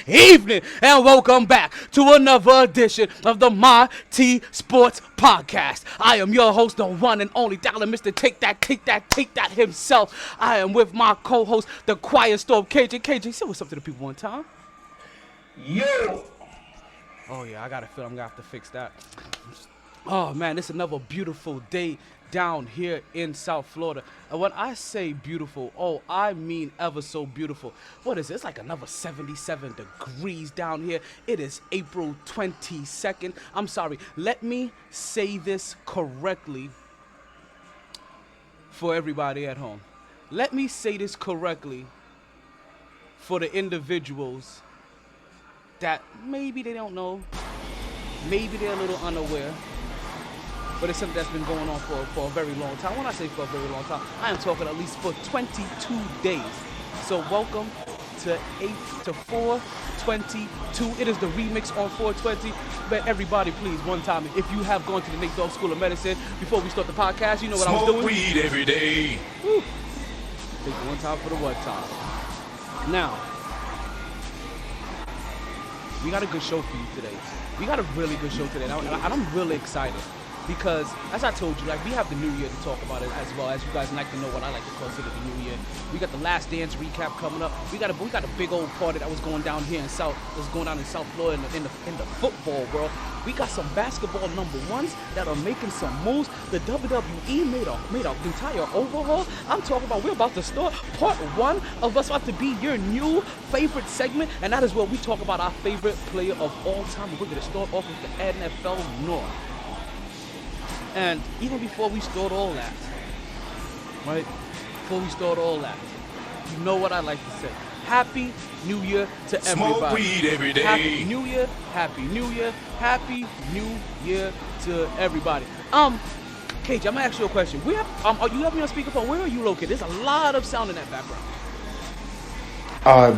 evening, and welcome back to another edition of the MyT Sports Podcast. I am your host, the one and only Dollar Mr. Take that himself. I am with my co-host, the Quiet Storm, KJ. KJ, say what's up to the people one time. Yo! Oh yeah, I gotta feel I'm gonna have to fix that. Oh man, it's another beautiful day down here in South Florida. And when I say beautiful, I mean ever so beautiful. What is it? It's like another 77 degrees down here. It is April 22nd. I'm sorry, let me say this correctly for everybody at home. Let me say this correctly for the individuals that maybe they don't know, maybe they're a little unaware, but it's something that's been going on for a very long time. When I say for a very long time, I am talking at least for 22 days. So welcome to 422. It is the remix on 420. But everybody, please, one time, if you have gone to the Nate Dogg School of Medicine before we start the podcast, you know what I was doing. Smoke weed every day. Woo. Take one time for the one time. Now, we got a good show for you today. We got a really good show today, and I'm really excited. Because, as I told you, like, we have the new year to talk about it as well. As you guys like to know what I like to consider the new year. We got the Last Dance recap coming up. We got a big old party that was going down here in South Florida in the football world. We got some basketball number ones that are making some moves. The WWE made an entire overhaul. I'm talking about we're about to start part one of us about to be your new favorite segment, and that is where we talk about our favorite player of all time. We're going to start off with the NFL North. And even before we start all that, right? Before we start all that, you know what I like to say. Happy New Year to everybody. Smoke weed every day. Happy New Year, Happy New Year, Happy New Year to everybody. KJ, I'm gonna ask you a question. Are you having me on speakerphone? Where are you located? There's a lot of sound in that background.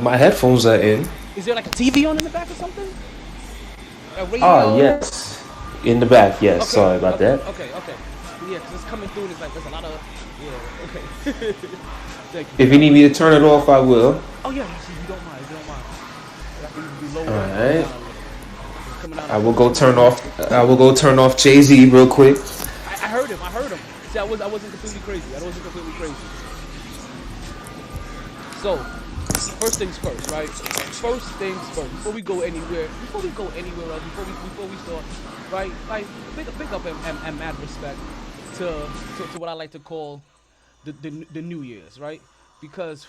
My headphones are in. Is there like a TV on in the back or something? A radio? Yes. In the back, yes. Okay, Sorry about that. Okay. Yeah, because it's coming through and it's like there's a lot of... Yeah, okay. Thank you. If you need me to turn it off, I will. Oh, yeah, if you don't mind. That can be low. Alright. I will go turn off Jay-Z real quick. I heard him. See, I wasn't completely crazy. So, first things first, right? First things first. Before we go anywhere else, before we start, right? Like, big up and mad respect to what I like to call the New Year's, right? Because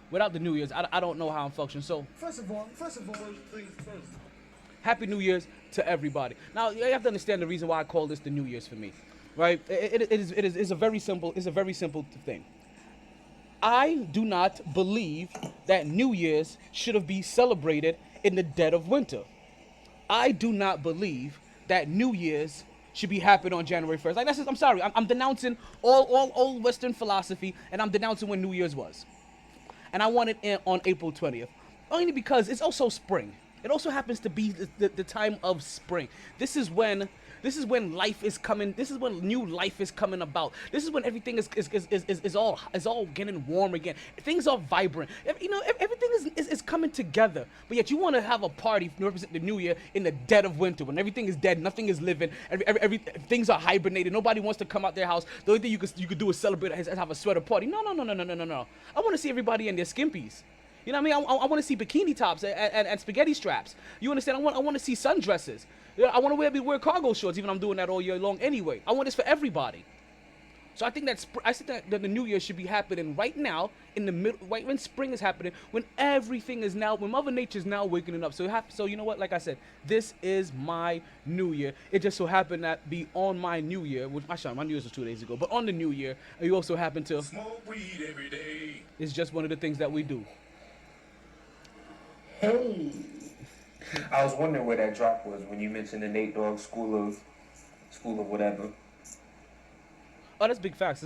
without the New Year's, I don't know how I'm functioning. So first of all, things first. Happy New Year's to everybody. Now you have to understand the reason why I call this the New Year's for me, right? It is a very simple thing. I do not believe that New Year's should be celebrated in the dead of winter. I do not believe that New Year's should be happening on January 1st. Like, I'm sorry. I'm denouncing all old Western philosophy, and I'm denouncing when New Year's was. And I want it on April 20th. Only because it's also spring. It also happens to be the time of spring. This is when life is coming. This is when new life is coming about. This is when everything is all getting warm again. Things are vibrant. You know, everything is coming together. But yet you want to have a party to represent the new year in the dead of winter when everything is dead, nothing is living, things are hibernated. Nobody wants to come out their house. The only thing you could do is celebrate and have a sweater party. No. I want to see everybody in their skimpies. You know what I mean? I want to see bikini tops and spaghetti straps. You understand? I want to see sundresses. I want to wear cargo shorts, even though I'm doing that all year long anyway. I want this for everybody. So I think that the New Year should be happening right now, in the middle, right when spring is happening, when when Mother Nature's now waking up. So you know what? Like I said, this is my New Year. It just so happened that be on my New Year, which my New Year's was 2 days ago, but on the New Year, you also happen to smoke weed every day. It's just one of the things that we do. Hey. I was wondering where that drop was when you mentioned the Nate Dogg School of whatever. Oh, that's big facts.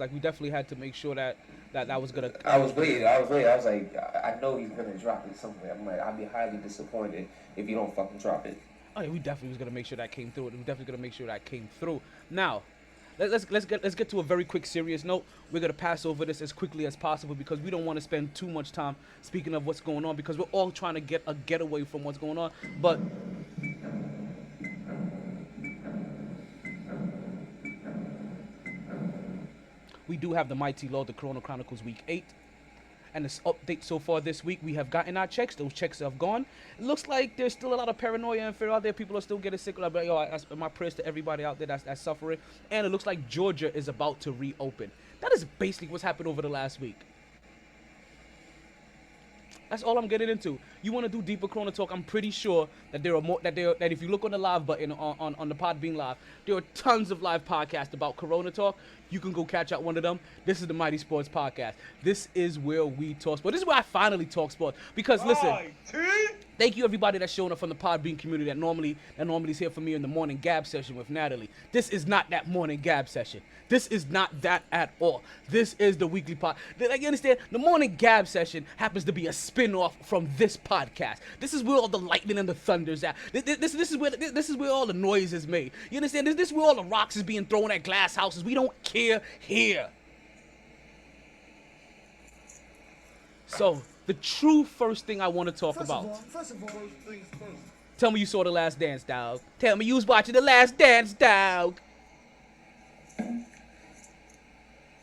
Like, we definitely had to make sure that was gonna. I was waiting. I was like, I know he's gonna drop it somewhere. I'm like, I'd be highly disappointed if you don't fucking drop it. Oh yeah, we definitely was gonna make sure that came through. Now, let's get to a very quick serious note. We're gonna pass over this as quickly as possible because we don't want to spend too much time speaking of what's going on because we're all trying to get a getaway from what's going on. But we do have the MyT Law, the Corona Chronicles Week 8. And this update so far this week, we have gotten our checks. Those checks have gone. It looks like there's still a lot of paranoia and fear out there. People are still getting sick. Like, yo, my prayers to everybody out there that's suffering. And it looks like Georgia is about to reopen. That is basically what's happened over the last week. That's all I'm getting into. You want to do deeper Corona talk? I'm pretty sure that there are more. That if you look on the live button on the Podbean Live, there are tons of live podcasts about Corona talk. You can go catch out one of them. This is the Mighty Sports Podcast. This is where we talk sports. This is where I finally talk sports. Because listen, thank you everybody that's showing up from the Podbean community that normally is here for me in the morning gab session with Natalie. This is not that morning gab session. This is not that at all. This is the weekly pod. Like, you understand? The morning gab session happens to be a spin-off from this podcast. This is where all the lightning and the thunder's at. This is where all the noise is made. You understand? This is where all the rocks is being thrown at glass houses. We don't care here. So, the true first thing I want to talk about. First of all, things first. Tell me you saw The Last Dance, dog. Tell me you was watching The Last Dance, dog.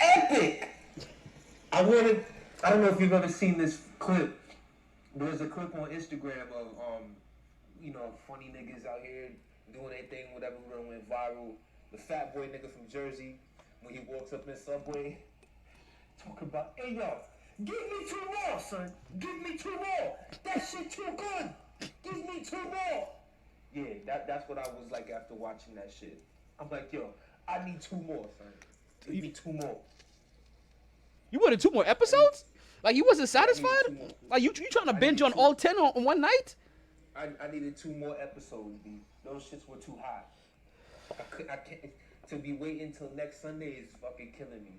Epic! I don't know if you've ever seen this clip. There's a clip on Instagram of, funny niggas out here doing their thing, whatever went viral. The fat boy nigga from Jersey, when he walks up in Subway, talking about, hey yo, give me 2 more, son. Give me 2 more. That shit too good. Give me 2 more. Yeah, that's what I was like after watching that shit. I'm like, yo, I need 2 more, son. Give me 2 more. You wanted 2 more episodes? Like, you wasn't satisfied? Like, you trying to binge on all 10 on one night? I needed 2 more episodes, B. Those shits were too hot. I can't. To be waiting till next Sunday is fucking killing me.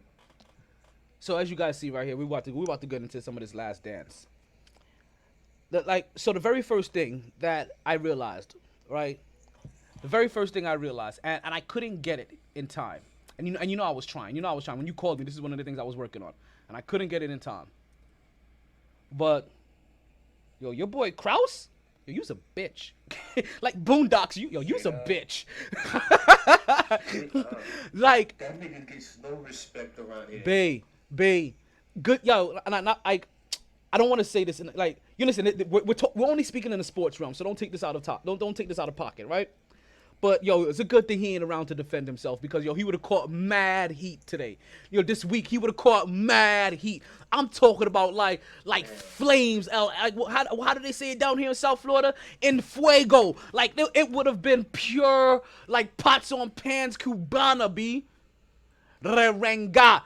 So as you guys see right here, we about to get into some of this Last Dance. So the very first thing that I realized, right? The very first thing I realized, and I couldn't get it in time. And you know I was trying. When you called me, this is one of the things I was working on. And I couldn't get it in time. But, yo, your boy Kraus, yo, you's a bitch. Like Boondocks, you's a bitch. Like, that nigga gets no respect around here. Bae, good, yo, and I don't want to say this, you listen, we're only speaking in the sports realm, so don't take this out of don't take this out of pocket, right? But, yo, it's a good thing he ain't around to defend himself because, yo, he would have caught mad heat today. Yo, this week, he would have caught mad heat. I'm talking about, like flames. How do they say it down here in South Florida? En fuego. Like, it would have been pure, like, pots on pans Cubana, B. Re-renga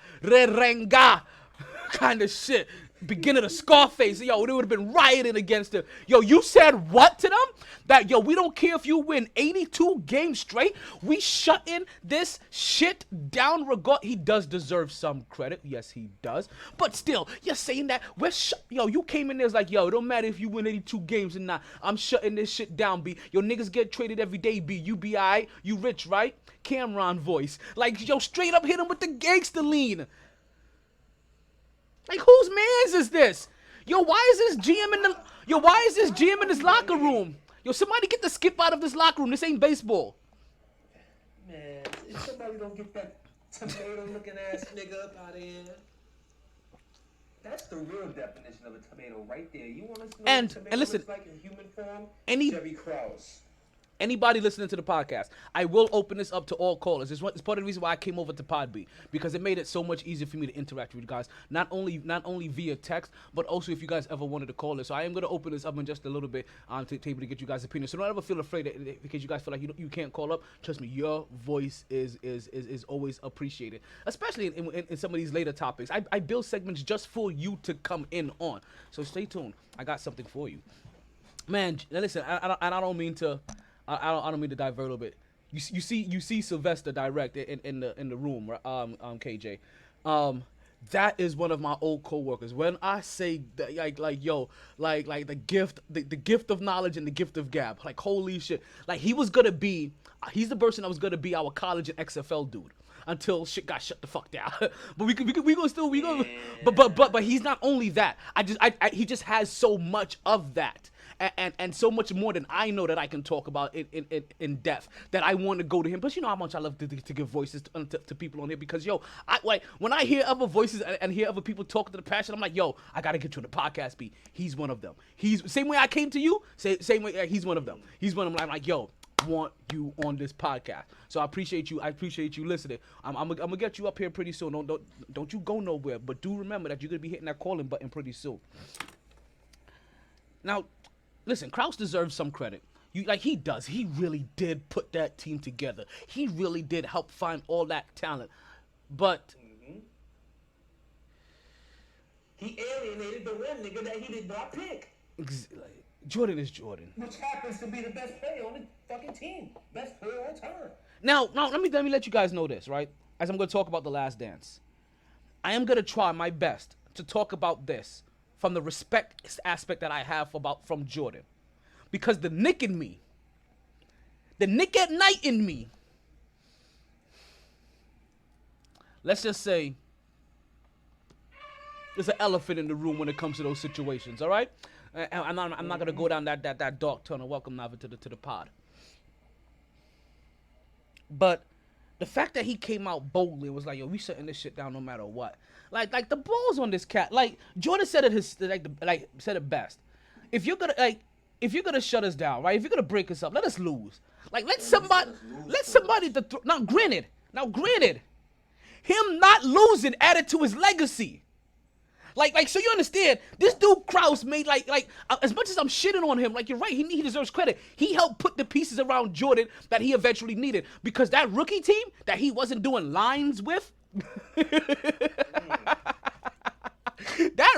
kind of shit. Beginning of Scarface, yo, they would have been rioting against him. Yo, you said what to them? That, yo, we don't care if you win 82 games straight. We shutting this shit down. He does deserve some credit. Yes, he does. But still, you're saying that yo, you came in there like, yo, it don't matter if you win 82 games or not. I'm shutting this shit down, B. Yo, niggas get traded every day, B. You be alright? You rich, right? Cameron voice. Like, yo, straight up hit him with the gangster lean. Like, whose mans is this? Yo, why is this GM in this locker room? Yo, somebody get the skip out of this locker room. This ain't baseball. Man, if somebody don't get that tomato-looking ass nigga up out of here. That's the real definition of a tomato right there. You want to know what a tomato listen, looks like in human form? Jerry Krause. Anybody listening to the podcast, I will open this up to all callers. It's part of the reason why I came over to Podbean, because it made it so much easier for me to interact with you guys, not only via text, but also if you guys ever wanted to call us. So I am going to open this up in just a little bit to be able to get you guys' opinion. So don't ever feel afraid that because you guys feel like you can't call up. Trust me, your voice is always appreciated, especially in some of these later topics. I build segments just for you to come in on. So stay tuned. I got something for you, man. Listen, I don't mean to. I don't mean to divert a little bit. You see Sylvester direct in the room, KJ. That is one of my old coworkers. When I say that, like the gift of knowledge and the gift of gab, like holy shit, like he's the person that was gonna be our college and XFL dude. until shit got shut the fuck down. But we gonna still but he's not only that. He just has so much of that. And so much more than I know that I can talk about in depth that I want to go to him. But you know how much I love to give voices to people on here because when I hear other voices and hear other people talking to the passion, I'm like, yo, I gotta get you on the podcast beat. He's one of them. He's same way I came to you. Same way he's one of them. He's one of them. I'm like, yo, want you on this podcast. So I appreciate you listening. I'm gonna get you up here pretty soon. Don't you go nowhere. But do remember that you're gonna be hitting that calling button pretty soon. Now. Listen, Krause deserves some credit. He does. He really did put that team together. He really did help find all that talent. But he alienated the one nigga that he did not pick. Jordan is Jordan. Which happens to be the best player on the fucking team. Best player on time. Now let me let you guys know this, right? As I'm going to talk about The Last Dance. I am going to try my best to talk about this from the respect aspect that I have from Jordan. Because the Nick in me, the Nick at night in me, let's just say there's an elephant in the room when it comes to those situations, all right? I'm not going to go down that dark tunnel. Welcome, Nava, to the pod. But the fact that he came out boldly and was like, yo, we shutting this shit down no matter what. Like the balls on this cat. Like Jordan said it said it best. If you're gonna shut us down, right? If you're gonna break us up, let us lose. Like let somebody now granted, him not losing added to his legacy. Like so you understand, this dude Krause made like as much as I'm shitting on him, like you're right, he deserves credit. He helped put the pieces around Jordan that he eventually needed. Because that rookie team that he wasn't doing lines with, that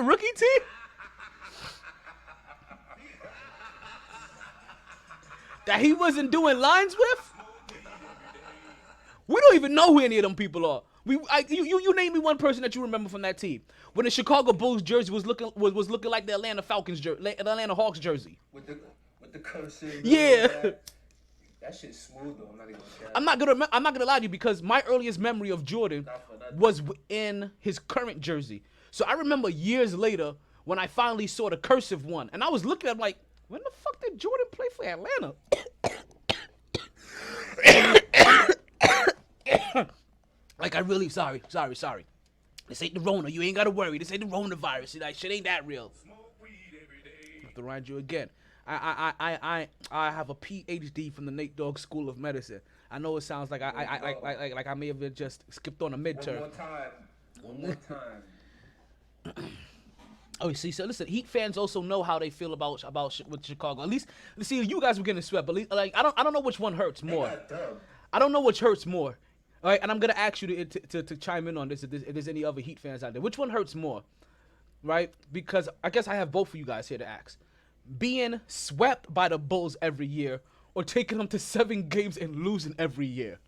rookie team, that he wasn't doing lines with, we don't even know who any of them people are. You name me one person that you remember from that team when the Chicago Bulls jersey was looking like the Atlanta Falcons jersey, the Atlanta Hawks jersey. With the cursive. Yeah. That shit's smooth though. I'm not gonna lie to you because my earliest memory of Jordan was in his current jersey. So I remember years later when I finally saw the cursive one, and I was looking at him like, when the fuck did Jordan play for Atlanta? Like I really sorry. This ain't the Rona. You ain't gotta worry. This ain't the Rona virus. That shit ain't that real. I have to remind you again. I have a PhD from the Nate Dogg School of Medicine. I know it sounds like I may have just skipped on a midterm. One more time. Oh, see, so listen, Heat fans also know how they feel about with Chicago. At least, see, you guys were getting swept, but like I don't know which one hurts more. I don't know which hurts more. All right, and I'm gonna ask you to chime in on this if there's any other Heat fans out there. Which one hurts more, right? Because I guess I have both of you guys here to ask: being swept by the Bulls every year, or taking them to 7 games and losing every year.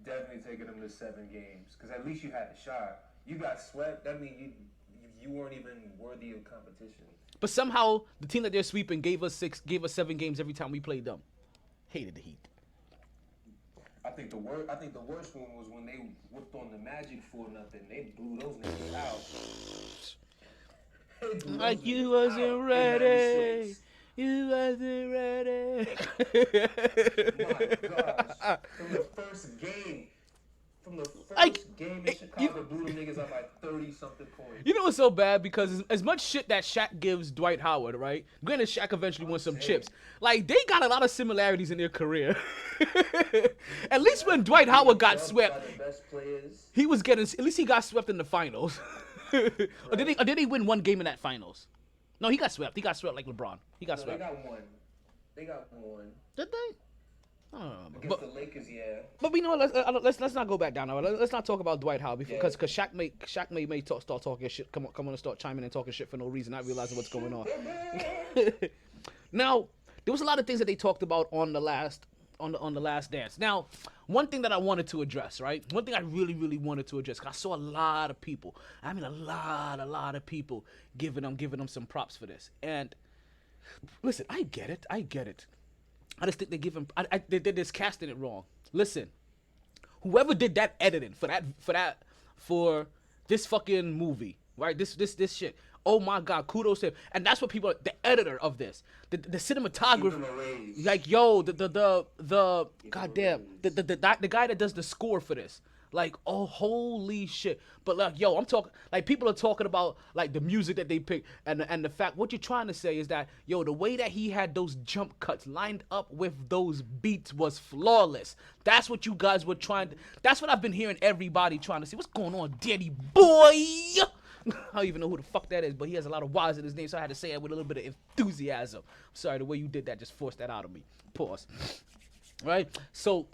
Definitely taking them to 7 games, because at least you had a shot. You got swept. That means you weren't even worthy of competition. But somehow the team that they're sweeping gave us 7 games every time we played them. Hated the Heat. I think the worst one was when they whooped on the Magic for nothing. They blew those niggas out. Like you wasn't ready. You wasn't ready. My gosh. From the first game in Chicago blew them niggas up by 30-something points. You know what's so bad? Because as much shit that Shaq gives Dwight Howard, right? Granted, Shaq eventually won some chips. Like, they got a lot of similarities in their career. At least when Dwight Howard got swept, he was getting, at least he got swept in the finals. Or did he win one game in that finals? No, he got swept. He got swept like LeBron. He got swept. They got one. Did they? I don't know. Against the Lakers, yeah. But we know. Let's not go back down now. Let's not talk about Dwight Howard because Shaq may start talking shit. Come on and start chiming and talking shit for no reason, not realizing what's going on. Now, there was a lot of things that they talked about on the last Dance. Now, one thing that I wanted to address, right? One thing I really, really wanted to address, 'cause I saw a lot of people. I mean, a lot of people giving them some props for this. And listen, I get it. I just think they're just casting it wrong. Listen, whoever did that editing for this fucking movie, right? This shit. Oh my God, kudos to him. And that's what people, the editor of this, the cinematographer, like yo, the goddamn, the guy that does the score for this. Like, oh, holy shit. But like, yo, I'm talking, like, people are talking about like the music that they pick, and the fact, what you're trying to say is that, yo, the way that he had those jump cuts lined up with those beats was flawless. That's what you guys were trying to, that's what I've been hearing everybody trying to see. What's going on, Daddy boy? I don't even know who the fuck that is, but he has a lot of Y's in his name, so I had to say it with a little bit of enthusiasm. I'm sorry, the way you did that just forced that out of me. Pause. Right? So...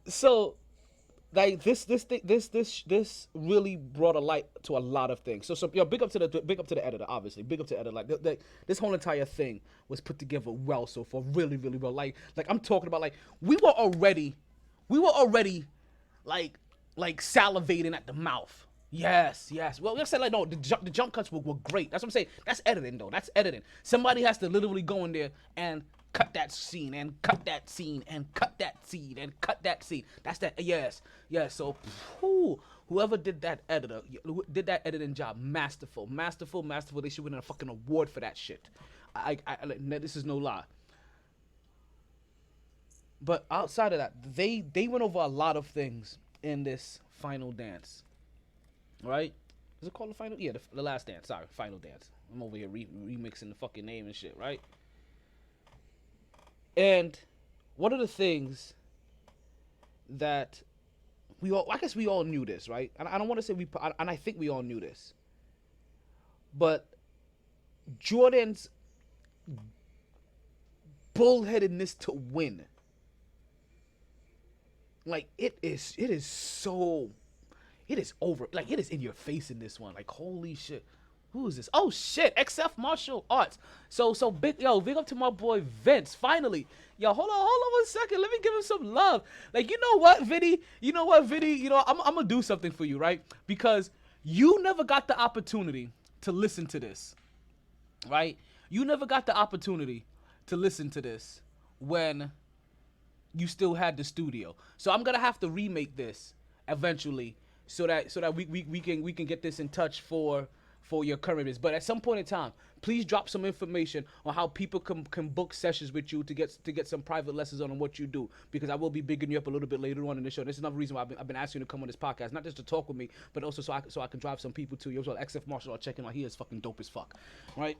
So, like this really brought a light to a lot of things. So yo, big up to the editor, obviously. Big up to the editor. Like this whole entire thing was put together well so far, really, really well. Like I'm talking about, like we were already like salivating at the mouth. Yes. Well, like I said, like, no, the jump cuts were great. That's what I'm saying. That's editing, though. That's editing. Somebody has to literally go in there and cut that scene and cut that scene and cut that scene and cut that scene. That's that. Yes. So, whoever did that editing job, masterful. They should win a fucking award for that shit. This is no lie. But outside of that, they went over a lot of things in this final dance. Right? Is it called the final? Yeah, the last dance. Sorry, final dance. I'm over here remixing the fucking name and shit, right? And one of the things that I guess we all knew this, right? And I don't want to say and I think we all knew this. But Jordan's bullheadedness to win, like it is over. Like, it is in your face in this one. Like, holy shit. Who is this? Oh shit, XF Martial Arts. So big up to my boy Vince. Finally. Yo, hold on 1 second. Let me give him some love. Like, you know what, Vinny? You know, I'm gonna do something for you, right? Because you never got the opportunity to listen to this. Right? You never got the opportunity to listen to this when you still had the studio. So I'm gonna have to remake this eventually, so that we can get this in touch for your current business. But at some point in time, please drop some information on how people can book sessions with you to get some private lessons on what you do, because I will be bigging you up a little bit later on in the show. This is another reason why I've been asking you to come on this podcast, not just to talk with me, but also so I can drive some people to you as well. XF Martial Arts, check him out. He is fucking dope as fuck, right?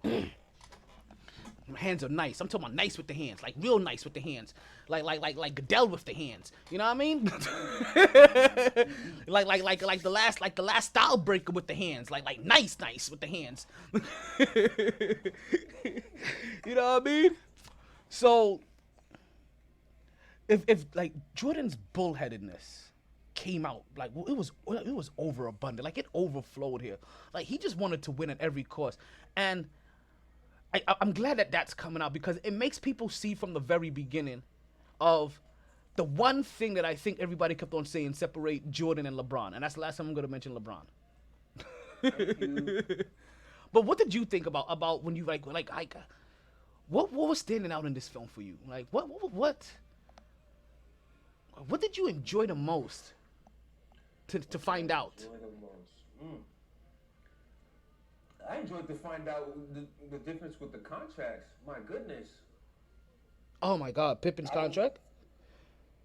My hands are nice. I'm talking about nice with the hands, like real nice with the hands, like Goodell with the hands. You know what I mean? like the last style breaker with the hands, like nice with the hands. You know what I mean? So if like Jordan's bullheadedness came out, like it was overabundant, like it overflowed here. Like he just wanted to win at every cost, and I'm glad that that's coming out, because it makes people see from the very beginning of the one thing that I think everybody kept on saying separate Jordan and LeBron, and that's the last time I'm going to mention LeBron. Thank you. But what did you think about when you like what was standing out in this film for you? Like what did you enjoy the most to find out? I enjoyed to find out the difference with the contracts. My goodness. Oh my God, Pippen's contract.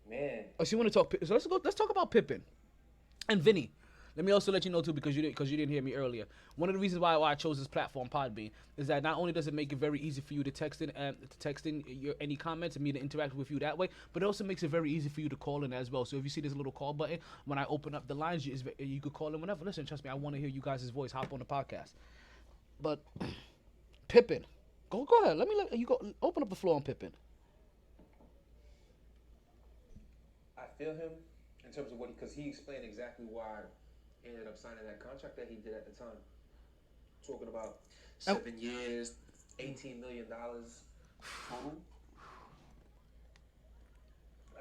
Man. Oh, so you want to talk? So let's talk about Pippen and Vinny. Let me also let you know too, because you didn't hear me earlier. One of the reasons why I chose this platform, Podbean, is that not only does it make it very easy for you to text in your any comments and me to interact with you that way, but it also makes it very easy for you to call in as well. So if you see this little call button, when I open up the lines, you could call in whenever. Listen, trust me, I want to hear you guys' voice. Hop on the podcast. But Pippen, go ahead. Let you go. Open up the floor on Pippen. I feel him in terms of because he explained exactly why he ended up signing that contract that he did at the time. Talking about 7 years, $18 million total.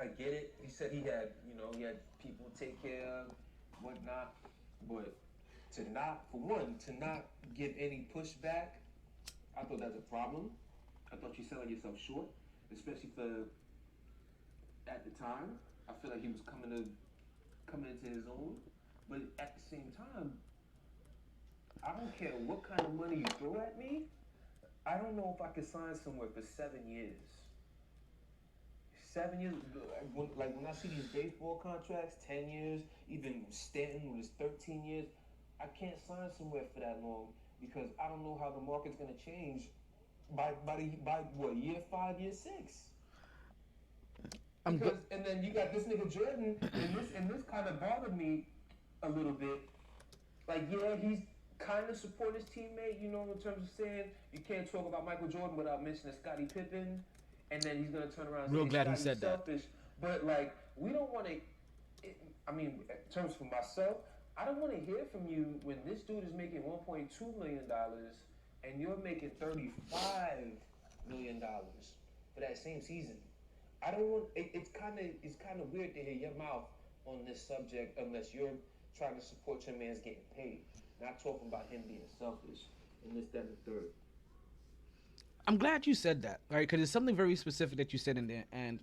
I get it. He said he had people take care of, whatnot, but to not give any pushback, I thought that's a problem. I thought you're selling yourself short. especially for at the time. I feel like he was coming into his own, but at the same time, I don't care what kind of money you throw at me. I don't know if I could sign somewhere for 7 years. 7 years, when I see these baseball contracts, 10 years, even Stanton with his 13 years, I can't sign somewhere for that long because I don't know how the market's gonna change by what, year 5, year 6. Because, and then you got this nigga Jordan, and this kind of bothered me a little bit. Like, yeah, he's kind of support his teammate, you know, in terms of saying you can't talk about Michael Jordan without mentioning Scottie Pippen, and then he's gonna turn around and say glad he Scottie's said selfish. But like, we don't want to. I mean, in terms for myself, I don't want to hear from you when this dude is making $1.2 million and you're making $35 million for that same season. I don't want. It's kind of weird to hear your mouth on this subject unless you're trying to support your man's getting paid, not talking about him being selfish and this, that, and the third. I'm glad you said that, right? Because it's something very specific that you said in there, and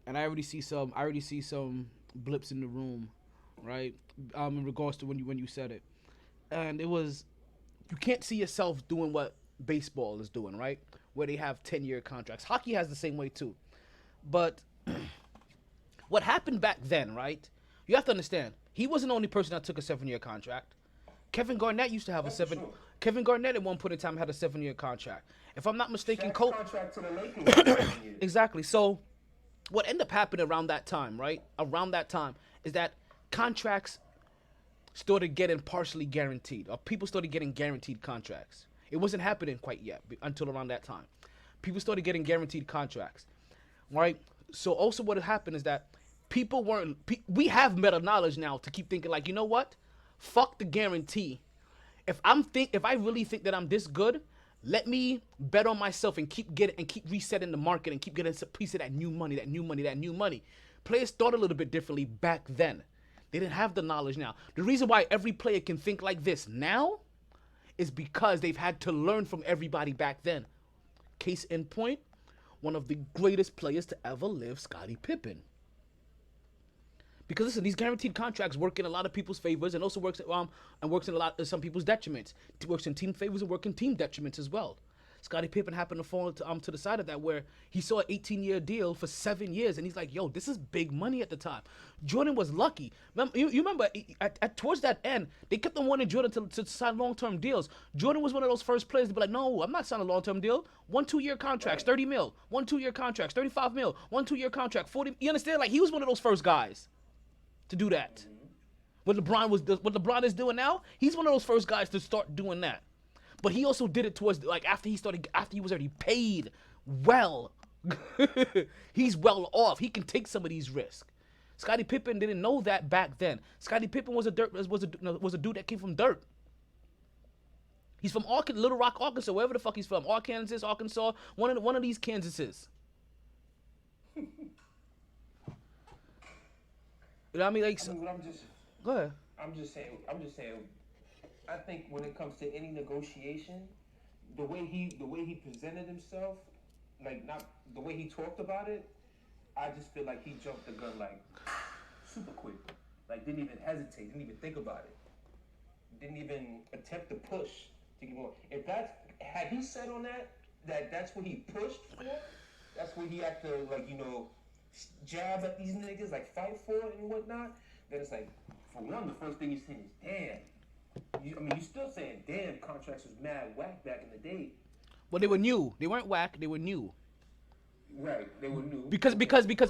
I already see some blips in the room, right? In regards to when you said it, and it was, you can't see yourself doing what baseball is doing, right? Where they have 10-year contracts. Hockey has the same way too, but what happened back then, right? You have to understand, he wasn't the only person that took a 7-year contract. Kevin Garnett used to have a 7. Sure. Kevin Garnett at one point in time had a 7-year contract. If I'm not mistaken, contract to the Lakers. Exactly. So, what ended up happening around that time, right? Around that time, is that contracts started getting partially guaranteed, or people started getting guaranteed contracts. It wasn't happening quite yet until around that time. People started getting guaranteed contracts, right? So, also what happened is that people weren't. We have meta knowledge now to keep thinking like, you know what? Fuck the guarantee. If I really think that I'm this good, let me bet on myself and keep resetting the market and keep getting a piece of that new money. Players thought a little bit differently back then. They didn't have the knowledge now. The reason why every player can think like this now is because they've had to learn from everybody back then. Case in point, one of the greatest players to ever live, Scottie Pippen. Because listen, these guaranteed contracts work in a lot of people's favors and also works in a lot of some people's detriments. It works in team favors and works in team detriments as well. Scottie Pippen happened to fall to the side of that where he saw an 18-year deal for 7 years and he's like, yo, this is big money at the time. Jordan was lucky. You remember towards that end, they kept on wanting Jordan to sign long-term deals. Jordan was one of those first players to be like, no, I'm not signing a long-term deal. 1 2-year contracts, 30 mil. 1 2-year contracts, 35 mil. 1 2-year contract, 40. You understand? Like, he was one of those first guys to do that. What LeBron is doing now, he's one of those first guys to start doing that. But he also did it towards like after he was already paid well. He's well off. He can take some of these risks. Scottie Pippen didn't know that back then. Scottie Pippen was a dude that came from dirt. He's from Little Rock, Arkansas, wherever the fuck he's from. Arkansas, one of these Kansases. You know what I mean? Like, go ahead. I'm just saying. I think when it comes to any negotiation, the way he presented himself, like not the way he talked about it, I just feel like he jumped the gun like super quick. Like didn't even hesitate, didn't even think about it, didn't even attempt to push to get more. If had he said on that's what he pushed for, that's what he had to jab at these niggas, like fight for it and whatnot, then it's like, for one, the first thing you're saying is, damn. You're still saying, damn, contracts was mad whack back in the day. Well, they were new. They weren't whack. They were new. Right, they were new. Because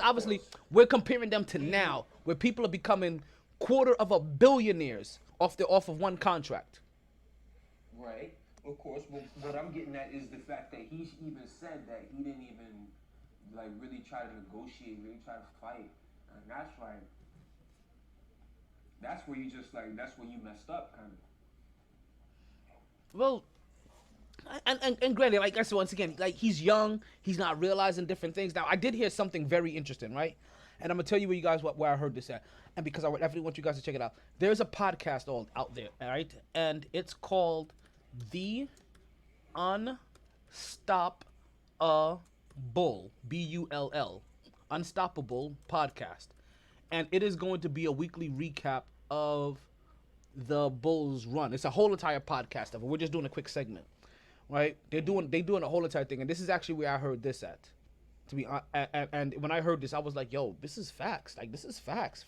obviously we're comparing them to now, where people are becoming $250 million off of one contract. Right, of course. Well, what I'm getting at is the fact that he even said that he didn't even really try to negotiate, really try to fight, and that's like. That's where you that's where you messed up, kind of. Well, and granted, like I said once again, like he's young, he's not realizing different things. Now, I did hear something very interesting, right? And I'm gonna tell you where I heard this at, and because I would definitely want you guys to check it out. There's a podcast out there, all right, and it's called The Unstop Bull, Bull, Unstoppable podcast. And it is going to be a weekly recap of the Bulls run. It's a whole entire podcast of it. We're just doing a quick segment, right? They doing a whole entire thing, and this is actually where I heard this at. To be and when I heard this, I was like, "Yo, this is facts. Like, this is facts.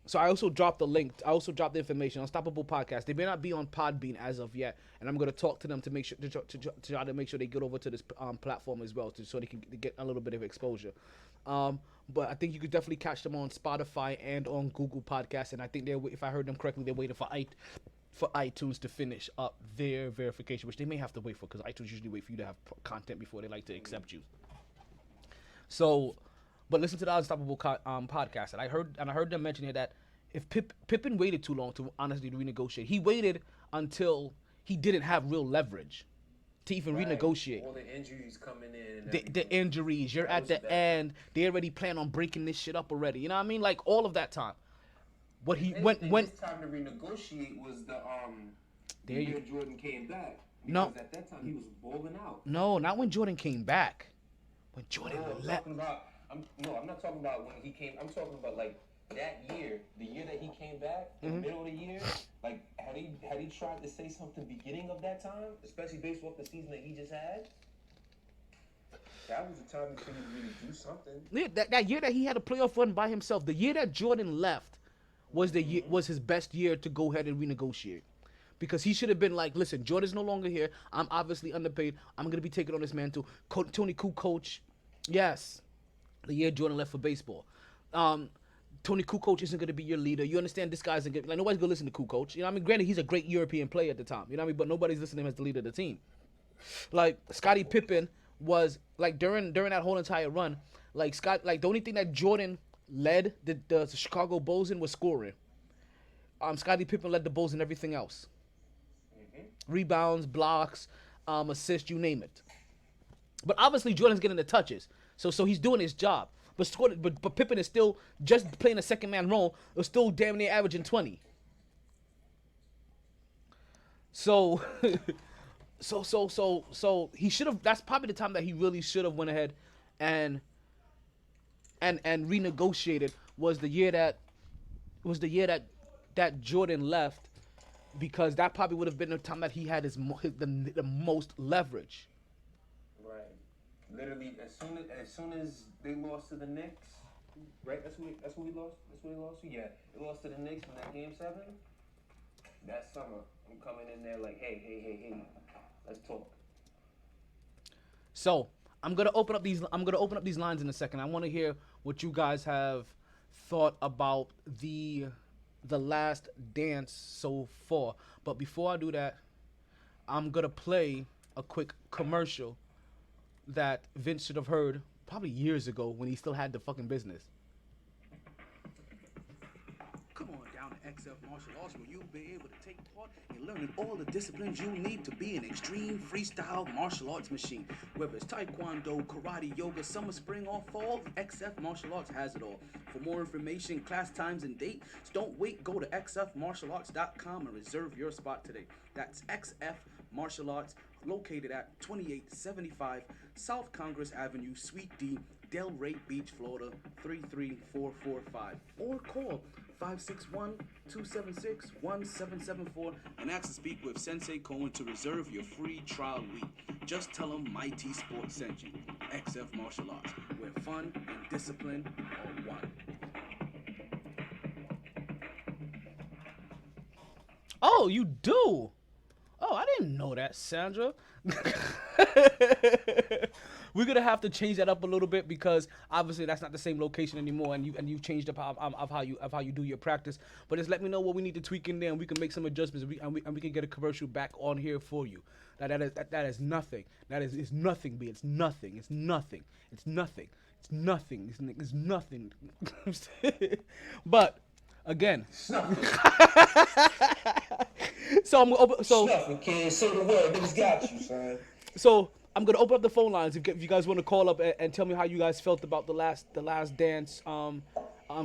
So I also dropped the link. I also dropped the information. Unstoppable podcast. They may not be on Podbean as of yet, and I'm gonna talk to them to make sure to try to make sure they get over to this platform as well, so they can get a little bit of exposure. But I think you could definitely catch them on Spotify and on Google Podcasts. And I think if I heard them correctly, they're waiting for iTunes to finish up their verification, which they may have to wait for, because iTunes usually wait for you to have content before they like to accept you. So, but listen to the Unstoppable podcast, and I heard them mention here that if Pippen waited too long to honestly renegotiate, he waited until he didn't have real leverage to even renegotiate. All the injuries coming in. The injuries, you're at the end. They already plan on breaking this shit up already. You know what I mean? Like all of that time. What he when this time to renegotiate was the year Jordan came back. Because at that time he was balling out. No, not when Jordan came back. When Jordan left. I'm not talking about when he came. I'm talking about like that year, the year that he came back, in the middle of the year. Like had he tried to say something beginning of that time, especially based off the season that he just had. That was the time he could really do something. Yeah, that year that he had a playoff run by himself, the year that Jordan left was was his best year to go ahead and renegotiate. Because he should have been like, listen, Jordan's no longer here. I'm obviously underpaid. I'm going to be taking on this mantle. Tony Kukoc, yes, the year Jordan left for baseball. Tony Kukoc isn't going to be your leader. You understand this guy's like nobody's going to listen to Kukoc. You know what I mean? Granted, he's a great European player at the time. You know what I mean? But nobody's listening to him as the leader of the team. Like Scottie Pippen was like during that whole entire run, like the only thing that Jordan led the Chicago Bulls in was scoring. Scottie Pippen led the Bulls in everything else. Rebounds, blocks, assists, you name it. But obviously Jordan's getting the touches, so he's doing his job. But Pippen is still just playing a second man role. Is still damn near averaging 20. So he should have. That's probably the time that he really should have went ahead and renegotiated. Was the year that Jordan left. Because that probably would have been the time that he had the most leverage. Right. Literally, as soon as they lost to the Knicks, right? That's who we lost. That's who we lost to. Yeah, they lost to the Knicks in that Game 7. That summer, I'm coming in there like, hey, let's talk. So I'm gonna open up these lines in a second. I want to hear what you guys have thought about the Last Dance so far. But before I do that, I'm going to play a quick commercial that Vince should have heard probably years ago when he still had the fucking business. Come on down to XF Martial Arts, where you'll be able to take part in learning all the disciplines you need to be an extreme freestyle martial arts machine. Whether it's taekwondo, karate, yoga, summer, spring, or fall, XF Martial Arts has it all. For more information, class times, and dates, don't wait. Go to xfmartialarts.com and reserve your spot today. That's XF Martial Arts, located at 2875 South Congress Avenue, Suite D, Delray Beach, Florida 33445. Or call 561-276-1774 and ask to speak with Sensei Cohen to reserve your free trial week. Just tell him MyT Sports sent you. XF Martial Arts, where fun and discipline are one. Oh, you do? Oh, I didn't know that, Sandra. We're gonna have to change that up a little bit because obviously that's not the same location anymore, and you've changed up how you do your practice. But just let me know what we need to tweak in there, and we can make some adjustments, and we can get a commercial back on here for you. That is nothing. That is nothing. B. It's nothing. It's nothing. It's nothing. It's nothing. It's nothing. But again. So I'm gonna Nothing, kid. Say the word. Niggas got you, son. So I'm gonna open up the phone lines if you guys want to call up and tell me how you guys felt about the last dance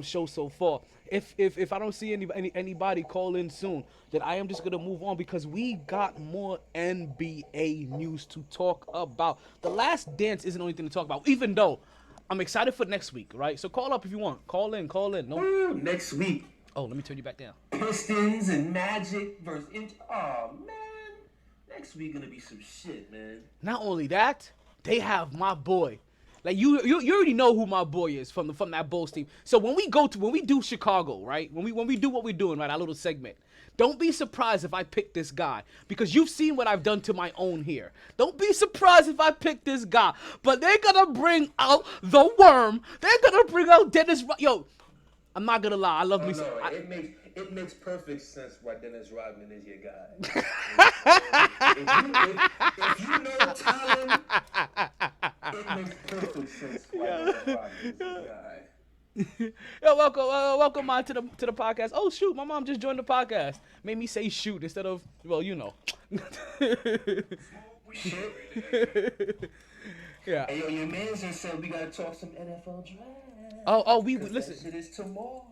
show so far. If I don't see anybody call in soon, then I am just gonna move on because we got more NBA news to talk about. The Last Dance isn't the only thing to talk about, even though I'm excited for next week, right? So call up if you want. Call in. No. Ooh, next week. Oh, let me turn you back down. Pistons and Magic versus oh man, next week gonna be some shit, man. Not only that, they have my boy. Like you already know who my boy is from that Bulls team. So when we do Chicago, right? When we do what we're doing, right? Our little segment. Don't be surprised if I pick this guy because you've seen what I've done to my own here. Don't be surprised if I pick this guy. But they're gonna bring out the worm. They're gonna bring out Dennis. Yo, I'm not gonna lie. I love me. No, it makes perfect sense why Dennis Rodman is your guy. if you know talent, it makes perfect sense why Dennis Rodman is your guy. Yo, welcome man to the podcast. Oh shoot, my mom just joined the podcast. Made me say shoot instead of you know. Yeah. Hey yo, your manager said we gotta talk some NFL draft. Oh, we listen. That shit is tomorrow.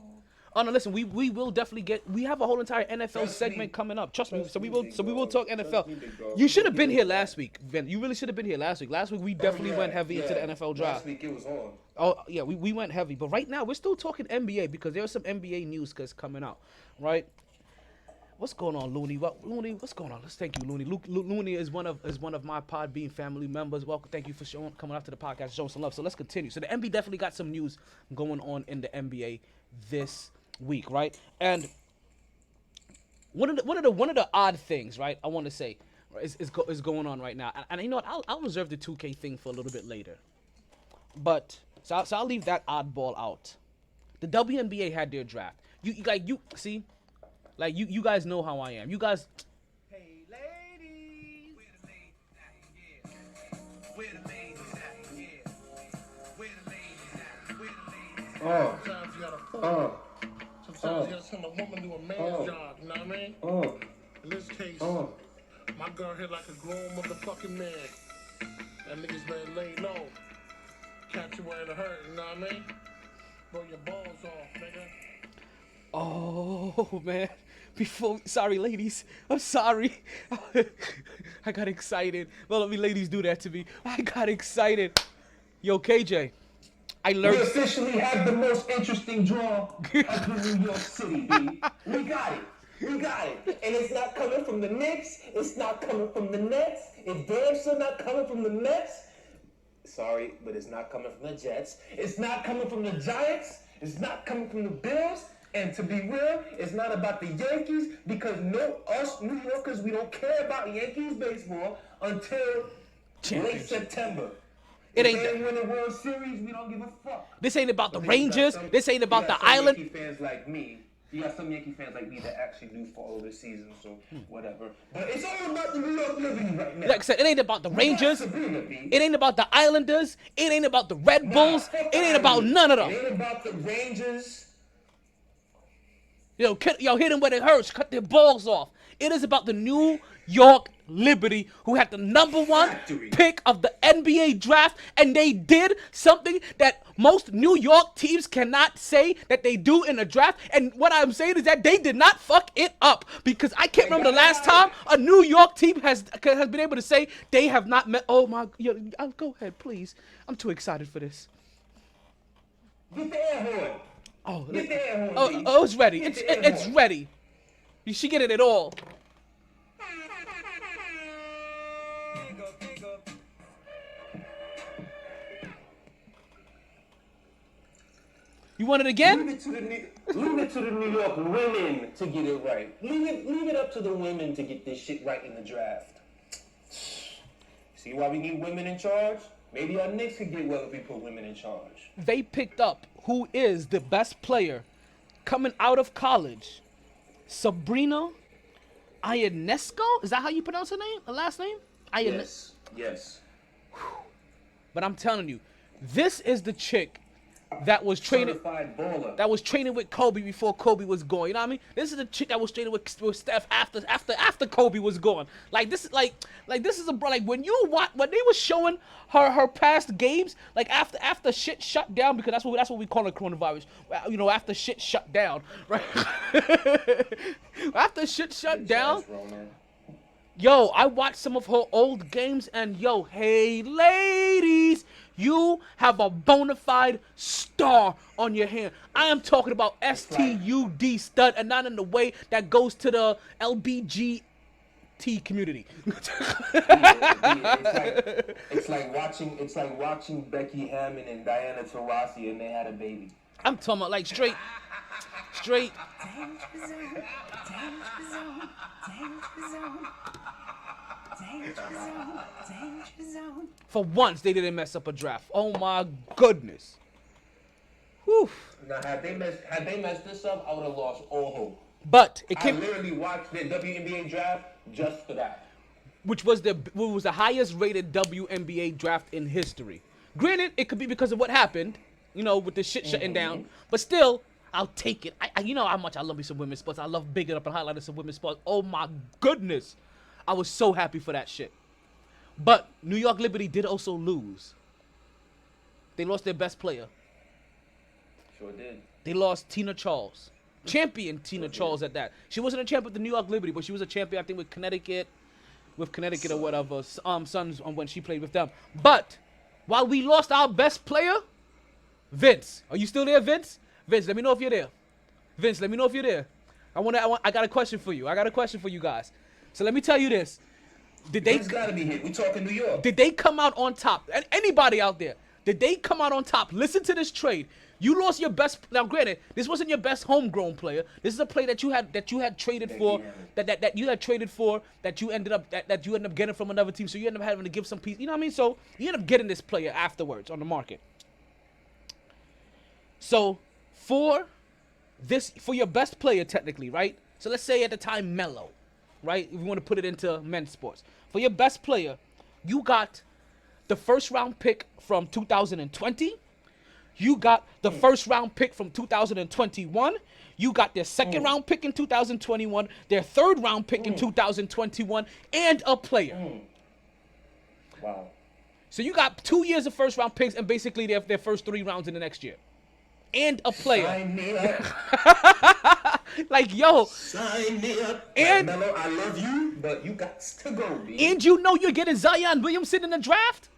Oh no, listen. We will definitely get. We have a whole entire NFL Trust segment me. coming up. Trust me. Trust So we me, will. big So we dog. will talk Trust NFL. me, big dog. You should have been We'll here get it last week, Vin. You really should have been here last week. Last week we definitely Yeah, went heavy into the yeah. NFL draft. Last week it was on. Oh yeah, we went heavy, but right now we're still talking NBA because there's some NBA news that's coming out, right? What's going on, Looney? Looney, what's going on? Let's thank you, Looney. Looney is one of my Podbean family members. Welcome, thank you for coming out to the podcast, showing some love. So let's continue. So the NBA definitely got some news going on in the NBA this week, right? And one of the odd things, right? I want to say is going on right now, and you know what? I'll reserve the 2K thing for a little bit later. But so I'll leave that oddball out. The WNBA had their draft. You see, like you guys know how I am. You guys. Hey ladies. Where the ladies at? Yeah. Where the ladies at? Yeah. Where the ladies at? Where the ladies at? Sometimes you gotta fool. Sometimes you gotta send a woman to a man's job, you know what I mean? In this case, my girl hit like a grown motherfucking man. That nigga's been laid low. Catch you wearing a hurt, you know what I mean? Blow your balls off, nigga. Oh man. Sorry ladies. I'm sorry. I got excited. Well, let me ladies do that to me. I got excited. Yo, KJ. I We learned. officially have the most interesting draw of the New York City, B. We got it. And it's not coming from the Knicks. It's not coming from the Nets. It's damn sure not coming from the Mets. Sorry, but it's not coming from the Jets. It's not coming from the Giants. It's not coming from the Bills. And to be real, it's not about the Yankees because us New Yorkers, we don't care about Yankees baseball until late Championship. September. It If ain't they ain't win the World Series, we don't give a fuck. This ain't about the But then you got Rangers. some- This ain't about you the got some island. Yankee fans like me. You got some Yankee fans like me that actually do follow the season, so whatever. But it's all about the New York Liberty right now. Like I said, it ain't about the We got Rangers. Sabrina, B. It ain't about the Islanders. It ain't about the Red Nah, Bulls. fuck It ain't about Islanders. none of It them. ain't about the Rangers. Yo, hit them where it hurts. Cut their balls off. It is about the New York Liberty, who had the #1 Factory. pick of the NBA draft, and they did something that most New York teams cannot say that they do in a draft. And what I'm saying is that they did not fuck it up, because I can't remember the last time a New York team has been able to say they have not met. Oh my, go ahead, please. I'm too excited for this. Get the air horn. Oh, Get the air horn, B. oh, it's ready. Get the air It's horn. ready. You should get it all. You want it again? Leave it to the New York women to get it right. Leave it up to the women to get this shit right in the draft. See why we need women in charge? Maybe our Knicks could get well if we put women in charge. They picked up who is the best player coming out of college. Sabrina Ionesco? Is that how you pronounce her name? Her last name? Yes. But I'm telling you, this is the chick that was training Certified baller. that was training with Kobe before Kobe was gone. You know what I mean? This is the chick that was training with Steph after Kobe was gone. Like this is like this is a bro. Like when they were showing her past games, like after shit shut down, because that's what we call it, coronavirus. You know, after shit shut down, right? After shit shut down. Yo, I watched some of her old games, and yo, hey ladies, you have a bona fide star on your hand. I am talking about STUD stud, and not in the way that goes to the LBGT community. It's like watching Becky Hammond and Diana Taurasi, and they had a baby. I'm talking about like straight. Danger zone, danger zone, danger zone. Danger zone, danger zone. For once, they didn't mess up a draft. Oh my goodness. Whew. Now, had they messed this up, I would have lost all hope. But it I came, literally watched the WNBA draft just for that. which was the highest rated WNBA draft in history. Granted, it could be because of what happened, you know, with the shit shutting down. But still, I'll take it. I you know how much I love me some women's sports. I love bigging up and highlighting some women's sports. Oh my goodness. I was so happy for that shit. But New York Liberty did also lose. They lost their best player. Sure did. They lost Tina Charles. Champion Tina Charles at that. She wasn't a champion with the New York Liberty, but she was a champion, I think, with Connecticut or whatever. Suns when she played with them. But while we lost our best player, Vince. Are you still there, Vince? Vince, let me know if you're there. Vince, let me know if you're there. I got a question for you. I got a question for you guys. So let me tell you this. It's gotta be hit. We talking New York. Did they come out on top? Anybody out there? Did they come out on top? Listen to this trade. You lost your best. Now, granted, this wasn't your best homegrown player. This is a player that you had traded for, that you had traded for, that you ended up getting from another team. So you ended up having to give some piece. You know what I mean? So you end up getting this player afterwards on the market. So for your best player, technically, right? So let's say at the time Melo, right? If you want to put it into men's sports. For your best player, you got the first round pick from 2020. You got the first round pick from 2021. You got their second round pick in 2021, their third round pick in 2021, and a player. Wow. So you got 2 years of first round picks and basically their first 3 rounds in the next year. And a player. Sign me up. Like, yo. Sign me up. And Melo, I love you, but you got to go, man. And you know you're getting Zion Williamson in the draft?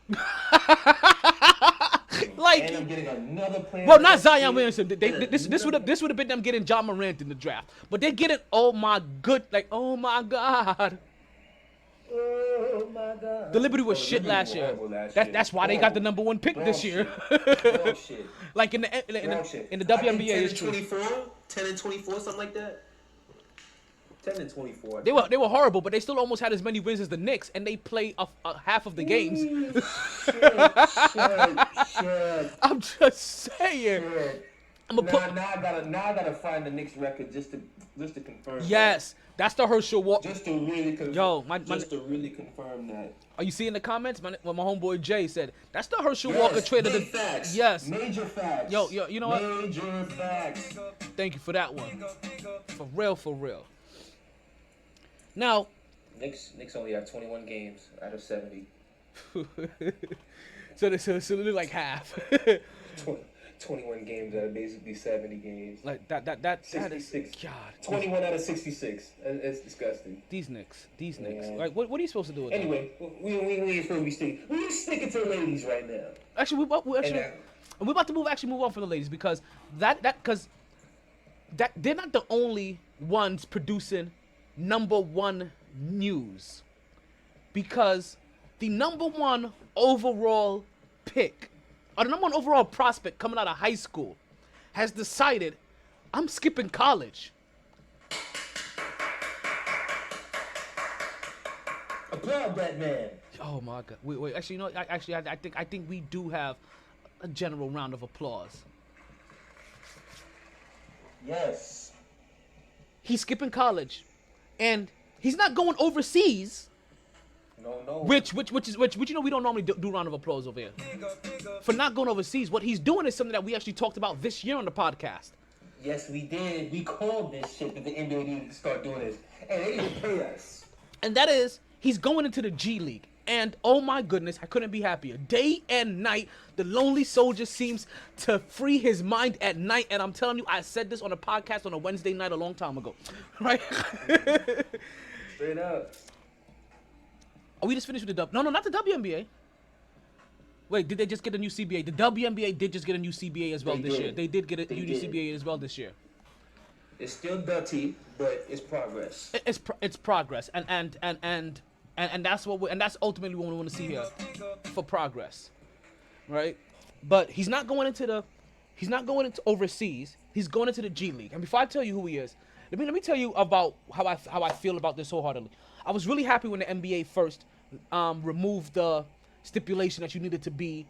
Like, and I'm getting another player. well, not Zion Williamson. This would have been them getting John Morant in the draft. But they're getting, oh my God. Oh my God. The Liberty was shit last year. That's why they got the number 1 pick this year. Like in the WNBA, it's true. 10 and 24, something like that. 10 and 24. They were horrible, but they still almost had as many wins as the Knicks, and they play half of the games. Shit. I'm just saying. Now I gotta find the Knicks record just to confirm. Yes, that's the Herschel Walker. Just to really confirm. Yo, to really confirm that. Are you seeing the comments? My homeboy Jay said that's the Herschel Yes, Walker trade of the. big facts. Yes. Major facts. Yo, you know what? Major facts. Thank you for that one. For real. Now, Knicks only have 21 games out of 70. so they're like half. 21 games out of basically 70 games. Like that is 66. God. 21 out of 66. It's disgusting. These Knicks. Yeah. Like what are you supposed to do with them? Anyway, we ain't supposed to be sticking. We sticking to the ladies right now. Actually, we're about to move on from the ladies because because they're not the only ones producing number 1 news, because the number 1 overall pick or the number 1 overall prospect coming out of high school has decided, I'm skipping college. Applaud that man. Oh my God! Wait. Actually, you know, I think we do have a general round of applause. Yes. He's skipping college, and he's not going overseas. No. Which you know we don't normally do round of applause over here for not going overseas. What he's doing is something that we actually talked about this year on the podcast. Yes, we did. We called this shit that the NBA needed to start doing this, and they didn't pay us. And that is, he's going into the G League. And oh my goodness, I couldn't be happier. Day and night, the lonely soldier seems to free his mind at night. And I'm telling you, I said this on a podcast on a Wednesday night a long time ago. Right? Straight up. Are we just finished with the No, not the WNBA. Wait, did they just get a new CBA? The WNBA did just get a new CBA as well this year. They did get a new CBA as well this year. It's still dirty, but it's progress. It's progress, and that's that's ultimately what we want to see here for progress, right? But he's not going into overseas. He's going into the G League. And before I tell you who he is, let me tell you about how I feel about this wholeheartedly. I was really happy when the NBA first removed the stipulation that you needed to be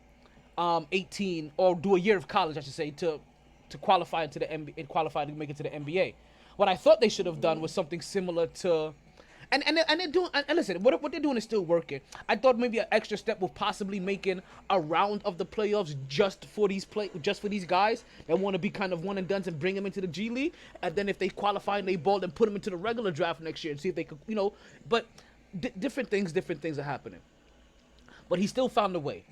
18 or do a year of college, I should say, to qualify into the NBA, qualify to make it to the NBA. What I thought they should have done was something similar to, and they're doing. And listen, what they're doing is still working. I thought maybe an extra step was possibly making a round of the playoffs just for these guys that want to be kind of one and done and bring them into the G League, and then if they qualify and they ball, then put them into the regular draft next year and see if they could, But different things are happening. But he still found a way,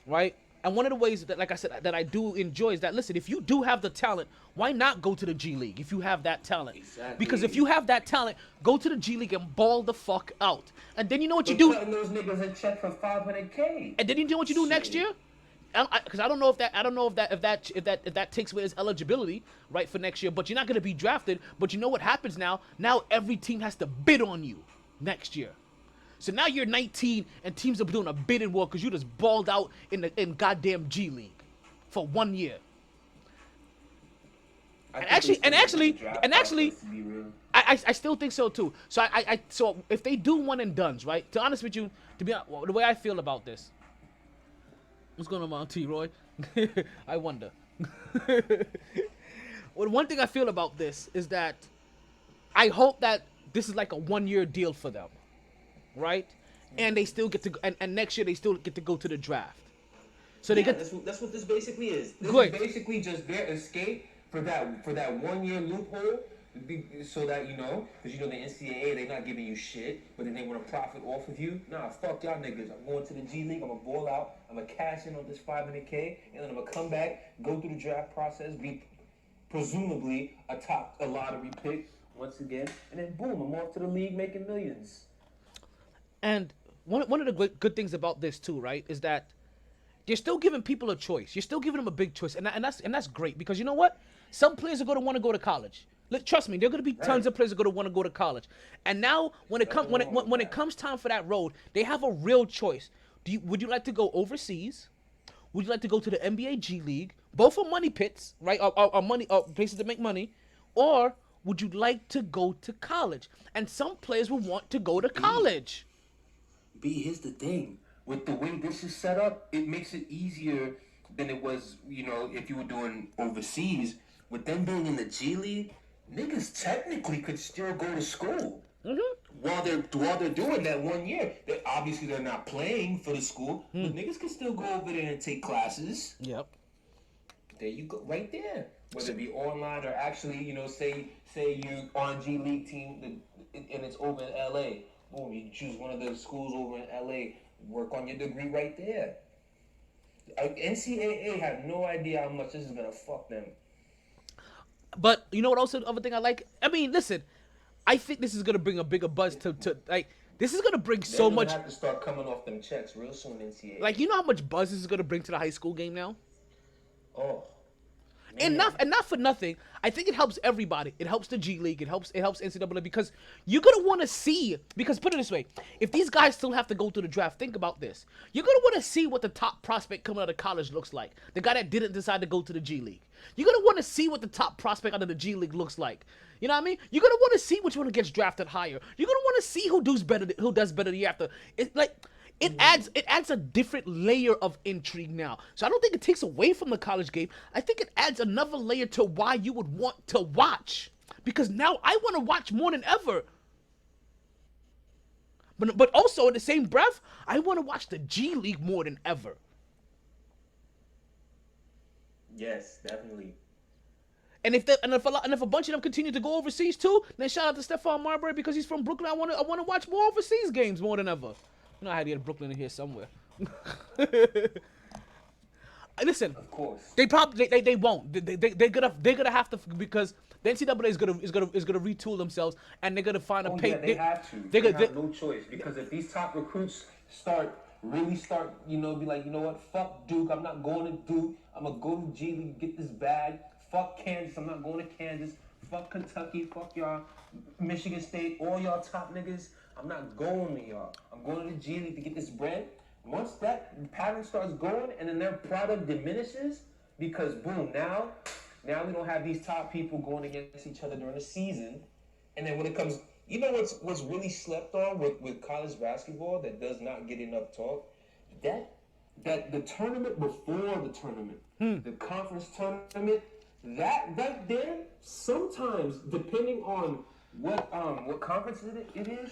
right? And one of the ways that, like I said, that I do enjoy is that, listen, if you do have the talent, why not go to the G League if you have that talent? Exactly. Because if you have that talent, go to the G League and ball the fuck out. And then you know what you do? Cutting those niggas a check for $500K. And then you know what you do next year? Because I don't know if that takes away his eligibility, right, for next year. But you're not going to be drafted. But you know what happens now? Now every team has to bid on you next year. So now you're 19 and teams are doing a bidding war because you just balled out in goddamn G League for 1 year. I still think so too. So so if they do one and dones, right? To be honest with you, the way I feel about this. What's going on, MyT, Roy? I wonder. Well, one thing I feel about this is that I hope that this is like a 1 year deal for them. Right, and they still get to, and next year they still get to go to the draft. So they get. That's what this basically is. This Good. is basically just their escape for that 1 year loophole, so that because the NCAA they're not giving you shit, but then they want to profit off of you. Nah, fuck y'all niggas. I'm going to the G League. I'm gonna ball out. I'm gonna cash in on this $500K, and then I'm gonna come back, go through the draft process, be presumably a lottery pick once again, and then boom, I'm off to the league making millions. And one of the good things about this too, right, is that you're still giving people a choice. You're still giving them a big choice, and that's great because you know what? Some players are going to want to go to college. Trust me, there are going to be tons of players that are going to want to go to college. And now when it comes time for that road, they have a real choice. Would you like to go overseas? Would you like to go to the NBA G League? Both are money pits, right? Or money, or places to make money, or would you like to go to college? And some players will want to go to college. Here's the thing. With the way this is set up, it makes it easier than it was, if you were doing overseas. With them being in the G League, niggas technically could still go to school. Mm-hmm. While they're doing that 1 year. They're not playing for the school, but niggas can still go over there and take classes. Yep. There you go, right there. Whether it be online or actually, say you're on a G League team and it's over in LA. Boom, you choose one of the schools over in LA, work on your degree right there. NCAA have no idea how much this is gonna fuck them. But you know what also the other thing I like? I mean, listen, I think this is gonna bring a bigger buzz to like this is gonna bring so much. They're gonna have to start coming off them checks real soon, NCAA. Like, you know how much buzz this is gonna bring to the high school game now? Oh. And not for nothing. I think it helps everybody. It helps the G League. It helps NCAA because you're gonna want to see. Because put it this way, if these guys still have to go through the draft, think about this. You're gonna want to see what the top prospect coming out of college looks like. The guy that didn't decide to go to the G League. You're gonna want to see what the top prospect out of the G League looks like. You know what I mean? You're gonna want to see which one gets drafted higher. You're gonna want to see who does better the year after. It's like. It adds a different layer of intrigue now. So I don't think it takes away from the college game. I think it adds another layer to why you would want to watch. Because now I want to watch more than ever. But also in the same breath, I want to watch the G League more than ever. Yes, definitely. And if a bunch of them continue to go overseas too, then shout out to Stephon Marbury because he's from Brooklyn. I want to watch more overseas games more than ever. You know I had to get Brooklyn in here somewhere. Listen, Of course. they probably they won't. They're gonna have to, because the NCAA is gonna retool themselves, and they're gonna find a Oh, pay. yeah, they have to. They They have no choice, because if these top recruits really start, be like, you know what, fuck Duke, I'm not going to Duke. I'm gonna go to G League, get this bag. Fuck Kansas, I'm not going to Kansas. Fuck Kentucky, fuck y'all. Michigan State, all y'all top niggas. I'm not going to y'all. I'm going to the G League to get this bread. Once that pattern starts going and then their product diminishes, because boom, now we don't have these top people going against each other during the season. And then when it comes, what's really slept on with college basketball that does not get enough talk? That the tournament before the tournament, the conference tournament, that right there, sometimes depending on what conference it is,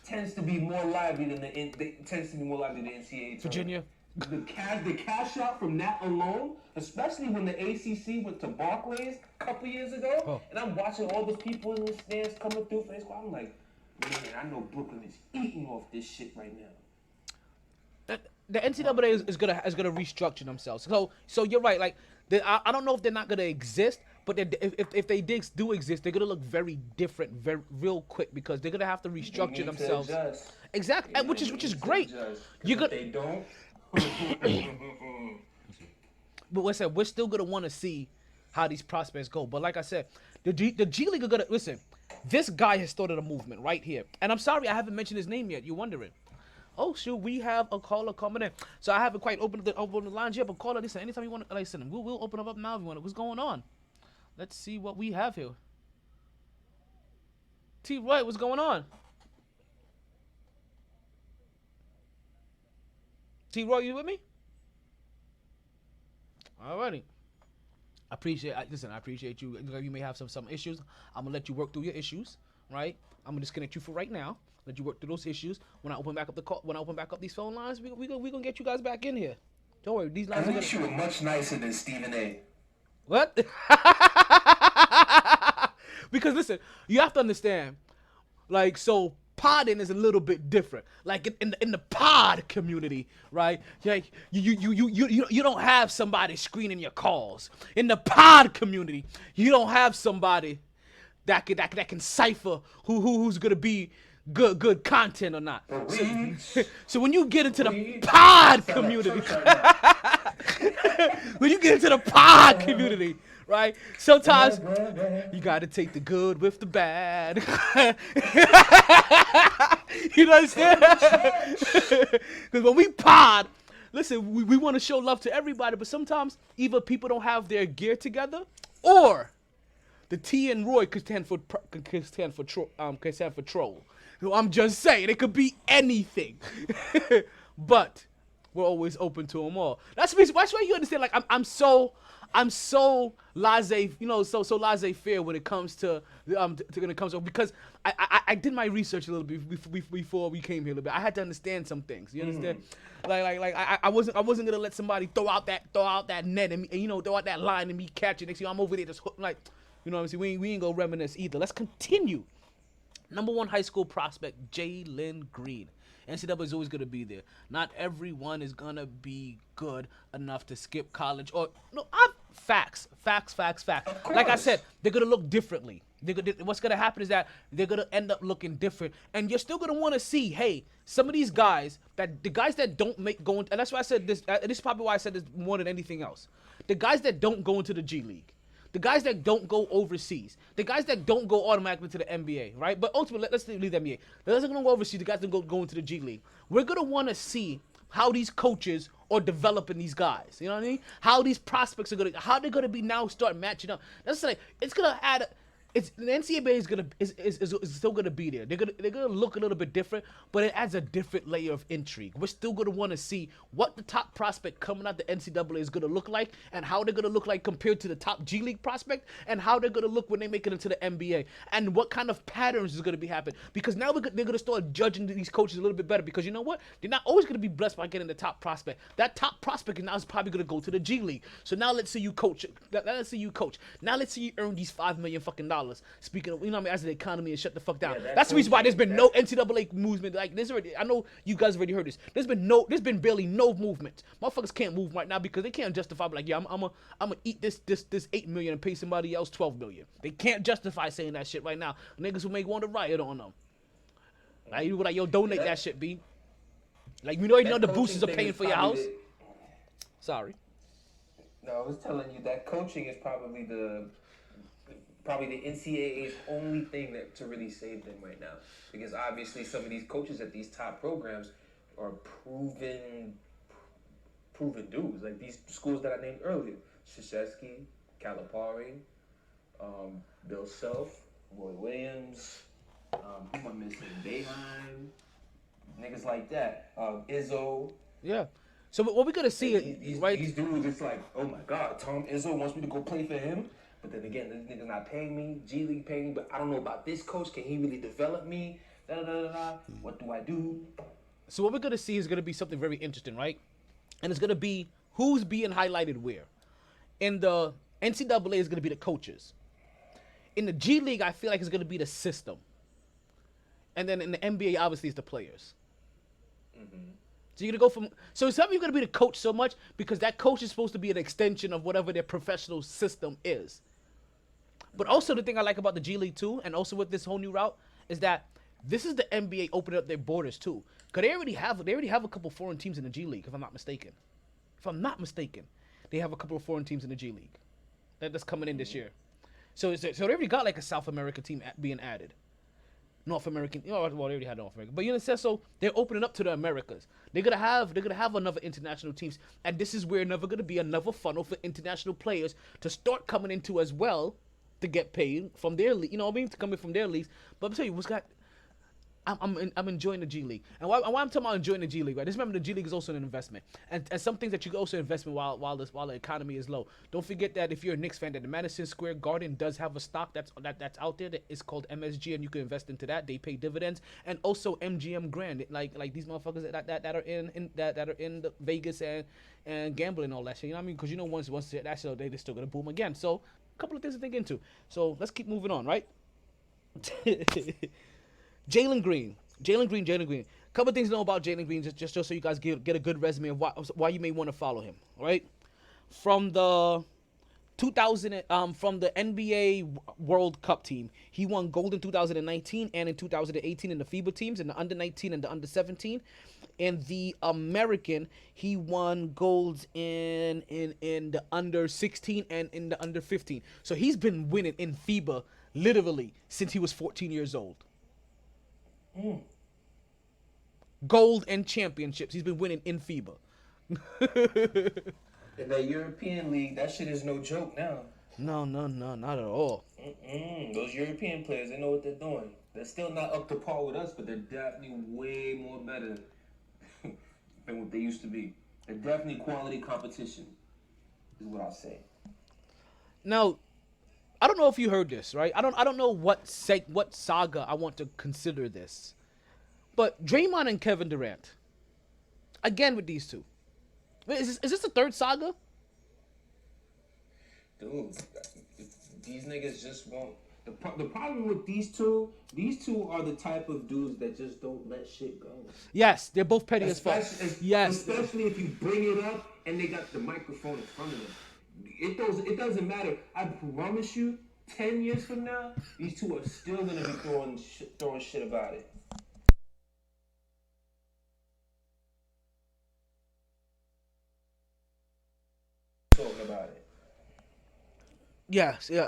tends to be more lively than the NCAA tournament. Virginia. The cash out from that alone, especially when the ACC went to Barclays a couple years ago, and I'm watching all those people in the stands coming through for this squad, I'm like, man, I know Brooklyn is eating off this shit right now. The NCAA is gonna restructure themselves. So you're right. Like, I don't know if they're not gonna exist, but if they do exist, they're gonna look very different, real quick, because they're gonna have to restructure themselves. Exactly, which is great. They don't. But like I said, we're still gonna want to see how these prospects go. But like I said, the G League are gonna listen. This guy has started a movement right here, and I'm sorry I haven't mentioned his name yet. You're wondering. Oh shoot, we have a caller coming in. So I haven't quite opened the lines yet, but caller, listen, anytime you want to listen, we'll open up now if you want. What's going on? Let's see what we have here. T Roy, what's going on? T Roy, you with me? Alrighty. I appreciate you. You may have some issues. I'm gonna let you work through your issues, right? I'm gonna disconnect you for right now. Let you work through those issues. When I open back up these phone lines, we gonna get you guys back in here. Don't worry, these lines I are wish you were much nicer than Stephen A. What? Because listen, you have to understand, like, so podding is a little bit different. Like in the pod community, right? Like you don't have somebody screening your calls. In the pod community, you don't have somebody that can cipher who's gonna be good content or not. So when you get into the pod community, right? Sometimes you gotta take the good with the bad. You know what I'm saying? Because when we pod, listen, we want to show love to everybody, but sometimes either people don't have their gear together, or the T and Roy could stand for troll. So I'm just saying, it could be anything. But we're always open to them all. That's why you understand. Like I'm so laissez, so laissez-faire when it comes to because I did my research a little bit before we came here a little bit. I had to understand some things. You understand? Like I wasn't gonna let somebody throw out that net and throw out that line and me catch it. Next thing I'm over there just like, you know what I'm saying? We ain't gonna reminisce either. Let's continue. Number 1 high school prospect, Jalen Green. NCAA is always going to be there. Not everyone is going to be good enough to skip college. Facts. Like I said, they're going to look differently. What's going to happen is that they're going to end up looking different. And you're still going to want to see, hey, some of these guys, the guys that don't go into, and that's why I said this, this is probably why I said this more than anything else. The guys that don't go into the G League. The guys that don't go overseas. The guys that don't go automatically to the NBA, right? But ultimately, let's leave the NBA. The guys that don't go overseas, the guys that go into the G League. We're going to want to see how these coaches are developing these guys. You know what I mean? How these prospects are how they're going to be now start matching up. That's like, it's going to add, it's the NCAA is still gonna be there. They're gonna look a little bit different, but it adds a different layer of intrigue. We're still gonna want to see what the top prospect coming out the NCAA is gonna look like, and how they're gonna look like compared to the top G League prospect, and how they're gonna look when they make it into the NBA, and what kind of patterns is gonna be happening. Because now they're gonna start judging these coaches a little bit better. Because you know what? They're not always gonna be blessed by getting the top prospect. That top prospect now is probably gonna go to the G League. So now let's see you coach. Let's see you coach. Now let's see you earn these $5 million fucking dollars. Speaking of, you know what I mean, as the economy and shut the fuck down. Yeah, that's the reason why there's been no NCAA movement. Like this already, I know you guys already heard this. There's been barely no movement. Motherfuckers can't move right now because they can't justify like, yeah, I'm gonna eat this $8 million and pay somebody else $12 million. They can't justify saying that shit right now. Niggas who make want to riot on them. Like you like, yo, donate that shit, B. Like you already know the boosters are paying for your house. Sorry. No, I was telling you that coaching is probably the NCAA's only thing that to really save them right now, because obviously some of these coaches at these top programs are proven dudes. Like these schools that I named earlier: Krzyzewski, Calipari, Bill Self, Roy Williams. Who am I missing? Boeheim, niggas like that. Izzo. Yeah. So what we're gonna see, right? These dudes, it's like, oh my God, Tom Izzo wants me to go play for him. But then again, this nigga's not paying me. G League paying me, but I don't know about this coach. Can he really develop me? What do I do? So what we're gonna see is gonna be something very interesting, right? And it's gonna be who's being highlighted where. In the NCAA is gonna be the coaches. In the G League, I feel like it's gonna be the system. And then in the NBA, obviously, it's the players. Mm-hmm. So you're gonna go from. So it's not you're gonna be the coach so much because that coach is supposed to be an extension of whatever their professional system is. But also the thing I like about the G League too, and also with this whole new route, is that this is the NBA opening up their borders too. Cause they already have a couple foreign teams in the G League, if I'm not mistaken. They have a couple of foreign teams in the G League that's coming in this year. So they already got like a South American team being added. North American, well, they already had North America, but you know, so they're opening up to the Americas. They're gonna have another international teams, and this is where never gonna be another funnel for international players to start coming into as well, to get paid from their league. You know what I mean? To come in from their leagues. But I'm telling you, I'm enjoying the G League, and why I'm talking about enjoying the G League, right? Just remember the G League is also an investment, and some things that you can also invest in while the economy is low. Don't forget that if you're a Knicks fan, that the Madison Square Garden does have a stock that's out there that is called MSG, and you can invest into that. They pay dividends, and also MGM Grand, like these motherfuckers that are in the Vegas and gambling and all that shit. You know what I mean? Because you know once that shit, they're still gonna boom again. So a couple of things to think into. So let's keep moving on, right? Jalen Green. A couple of things to know about Jalen Green, just so you guys get a good resume of why you may want to follow him. All right, from the NBA World Cup team, he won gold in 2019 and in 2018 in the FIBA teams, in the under 19 and the under 17. In the American, he won golds in the under 16 and in the under 15. So he's been winning in FIBA literally since he was 14 years old. Gold and championships. He's been winning in FIBA. In that European league, that shit is no joke now. No, not at all. Those European players, they know what they're doing. They're still not up to par with us, but they're definitely way more better than what they used to be. They're definitely quality competition, is what I'll say. Now, I don't know if you heard this, right? I don't know what saga I want to consider this. But Draymond and Kevin Durant. Again with these two. Is this the third saga? Dude, these niggas just won't. The problem with these two are the type of dudes that just don't let shit go. Yes, they're both petty as fuck. Yes. Especially if you bring it up and they got the microphone in front of them. It doesn't matter. I promise you, 10 years from now, these two are still gonna be throwing shit about it. Talking about it. Yes, yeah,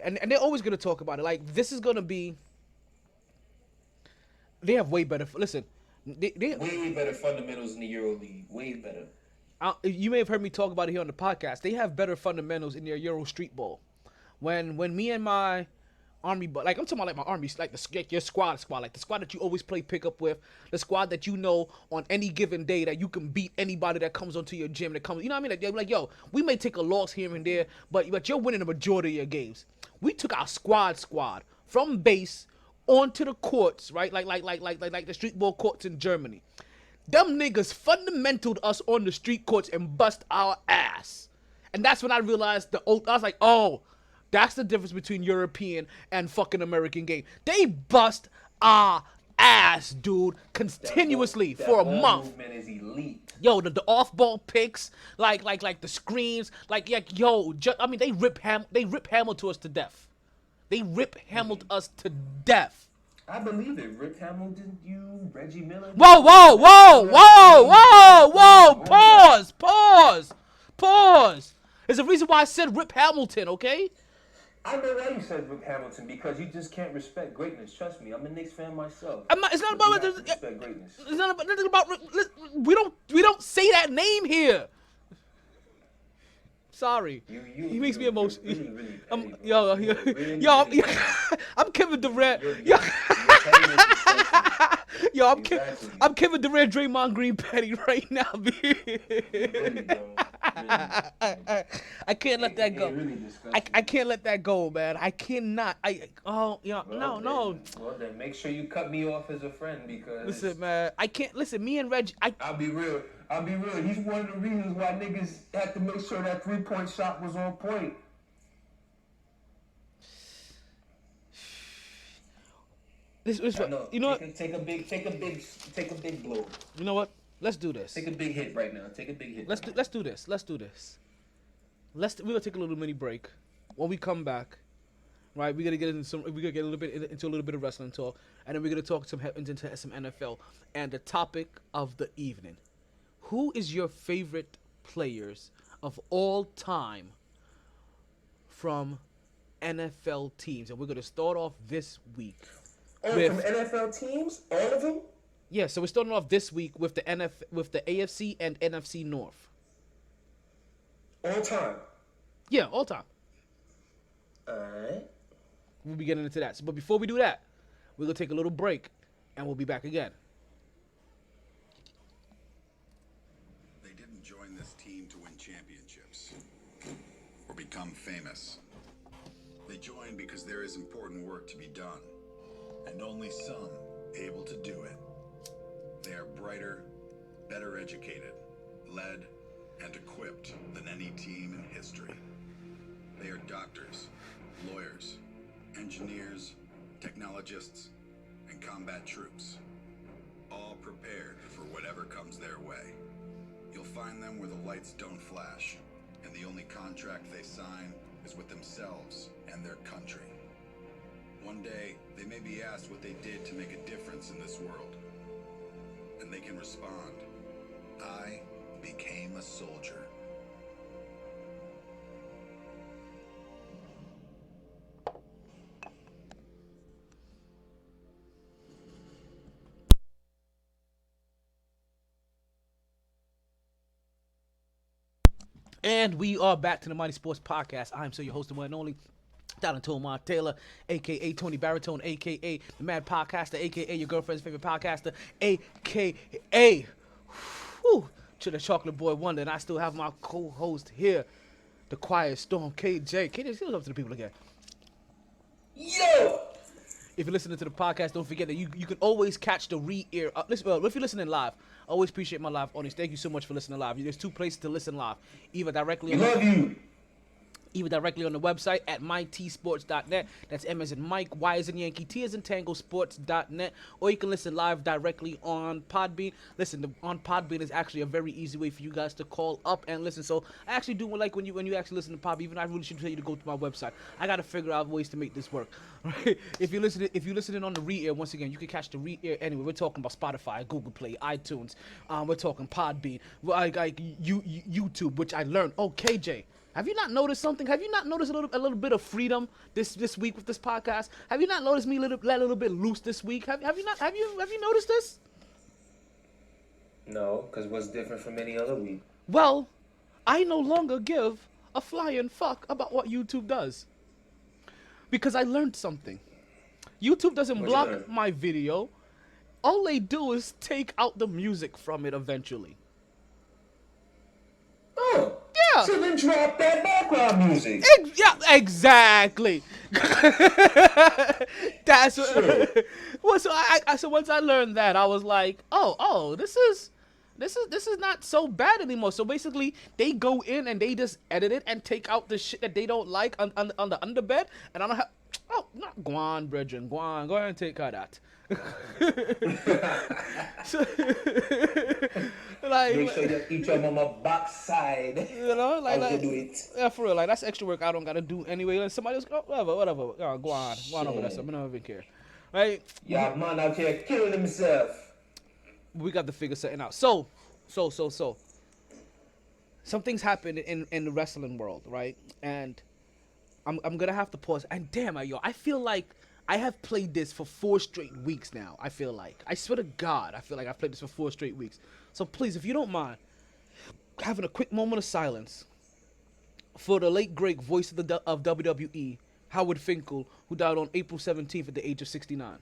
and they're always gonna talk about it. Like this is gonna be. They have way better. Listen, they way better fundamentals in the Euro League. Way better. You may have heard me talk about it here on the podcast. They have better fundamentals in their Euro Street Ball. When me and my Army, but like I'm talking about like my army, like your squad, like the squad that you always play pickup with, the squad that you know on any given day that you can beat anybody that comes onto your gym that comes. You know what I mean? Like yo, we may take a loss here and there, but you're winning the majority of your games. We took our squad from base onto the courts, right? Like the street ball courts in Germany. Them niggas fundamentaled us on the street courts and bust our ass. And that's when I realized I was like, oh, that's the difference between European and fucking American game. They bust our ass, dude, continuously for a month. Movement is elite. Yo, the off-ball picks, like the screens, I mean, they rip Hamel to us to death. They rip Hamel us to death. I believe it. Rip Hamilton, you, Reggie Miller. Whoa! Pause. There's a reason why I said Rip Hamilton, okay? I know why you said Rip Hamilton, because you just can't respect greatness. Trust me, I'm a Knicks fan myself. It's not about respect greatness. It's not about nothing about. We don't say that name here. Sorry, he makes me emotional. Really I'm Kevin Durant. I'm Kevin Durant, Draymond Green petty right now, I can't let that go. I can't let that go, man. I cannot. No. Well, then make sure you cut me off as a friend, because listen, man. I can't listen. Me and Reggie. I'll be real. He's one of the reasons why niggas had to make sure that 3-point shot was on point. You know what? Take a big blow. You know what? Let's do this. Take a big hit right now. Let's do this. We're gonna take a little mini break. When we come back, right, we're gonna get into a little bit of wrestling talk, and then we're gonna talk into some NFL. And the topic of the evening: who is your favorite players of all time from NFL teams? And we're gonna start off this week. From NFL teams, all of them. Yeah, so we're starting off this week with the AFC and NFC North. All time. Yeah, all time. Alright. We'll be getting into that. But before we do that, we're going to take a little break, and we'll be back again. They didn't join this team to win championships or become famous. They joined because there is important work to be done, and only some able to do it. They are brighter, better educated, led, and equipped than any team in history. They are doctors, lawyers, engineers, technologists, and combat troops, all prepared for whatever comes their way. You'll find them where the lights don't flash, and the only contract they sign is with themselves and their country. One day, they may be asked what they did to make a difference in this world. And they can respond, I became a soldier. And we are back to the MyT Sports Podcast. I'm your host, the one and only Donald Taylor, a.k.a. Tony Baritone, a.k.a. the Mad Podcaster, a.k.a. your girlfriend's favorite podcaster, a.k.a. to the Chocolate Boy Wonder. And I still have my co-host here, the Quiet Storm, KJ. KJ, say what's up to the people again. Yo! If you're listening to the podcast, don't forget that you can always catch the re-air. If you're listening live, I always appreciate my live audience. Thank you so much for listening live. There's two places to listen live. Either directly on the website at mytsports.net. That's M as in Mike, Y as in Yankee, T as in Tango, sports.net. Or you can listen live directly on Podbean. Listen, on Podbean is actually a very easy way for you guys to call up and listen. So I actually do like when you actually listen to Podbean. Even I really should tell you to go to my website. I got to figure out ways to make this work. Right? If you're listening on the re-air, once again, you can catch the re-air anyway. We're talking about Spotify, Google Play, iTunes. We're talking Podbean, YouTube, which I learned. Oh, KJ. Have you not noticed something? Have you not noticed a little bit of freedom this week with this podcast? Have you not noticed me let a little bit loose this week? Have you noticed this? No, because what's different from any other week? Well, I no longer give a flying fuck about what YouTube does. Because I learned something. YouTube doesn't What'd you block learn? my video. All they do is take out the music from it eventually. Oh. Yeah. So then drop that background music. Yeah, exactly. That's Sure. well. So once I learned that, I was like, oh, this is not so bad anymore. So basically, they go in and they just edit it and take out the shit that they don't like on the underbed, and I don't have. Oh, not Guan, brethren, Guan, go ahead and take her that. So, like, Make sure you eat your mama backside. you know, How like, you do it? yeah, for real, like that's extra work I don't gotta do anyway. Like, somebody else, oh, whatever, go on over that stuff. I don't even care, right? Yeah, man out here killing himself. We got to figure something out. So, some things happen in the wrestling world, right? And I'm gonna have to pause. And damn, I feel like I have played this for 4 straight weeks now. I feel like, I swear to God, I feel like I've played this for 4 straight weeks. So please, if you don't mind, having a quick moment of silence for the late great voice of WWE, Howard Finkel, who died on April 17th at the age of 69.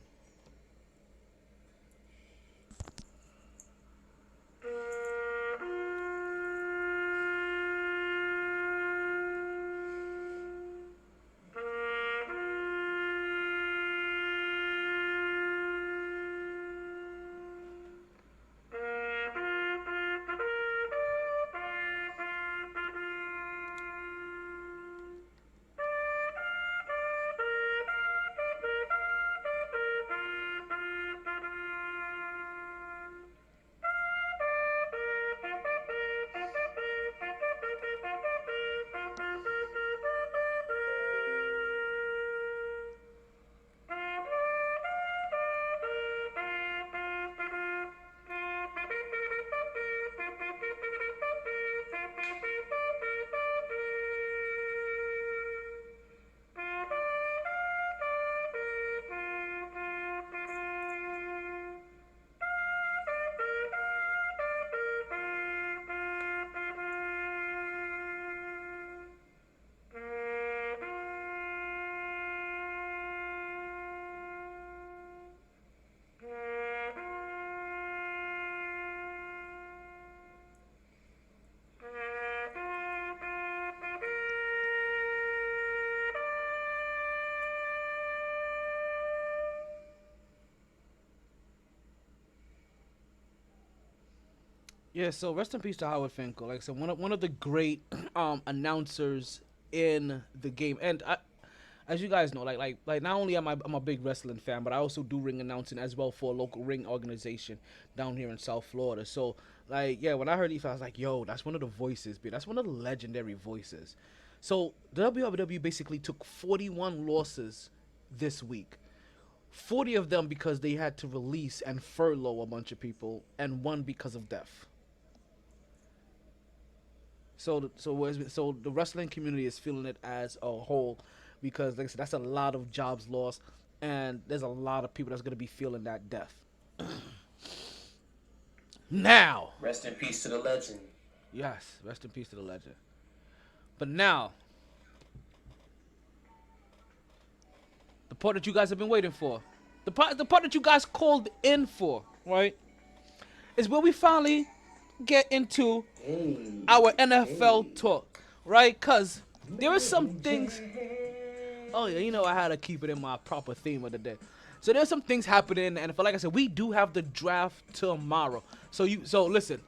Yeah, so rest in peace to Howard Finkel. Like I said, one of the great announcers in the game. And as you guys know, like not only am I'm a big wrestling fan, but I also do ring announcing as well for a local ring organization down here in South Florida. So like, yeah, when I heard I was like, yo, that's one of the voices, man. That's one of the legendary voices. So the WWE basically took 41 losses this week. 40 of them because they had to release and furlough a bunch of people, and 1 because of death. So the wrestling community is feeling it as a whole, because like I said, that's a lot of jobs lost, and there's a lot of people that's gonna be feeling that death. Now, Rest in peace to the legend. yes, rest in peace to the legend. But now, the part that you guys have been waiting for, the part that you guys called in for, right, is where we finally get into our NFL talk, right? Cause there are some things. Oh yeah, you know I had to keep it in my proper theme of the day. So there's some things happening, and like I said, we do have the draft tomorrow. So listen.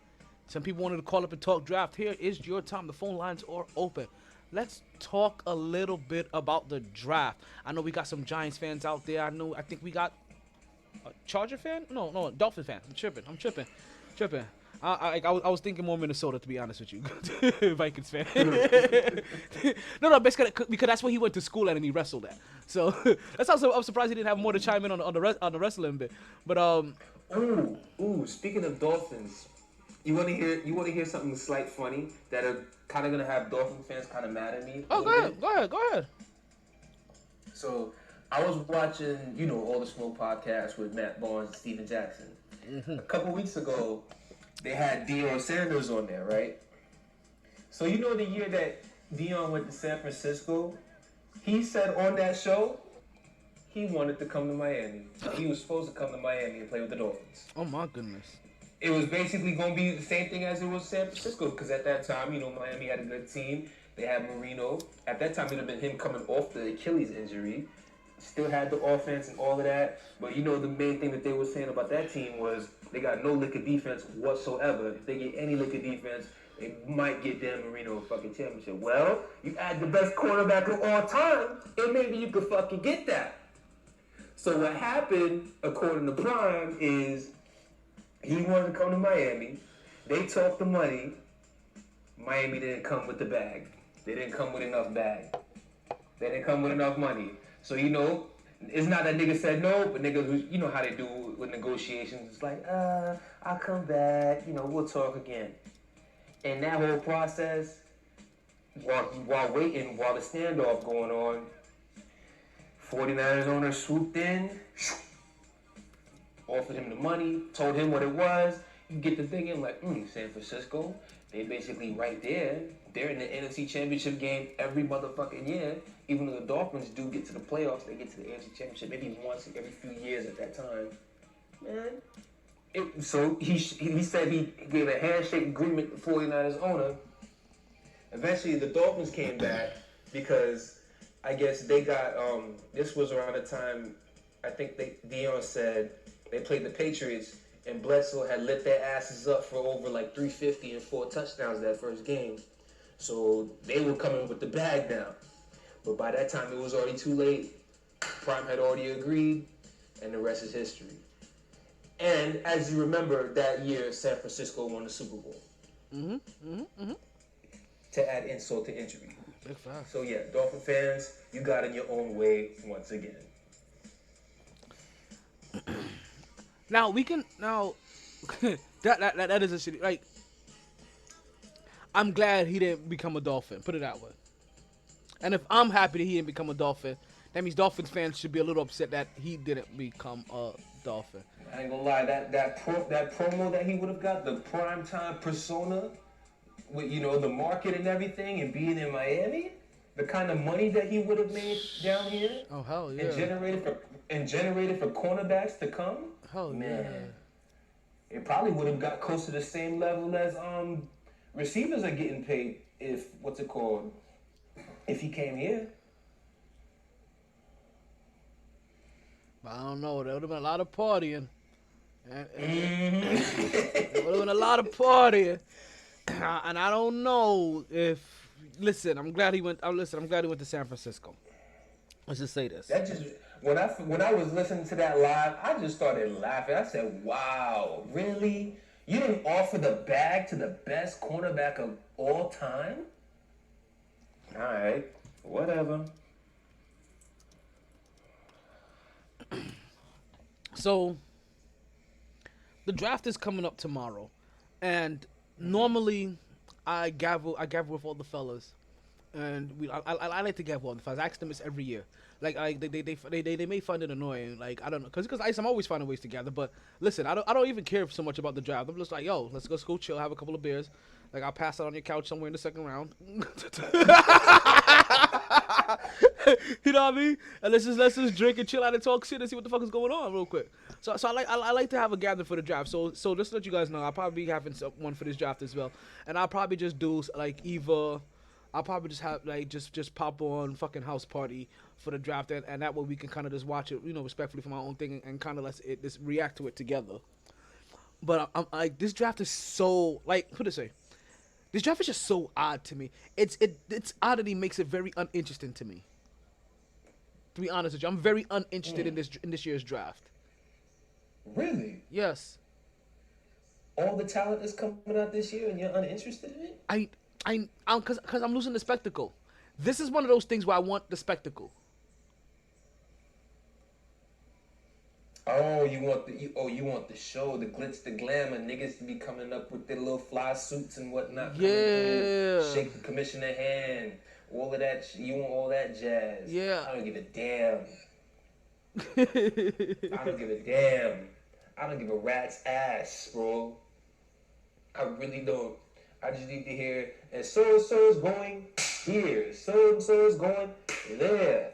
Some people wanted to call up and talk draft. Here is your time. The phone lines are open. Let's talk a little bit about the draft. I know we got some Giants fans out there. I think we got a Charger fan. No, Dolphin fan. I'm tripping. I was thinking more Minnesota, to be honest with you. Vikings fan. no, basically because that's where he went to school at and he wrestled at. So that's also, I'm surprised he didn't have more to chime in on the wrestling bit. But Ooh. Speaking of Dolphins, you want to hear something slight funny that are kind of gonna have Dolphin fans kind of mad at me? Oh, go ahead. So I was watching, all the Smoke podcasts with Matt Barnes and Steven Jackson. Mm-hmm. A couple weeks ago, they had Deion Sanders on there, right? So the year that Deion went to San Francisco, he said on that show he wanted to come to Miami. He was supposed to come to Miami and play with the Dolphins. Oh my goodness. It was basically going to be the same thing as it was San Francisco, because at that time, you know, Miami had a good team. They had Marino. At that time, it would have been him coming off the Achilles injury. Still had the offense and all of that. But, you know, the main thing that they were saying about that team was they got no lick of defense whatsoever. If they get any lick of defense, they might get Dan Marino a fucking championship. Well, you add the best quarterback of all time, and maybe you could fucking get that. So what happened, according to Prime, is he wanted to come to Miami. They talked the money. Miami didn't come with the bag. They didn't come with enough bag. They didn't come with enough money. So, you know, it's not that niggas said no, but niggas, you know how they do with negotiations. It's like, I'll come back. You know, we'll talk again. And that whole process, while waiting, while the standoff going on, 49ers owner swooped in, offered him the money, told him what it was. You get to thinking like, San Francisco, they basically right there. They're in the NFC Championship game every motherfucking year. Even though the Dolphins do get to the playoffs, they get to the NFC Championship maybe once every few years at that time. Man. So he said he gave a handshake agreement to 49ers owner. Eventually the Dolphins came back because I guess they got, this was around the time, I think Deion said, they played the Patriots, and Bledsoe had lit their asses up for over like 350 and 4 touchdowns that first game. So they were coming with the bag down. But by that time, it was already too late. Prime had already agreed, and the rest is history. And as you remember, that year, San Francisco won the Super Bowl. To add insult to injury. Big fact. So yeah, Dolphin fans, you got in your own way once again. Now we can that is a shitty. Like, I'm glad he didn't become a Dolphin. Put it that way. And if I'm happy that he didn't become a Dolphin, that means Dolphins fans should be a little upset that he didn't become a Dolphin. I ain't gonna lie, that promo that he would have got, the primetime persona, with, you know, the market and everything, and being in Miami, the kind of money that he would have made down here. Oh hell yeah! And generated for cornerbacks to come. Hell man, yeah. It probably would have got close to the same level as receivers are getting paid if if he came here. I don't know. There would have been a lot of partying. There would have been a lot of partying. And I don't know if. Listen, I'm glad he went. I'm glad he went to San Francisco. Let's just say this. That just when I was listening to that live, I just started laughing. I said, "Wow, really? You didn't offer the bag to the best cornerback of all time?" All right, whatever. So, the draft is coming up tomorrow, and normally I gavel with all the fellas, and I like to gavel with the fellas. I ask them this every year. Like they may find it annoying. Like I don't know, cause I'm always finding ways to gather. But listen, I don't even care so much about the draft. I'm just like, yo, let's go chill, have a couple of beers. Like I'll pass out on your couch somewhere in the second round. You know what I mean? And let's just drink and chill out and talk shit and see what the fuck is going on real quick. So I like to have a gathering for the draft. So just to let you guys know, I'll probably be having one for this draft as well. And I'll probably just do like I'll probably just have like just pop on fucking house party for the draft, and that way we can kind of just watch it, you know, respectfully from our own thing, and kind of let's just react to it together. But I'm like, this draft is so like, put it this way, this draft is just so odd to me. Its oddity makes it very uninteresting to me. To be honest with you, I'm very uninterested in this year's draft. Really? Yes. All the talent is coming out this year, and you're uninterested in it? Because I'm losing the spectacle. This is one of those things where I want the spectacle. Oh, you want the show, the glitz, the glamour, niggas to be coming up with their little fly suits and whatnot. Yeah. Shake the commissioner hand, all of that. You want all that jazz? Yeah. I don't give a damn. I don't give a damn. I don't give a rat's ass, bro. I really don't. I just need to hear, and so is going here. So is going Yeah.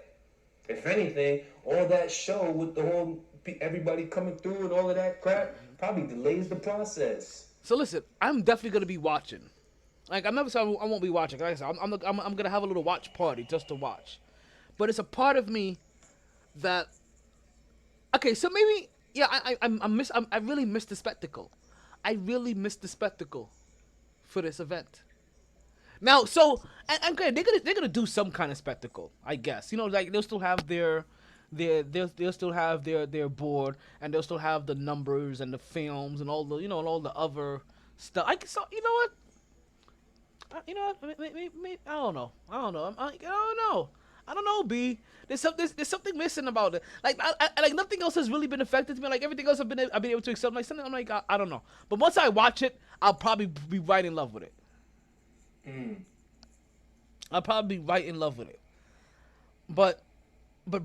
If anything, all that show with the whole everybody coming through and all of that crap probably delays the process. So listen, I'm definitely gonna be watching. Like I'm never saying I won't be watching. Like I said, I'm gonna have a little watch party just to watch. But it's a part of me that. Okay, so maybe yeah, I really missed the spectacle. I really missed the spectacle for this event. Now, so and okay, they're gonna do some kind of spectacle, I guess. You know, like they'll still have they'll still have their board, and they'll still have the numbers and the films and all the and all the other stuff. You know what? Maybe, I don't know. I don't know. I don't know, B. There's something missing about it. Like like nothing else has really been affected to me. Like everything else I've been able to accept. Like something I'm like I don't know. But once I watch it, I'll probably be right in love with it. I'll probably be right in love with it. But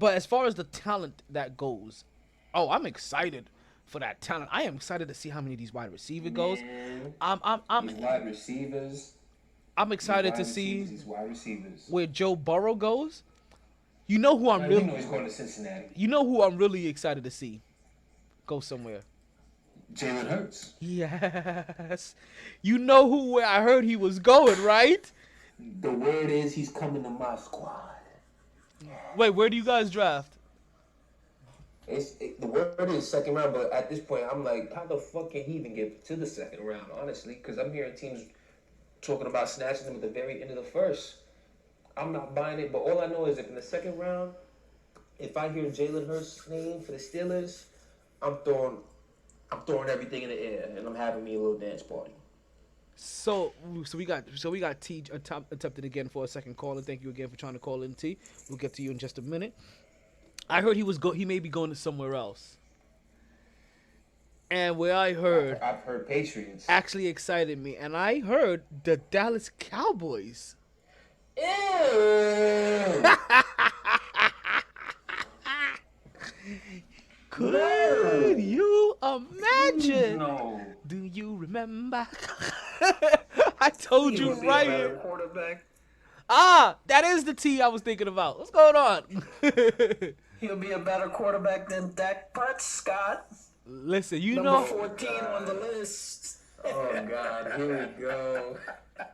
as far as the talent that goes, oh, I'm excited for that talent. I am excited to see how many of these wide receiver goes. These wide receivers. I'm excited to see these wide receivers. Where Joe Burrow goes. You know who I'm really. You know he's going to Cincinnati. You know who I'm really excited to see go somewhere. Jalen Hurts. Yes. You know where I heard he was going, right? The word is he's coming to my squad. Wait, where do you guys draft? The word is second round, but at this point, I'm like, how the fuck can he even get to the second round, honestly? Because I'm hearing teams talking about snatching him at the very end of the first. I'm not buying it, but all I know is if in the second round, if I hear Jalen Hurts' name for the Steelers, I'm throwing everything in the air, and I'm having me a little dance party. So we got T attempted again for a second call, and thank you again for trying to call in, T. We'll get to you in just a minute. I heard he may be going to somewhere else, and where I've heard Patriots actually excited me, and I heard the Dallas Cowboys. Ew. Could you imagine? No. Do you remember? I told you right. Quarterback. That is the T I was thinking about. What's going on? He'll be a better quarterback than Dak Prescott. Listen, Number 14 on the list. Oh God, here we go.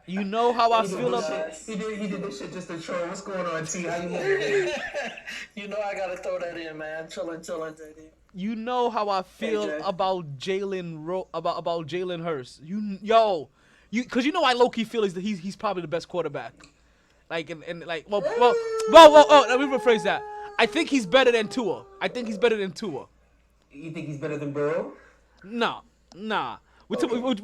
You know how I feel about. He did this shit just to troll. What's going on, T? How you doing? You know I gotta throw that in, man. Chillin', JD. You know how I feel KJ. about Jalen Hurts. Because you know I low key feel is that he's probably the best quarterback. Like and like let me rephrase that. I think he's better than Tua. You think he's better than Burrow? Nah. We're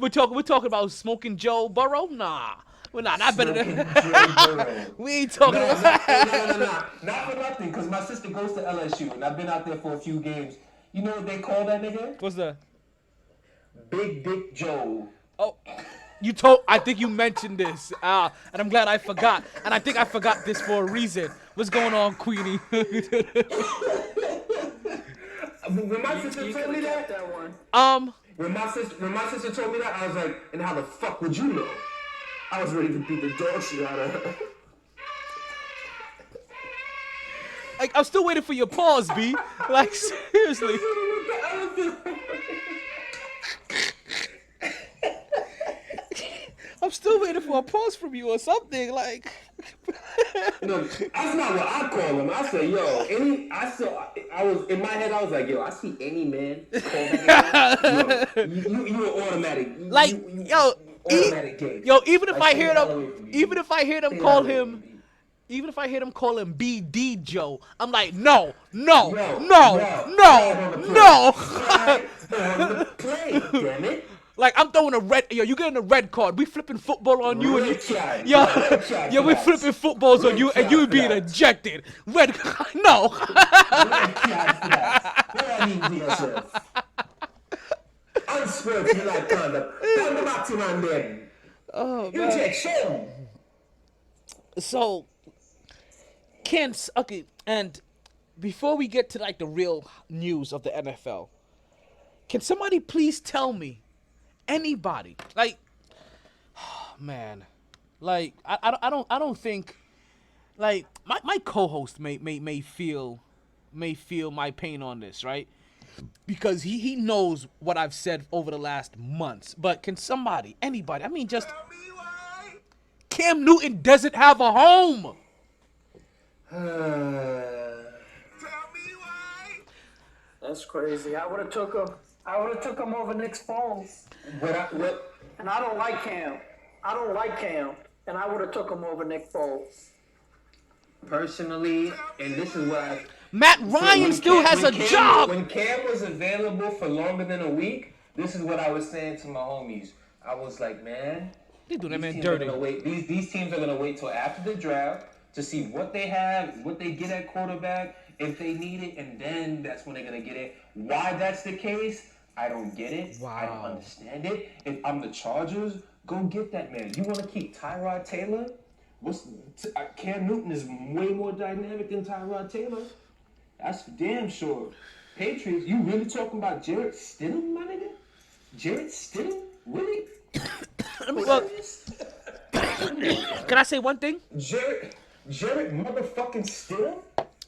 talking about smoking Joe Burrow? Nah. We're not better than we ain't talking about No. Not for nothing, because my sister goes to LSU, and I've been out there for a few games. You know what they call that nigga? What's that? Big Dick Joe. Oh, I think you mentioned this, and I'm glad I forgot. And I think I forgot this for a reason. What's going on, Queenie? When my sister told me that, When my sister told me that, I was like, and how the fuck would you know? I was ready to beat the dog shit out of her. Like, I'm still waiting for your pause, B. Like, seriously. I'm still waiting for a pause from you or something. Like, no, that's not what I call him. I say, yo, I was in my head. I was like, yo, I see any man call that nigga, you an automatic. Like, automatic game. Even if I hear them call him. Even if I hear them call him BD Joe, I'm like, no. Play, damn it. Like, I'm throwing a red, you getting a red card. We flipping football on you, and we flipping footballs on you, and you being ejected. Red card, no. Unsportsmanlike conduct. Oh, man. Injection. So, okay, and before we get to like the real news of the NFL, can somebody please tell me, anybody, like, oh, man, like I don't think like my co-host may feel my pain on this, right? Because he knows what I've said over the last months. But can anybody, I mean, just Cam Newton doesn't have a home. That's crazy. I would have took him over Nick Foles. And I don't like Cam. And I would have took him over Nick Foles. Personally, and this is what Matt Ryan still has a job. When Cam was available for longer than a week, this is what I was saying to my homies. I was like, man, they do that man teams dirty. These teams are gonna wait till after the draft to see what they have, what they get at quarterback, if they need it, and then that's when they're gonna get it. Why that's the case, I don't get it. Wow. I don't understand it. If I'm the Chargers, go get that man. You want to keep Tyrod Taylor? Cam Newton is way more dynamic than Tyrod Taylor. That's for damn sure. Patriots, you really talking about Jarrett Stidham, my nigga? Jarrett Stidham? Really? Well, can I say one thing? Jarrett motherfucking Stidham?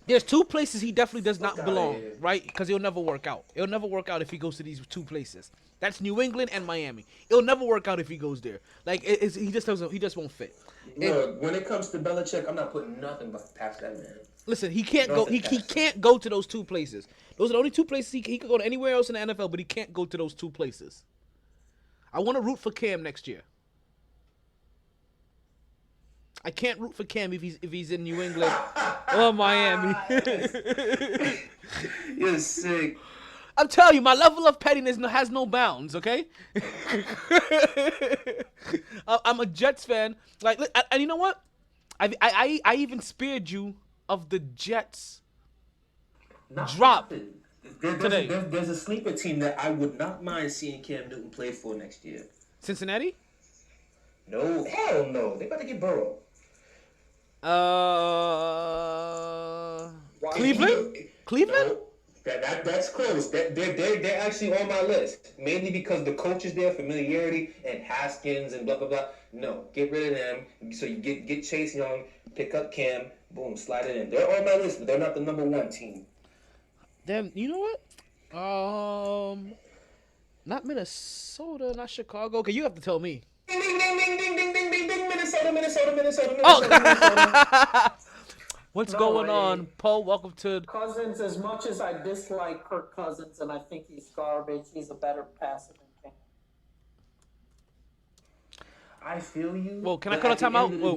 There's two places he definitely does not outta belong, here. right? Because he'll never work out. It'll never work out if he goes to these two places. That's New England and Miami. It'll never work out if he goes there. Like he just doesn't. He just won't fit. Look, when it comes to Belichick, I'm not putting nothing past that man. Listen, he can't go. He can't go to those two places. Those are the only two places he could go to anywhere else in the NFL, but he can't go to those two places. I want to root for Cam next year. I can't root for Cam if he's in New England or Miami. You're sick. I'm telling you, my level of pettiness has no bounds. Okay, I'm a Jets fan. Like, and you know what? I even spared you of the Jets drop today. There's a sleeper team that I would not mind seeing Cam Newton play for next year. Cincinnati? No, hell no. They about to get Burrow. Cleveland? Cleveland? No, that's close. They're actually on my list. Mainly because the coach is there, familiarity, and Haskins and blah blah blah. No, get rid of them. So you get Chase Young, pick up Cam, boom, slide it in. They're on my list, but they're not the number one team. Then you know what? Not Minnesota, not Chicago. Okay, you have to tell me. Ding ding ding ding ding ding ding ding ding. Minnesota. Oh. What's going on, Poe? Welcome to Cousins. As much as I dislike Kirk Cousins and I think he's garbage, he's a better passer than Cam. I feel you. Whoa, can I call a timeout? Whoa,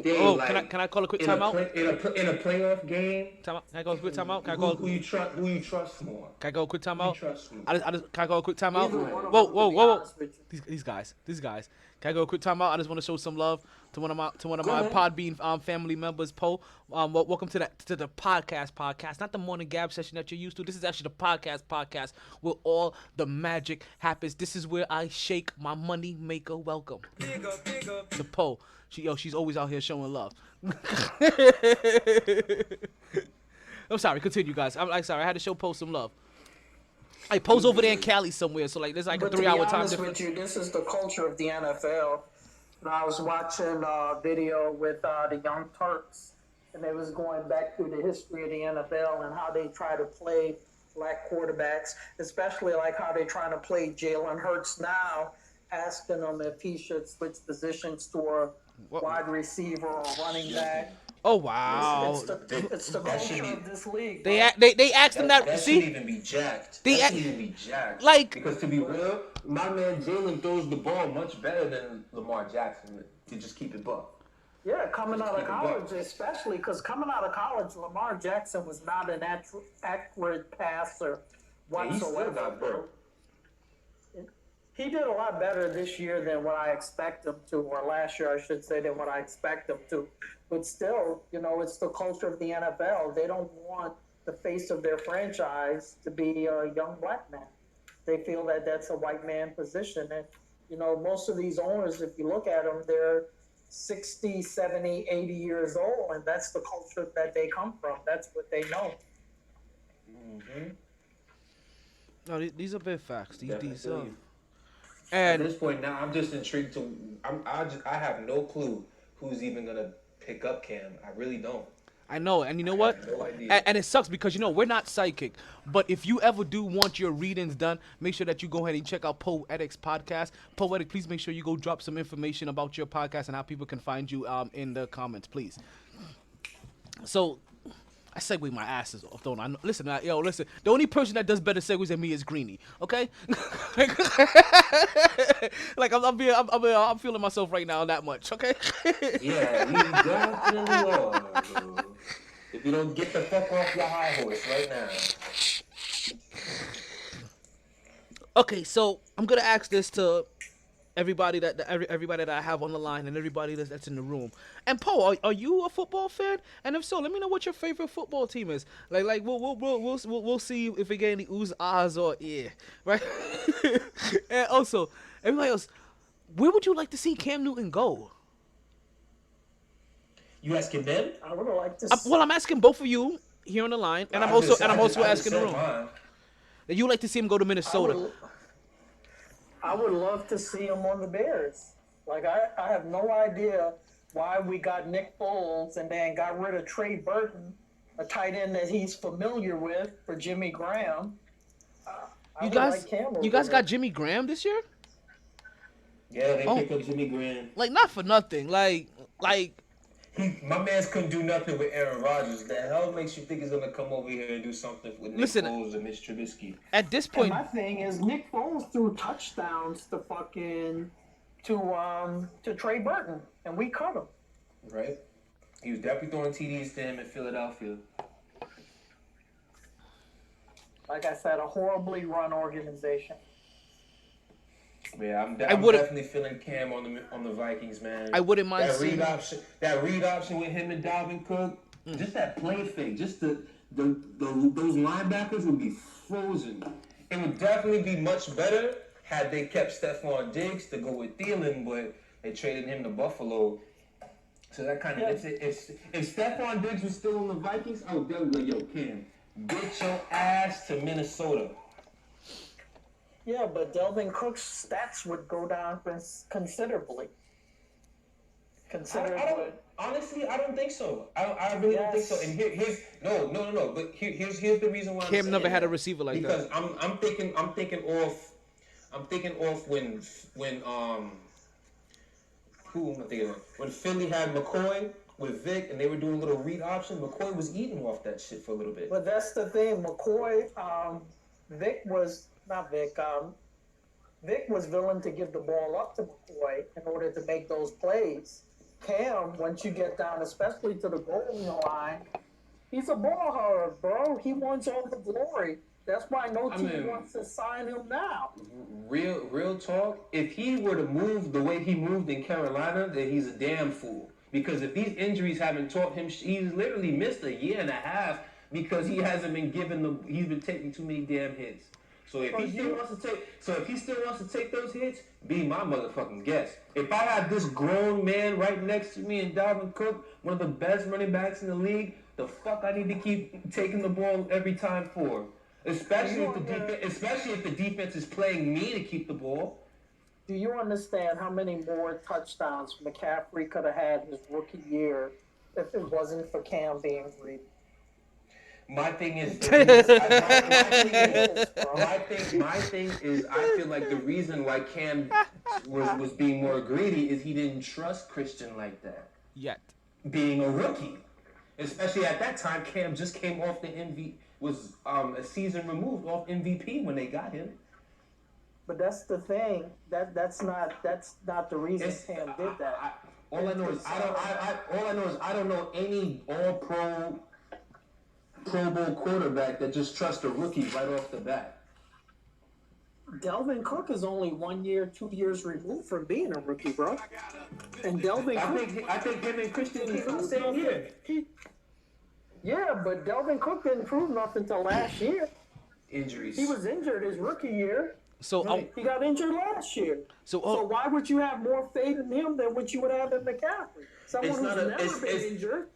can I call a quick timeout? In a playoff game. Timeout. Can I go a quick timeout? Who you trust more? Can I go a quick timeout? Who you trust more? Can I go a quick timeout? Neither one of Whoa, them, whoa, to be whoa, whoa! honest with you. These guys. Can I go a quick timeout? I just want to show some love to one of my ahead. Podbean family members. Poe, welcome to the podcast, not the morning gab session that you're used to. This is actually the podcast where all the magic happens. This is where I shake my money maker. Welcome to Poe. She's always out here showing love. I'm sorry. Continue, guys. I'm sorry. I had to show Poe some love. I Poe's over there in Cali somewhere, so like there's like a 3-hour time difference. With you, this is the culture of the NFL. And I was watching a video with the Young Turks, and they was going back through the history of the NFL and how they try to play black quarterbacks, especially like how they trying to play Jalen Hurts now, asking him if he should switch positions to a wide receiver or running back. Oh wow! It's the culture of this league. They asked him that. That See, shouldn't even be jacked. That shouldn't even be jacked. Like, because to be real, my man Jalen throws the ball much better than Lamar Jackson. To just keep it buck. Yeah, coming out of college, especially because coming out of college, Lamar Jackson was not an accurate passer whatsoever. He still got burnt. He did a lot better this year than what I expect him to, or last year, I should say, than what I expect him to. But still, it's the culture of the NFL. They don't want the face of their franchise to be a young black man. They feel that that's a white man position. And, most of these owners, if you look at them, they're 60, 70, 80 years old, and that's the culture that they come from. That's what they know. Mm-hmm. No, these are big facts. These are. And at this point now, I'm just intrigued to. I have no clue who's even gonna pick up Cam. I really don't. I know, and you know what? No idea. And it sucks because you know we're not psychic. But if you ever do want your readings done, make sure that you go ahead and check out Poetic's podcast. Poetic, please make sure you go drop some information about your podcast and how people can find you in the comments, please. So I segue my asses off, don't I? Listen. The only person that does better segues than me is Greeny. Okay. Like I'm feeling myself right now that much. Okay. Yeah, you definitely are, bro. If you don't get the fuck off your high horse right now. Okay, so I'm gonna ask this to everybody everybody that I have on the line and everybody that's in the room. And Poe, are you a football fan? And if so, let me know what your favorite football team is. Like we'll see if we get any oohs, ahs, or yeah, right? And also, everybody else, where would you like to see Cam Newton go? You asking them? I would like to. Well, I'm asking both of you here on the line, and I'm also asking the room. That you like to see him go to Minnesota. I would love to see him on the Bears. Like, I have no idea why we got Nick Foles and then got rid of Trey Burton, a tight end that he's familiar with, for Jimmy Graham. You guys got Jimmy Graham this year? Yeah, they picked up Jimmy Graham. Like, not for nothing. Like. My man's couldn't do nothing with Aaron Rodgers. The hell makes you think he's gonna come over here and do something with Nick Foles and Mitch Trubisky? At this point, and my thing is Nick Foles threw touchdowns to Trey Burton, and we cut him. Right. He was definitely throwing TDs to him in Philadelphia. Like I said, a horribly run organization. Yeah, I'm definitely feeling Cam on the Vikings, man. I wouldn't mind seeing that read option with him and Dalvin Cook. Just that play fake, just those linebackers would be frozen. It would definitely be much better had they kept Stephon Diggs to go with Thielen, but they traded him to Buffalo. So that kind of if Stephon Diggs was still on the Vikings, I would definitely go, yo, Cam, get your ass to Minnesota. Yeah, but Dalvin Cook's stats would go down considerably. Honestly, I don't think so. I really don't think so. And here's no. But here's the reason why. Cam never had a receiver like that. Because I'm thinking off when who am I thinking of? When Philly had McCoy with Vic and they were doing a little read option, McCoy was eating off that shit for a little bit. But that's the thing, McCoy, Vic was willing to give the ball up to McCoy in order to make those plays. Cam, once you get down, especially to the goal line, he's a ball hog, bro. He wants all the glory. That's why no team wants to sign him now. Real talk. If he were to move the way he moved in Carolina, then he's a damn fool. Because if these injuries haven't taught him, he's literally missed a year and a half because he hasn't been he's been taking too many damn hits. So if he still wants to take those hits, be my motherfucking guest. If I had this grown man right next to me and Dalvin Cook, one of the best running backs in the league, the fuck I need to keep taking the ball every time for? Especially if the defense is playing me to keep the ball. Do you understand how many more touchdowns McCaffrey could have had his rookie year if it wasn't for Cam being greedy? My thing is, I feel like the reason why Cam was being more greedy is he didn't trust Christian like that. Yet. Being a rookie. Especially at that time, Cam just came off the was a season removed off MVP when they got him. But that's the thing. That's not the reason Cam did that. All I know is I don't know any all-pro Pro Bowl quarterback that just trusts a rookie right off the bat. Dalvin Cook is only 1 year, 2 years removed from being a rookie, bro. And Dalvin Cook, I think him and Christian came from the same year. Yeah, but Dalvin Cook didn't prove nothing until last year. Injuries. He was injured his rookie year. So he got injured last year. So why would you have more faith in him than what you would have in McCaffrey? Someone who's never been injured.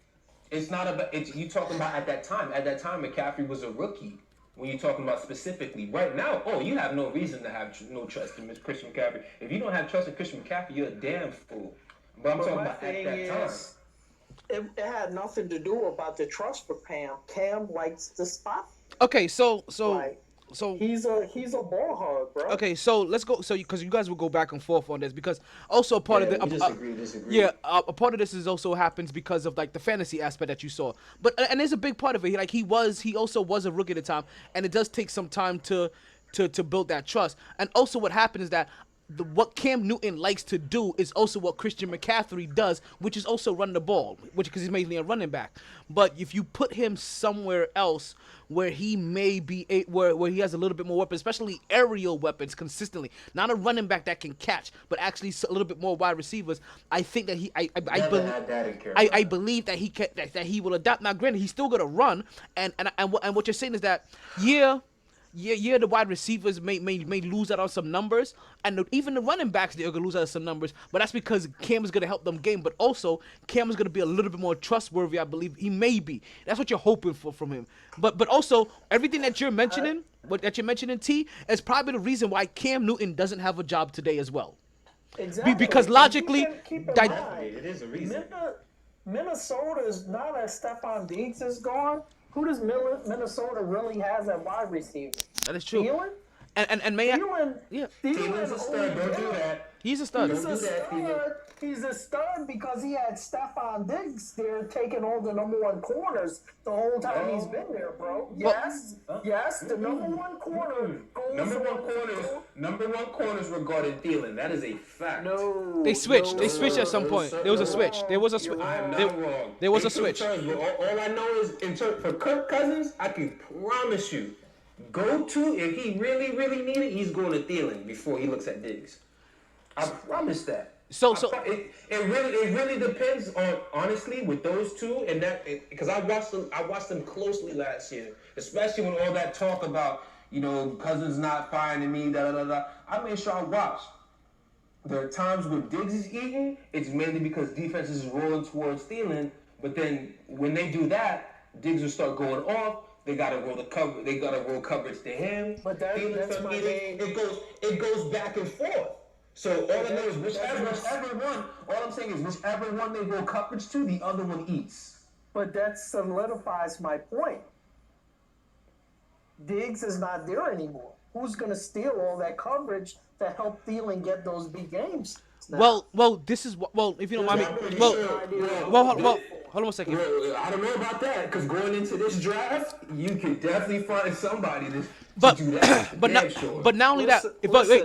It's not about you talking about at that time. At that time, McCaffrey was a rookie. When you're talking about specifically right now, you have no reason to have no trust in Christian McCaffrey. If you don't have trust in Christian McCaffrey, you're a damn fool. But I'm talking about at that time. it had nothing to do about the trust for Cam. Cam likes the spot. Okay, so Like, he's a ball hog, bro. okay, so let's go. So because you guys will go back and forth on this, because also a part of the disagree. yeah, a part of this is also happens because of like the fantasy aspect that you saw. But and there's a big part of it. Like he also was a rookie at the time, and it does take some time to build that trust. And also what happened is that what Cam Newton likes to do is also what Christian McCaffrey does, which is also run the ball, which because he's mainly a running back. But if you put him somewhere else where he may be where he has a little bit more weapons, especially aerial weapons consistently, not a running back that can catch, but actually a little bit more wide receivers, I think that I believe that he can, that he will adapt. Now, granted, he's still gonna run, and what you're saying is that the wide receivers may lose out on some numbers, and even the running backs, they're going to lose out on some numbers, but that's because Cam is going to help them game, but also Cam is going to be a little bit more trustworthy, I believe. He may be. That's what you're hoping for from him. But also, everything that you're mentioning, T, is probably the reason why Cam Newton doesn't have a job today as well. Exactly. Because logically, keep in mind, it is a reason. Minnesota is, now that Stephon Diggs is gone, who does Minnesota really has at wide receiver? That is true. Thielen? And may Thielen's a stud. Don't do that. He's a stud. He's a stud because he had Stephon Diggs there taking all the number one corners the whole time he's been there, bro. Yes, the number one corner goes Number one corners were guarded Thielen. That is a fact. No. They switched. They switched at some point. There was a switch. There was a switch. I'm not wrong. There was a They took switch. turns, but all I know is for Kirk Cousins, I can promise you, if he really, really need it, he's going to Thielen before he looks at Diggs. I promise that. It really depends on, honestly, with those two, and that because I watched them closely last year, especially when all that talk about Cousins not finding me, I made sure I watched. There are times when Diggs is eating, it's mainly because defenses is rolling towards Thielen, but then when they do that, Diggs will start going off. They gotta roll the cover. They gotta roll coverage to him. But that's my game. It goes back and forth. So all I know is whichever one. All I'm saying is whichever one they roll coverage to, the other one eats. But that solidifies my point. Diggs is not there anymore. Who's gonna steal all that coverage to help Thielen get those big games? Well, this is if you don't mind me. Hold on a second. I don't know about that because going into this draft, you could definitely find somebody to do that. But not only that.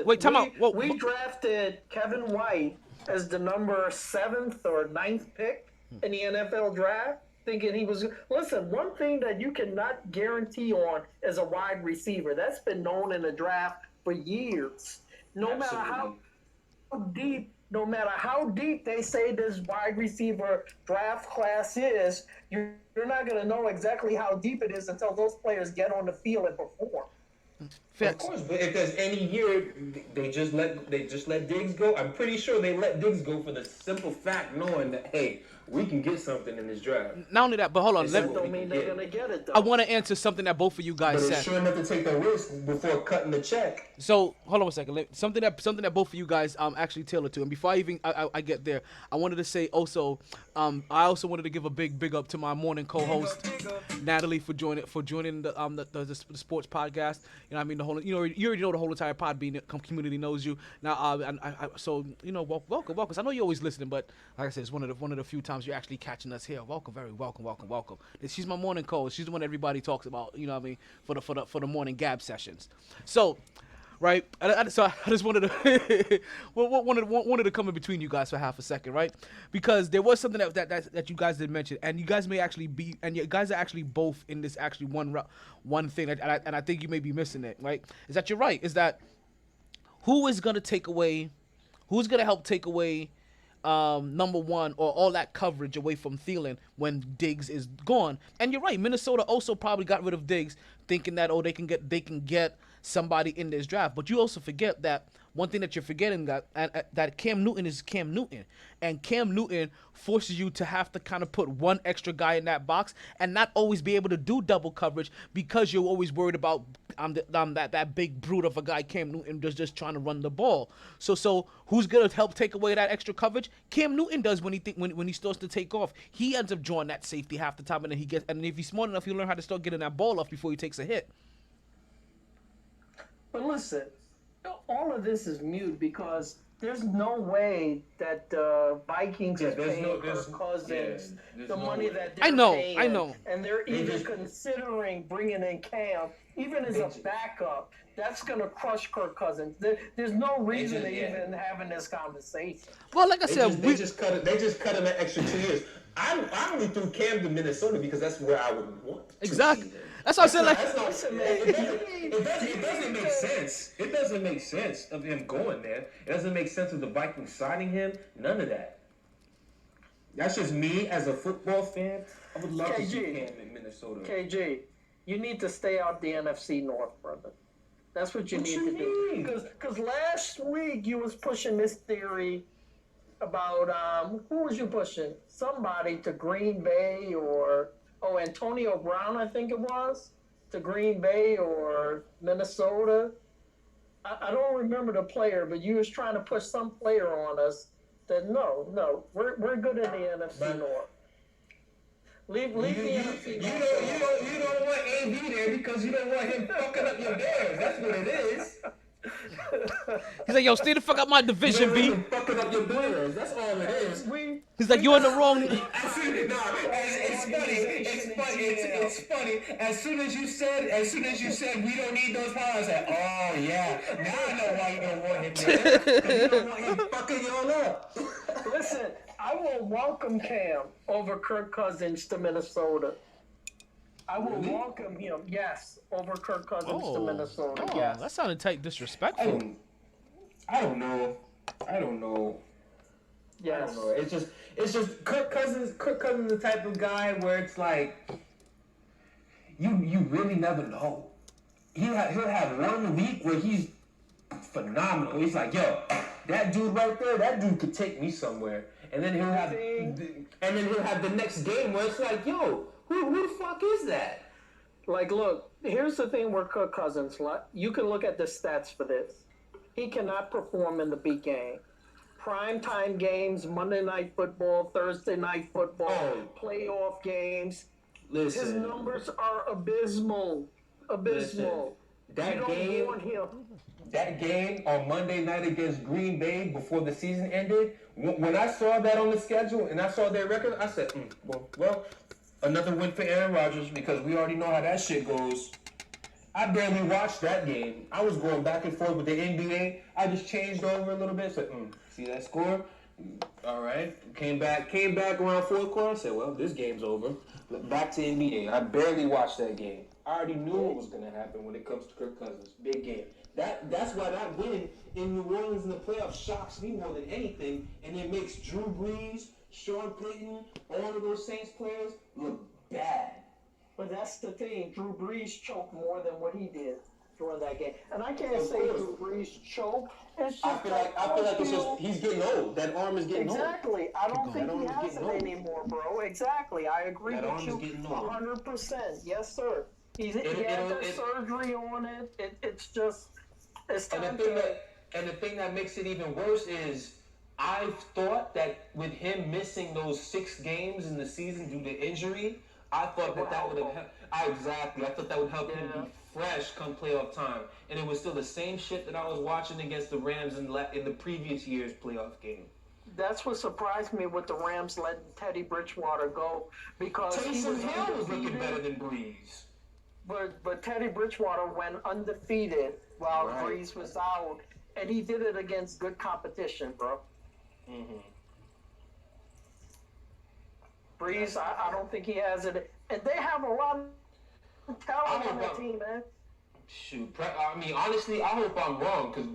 Wait, time out. We drafted Kevin White as the number 7th or 9th pick in the NFL draft, thinking he was. Listen, one thing that you cannot guarantee on is a wide receiver. That's been known in the draft for years. No matter how deep they say this wide receiver draft class is, you're not going to know exactly how deep it is until those players get on the field and perform. Of course, but if there's any year they just let Diggs go, I'm pretty sure they let Diggs go for the simple fact knowing that, hey, we can get something in this draft. Not only that, but hold on. That don't mean they're gonna get it though. I want to answer something that both of you guys But said. it's sure enough to take the risk before cutting the check. So hold on a second. Something that both of you guys actually tailored to. And before I get there, I wanted to say also, I also wanted to give a big up to my morning co-host Natalie for joining the sports podcast. You know what I mean, the whole you already know the whole entire Podbean community knows you now. So welcome. I know you're always listening, but like I said, it's one of the few times you're actually catching us here. Welcome, very welcome. She's my morning co-host. She's the one everybody talks about. You know what I mean, for the morning gab sessions. So. Right, so I just wanted to wanted to come in between you guys for half a second, right? Because there was something that you guys did mention, and you guys may actually be, and you guys are actually both in this actually one thing, and I think you may be missing it, right? Is that you're right? Is that who's gonna help take away number one or all that coverage away from Thielen when Diggs is gone? And you're right, Minnesota also probably got rid of Diggs thinking that they can get somebody in this draft. But you also forget that one thing that you're forgetting that Cam Newton is Cam Newton, and Cam Newton forces you to have to kind of put one extra guy in that box and not always be able to do double coverage because you're always worried about that big brute of a guy Cam Newton just trying to run the ball. So who's gonna help take away that extra coverage? Cam Newton does when he starts to take off. He ends up drawing that safety half the time, and then if he's smart enough, he'll learn how to start getting that ball off before he takes a hit. But listen, all of this is mute because there's no way that Vikings is paying Kirk Cousins the money that they're paying. I know. And they're even considering bringing in Cam, even as a backup. That's going to crush Kirk Cousins. There's no reason to even having this conversation. Well, like I said, they just cut him that extra 2 years. I only threw Cam to Minnesota because that's where I would want. Exactly. That's what I said. It doesn't make sense. It doesn't make sense of him going there. It doesn't make sense of the Vikings signing him. None of that. That's just me as a football fan. I would love to see Cam in Minnesota. KJ, you need to stay out the NFC North, brother. That's what you need to do. Because last week you was pushing this theory about who was you pushing? Somebody to Green Bay or Antonio Brown, I think it was, to Green Bay or Minnesota. I don't remember the player, but you was trying to push some player on us. That no, we're good in the NFC North. Leave the NFC North. You don't want AB there because you don't want him fucking up your Bears. That's what it is. He's like, yo, stay the fuck out my division, B. Fucking up your Bears. That's all it is. He's like, you're in the wrong. It's funny. As soon as you said we don't need those powers, I said, oh yeah. Now I know why you don't want him there. Because you don't want him fucking y'all up. Listen, I will welcome Cam over Kirk Cousins to Minnesota. I will welcome him, yes, over Kirk Cousins to Minnesota. Yes. That sounded disrespectful. I don't know. Yes. I don't know. It's just Kirk Cousins is the type of guy where it's like you really never know. He'll have 1 week where he's phenomenal. He's like, yo, that dude right there, that dude could take me somewhere. And then he'll have the next game where it's like, yo, who the fuck is that? Like, look, here's the thing where Kirk Cousins, you can look at the stats for this. He cannot perform in the big game. Primetime games, Monday Night Football, Thursday Night Football, playoff games. Listen. His numbers are abysmal. Abysmal. Listen, that game on Monday night against Green Bay before the season ended, when I saw that on the schedule and I saw their record, I said, well, another win for Aaron Rodgers because we already know how that shit goes. I barely watched that game. I was going back and forth with the NBA. I just changed over a little bit. Said, see that score? All right. Came back around fourth quarter. Said, well, this game's over. Back to NBA. I barely watched that game. I already knew what was going to happen when it comes to Kirk Cousins. Big game. That's why that win in New Orleans in the playoffs shocks me more than anything, and it makes Drew Brees, Sean Payton, all of those Saints players look bad. But that's the thing. Drew Brees choked more than what he did during that game. And I can't say Drew Brees choked. It's just I feel like it's just he's getting old. That arm is getting old. Exactly. I don't think he has it anymore, bro. Exactly. I agree with you 100%. Yes, sir. He had that surgery on it. It's just it's time And the thing that makes it even worse is I thought that with him missing those 6 games in the season due to injury, I thought that would have helped. Exactly. I thought that would help him be fresh come playoff time. And it was still the same shit that I was watching against the Rams in the previous year's playoff game. That's what surprised me with the Rams letting Teddy Bridgewater go because Taysom Hill was looking better than Brees. But Teddy Bridgewater went undefeated while Brees was out, and he did it against good competition, bro. Mm-hmm. Brees, I don't think he has it. And they have a lot of talent on that team, man. Shoot, I mean, honestly, I hope I'm wrong because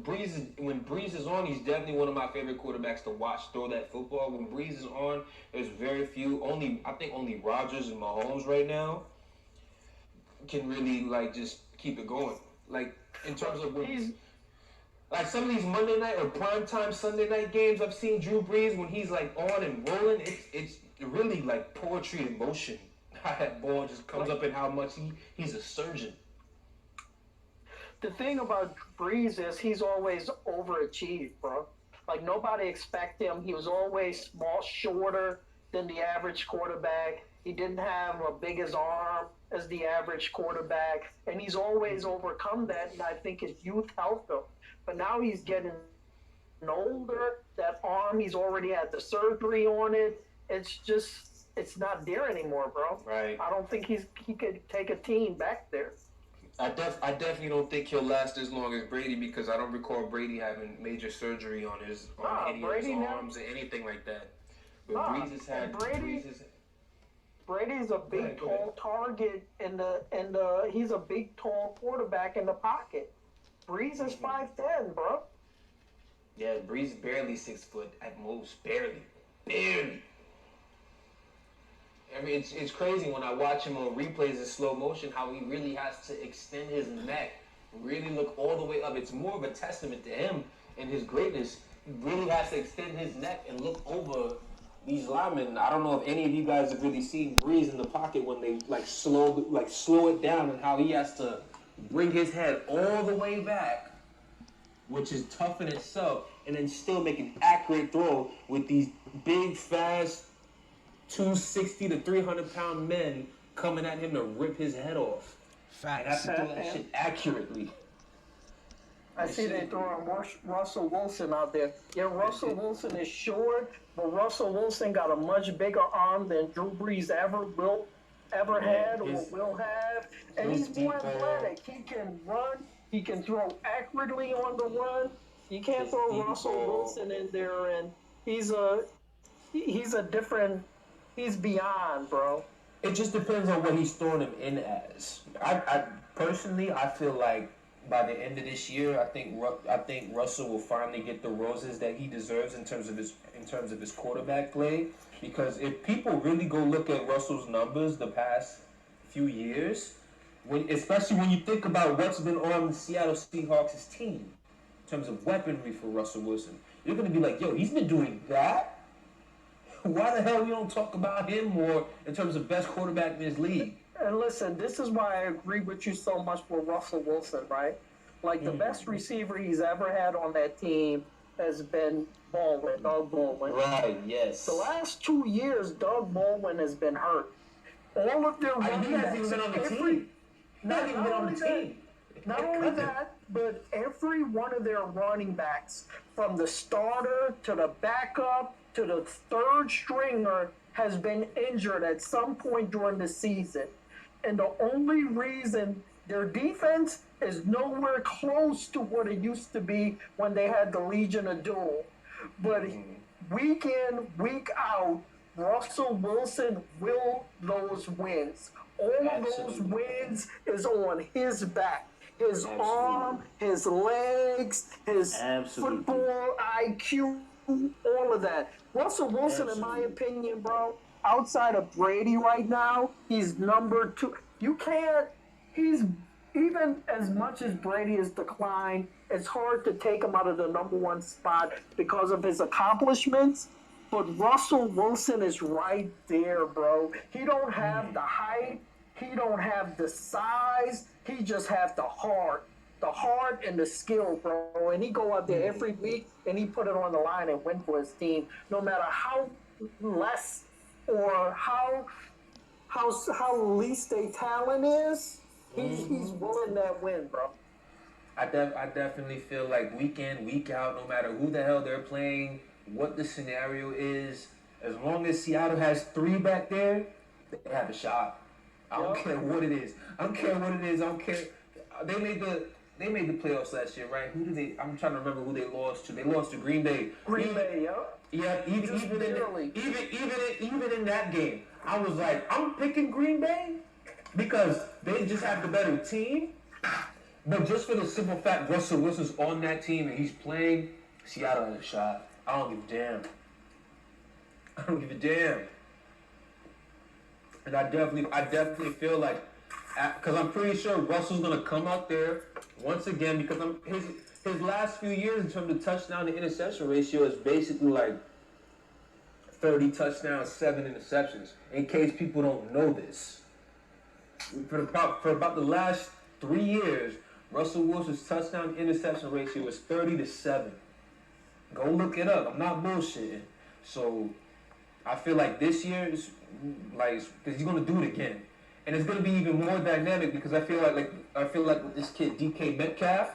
when Brees is on, he's definitely one of my favorite quarterbacks to watch throw that football. When Brees is on, there's very few. I think only Rodgers and Mahomes right now can really just keep it going. Like in terms of Like some of these Monday night or primetime Sunday night games I've seen Drew Brees when he's like on and rolling, it's really like poetry in motion. How that ball just comes up and how much he's a surgeon. The thing about Breeze is he's always overachieved, bro. Like nobody expect him. He was always small, shorter than the average quarterback. He didn't have a big as arm as the average quarterback, and he's always overcome that. And I think his youth helped him. But now he's getting older. That arm, he's already had the surgery on it. It's not there anymore, bro. Right. I don't think he could take a team back there. I definitely don't think he'll last as long as Brady because I don't recall Brady having major surgery on any of his arms or anything like that. But Breeze has had Brady's a big, tall target, and he's a big, tall quarterback in the pocket. Breeze is 5'10", bro. Yeah, Breeze is barely 6 foot at most, barely. I mean, it's crazy when I watch him on replays in slow motion how he really has to extend his neck, really look all the way up. It's more of a testament to him and his greatness. He really has to extend his neck and look over these linemen. I don't know if any of you guys have really seen Breeze in the pocket when they slow it down and how he has to bring his head all the way back, which is tough in itself, and then still make an accurate throw with these big, fast 260 to 300 pound men coming at him to rip his head off. Facts. And have to throw that shit accurately. I see they throwing Russell Wilson out there. Yeah, Russell Wilson is short, but Russell Wilson got a much bigger arm than Drew Brees ever had or will have. And he's more athletic. He can run. He can throw accurately on the run. You can't throw Russell Wilson in there, and he's a different. He's beyond, bro. It just depends on what he's throwing him in as. I personally, I feel like by the end of this year, I think Russell will finally get the roses that he deserves in terms of his quarterback play. Because if people really go look at Russell's numbers the past few years, especially when you think about what's been on the Seattle Seahawks' team in terms of weaponry for Russell Wilson, you're gonna be like, yo, he's been doing that. Why the hell we don't talk about him more in terms of best quarterback in this league? And listen, this is why I agree with you so much with Russell Wilson, right? Like, the best receiver he's ever had on that team has been Doug Baldwin. Right, yes. The last 2 years, Doug Baldwin has been hurt. All of their running backs... He hasn't even been on the team. Not even been on the team. Not only that, but every one of their running backs, from the starter to the backup to the third stringer, has been injured at some point during the season. And the only reason their defense is nowhere close to what it used to be when they had the Legion of Doom. But week in, week out, Russell Wilson will those wins. All of those wins is on his back. His arm, his legs, his football IQ, all of that. Russell Wilson, in my opinion, bro, outside of Brady right now, he's number 2. You can't, even as much as Brady has declined, it's hard to take him out of the number 1 spot because of his accomplishments. But Russell Wilson is right there, bro. He don't have the height. He don't have the size. He just has the heart and the skill, bro. And he go out there every week and he put it on the line and win for his team, no matter how less or how least their talent is. He's willing that win, bro. I definitely feel like week in, week out, no matter who the hell they're playing, what the scenario is, as long as Seattle has 3 back there, they have a shot. I don't care what it is. I don't care. They made the playoffs last year, right? I'm trying to remember who they lost to. They lost to Green Bay. Yeah, even in that game, I was like, I'm picking Green Bay because they just have the better team. But just for the simple fact Russell Wilson's on that team and he's playing, Seattle has a shot. I don't give a damn. And I definitely feel like, because I'm pretty sure Russell's gonna come out there once again because his last few years in terms of touchdown to interception ratio is basically like 30 touchdowns, 7 interceptions. In case people don't know this, for about the last 3 years, Russell Wilson's touchdown interception ratio is 30-7. Go look it up. I'm not bullshitting. So I feel like this year is like because he's gonna do it again, and it's gonna be even more dynamic because I feel like with this kid DK Metcalf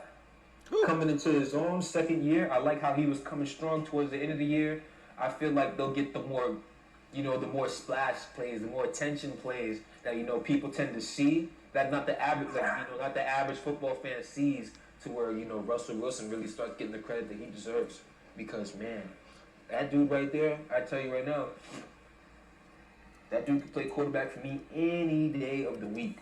coming into his own second year. I like how he was coming strong towards the end of the year. I feel like they'll get the more, the more splash plays, the more attention plays that people tend to see. That not the average, not the average football fan sees. To where Russell Wilson really starts getting the credit that he deserves. Because man, that dude right there, I tell you right now, that dude can play quarterback for me any day of the week.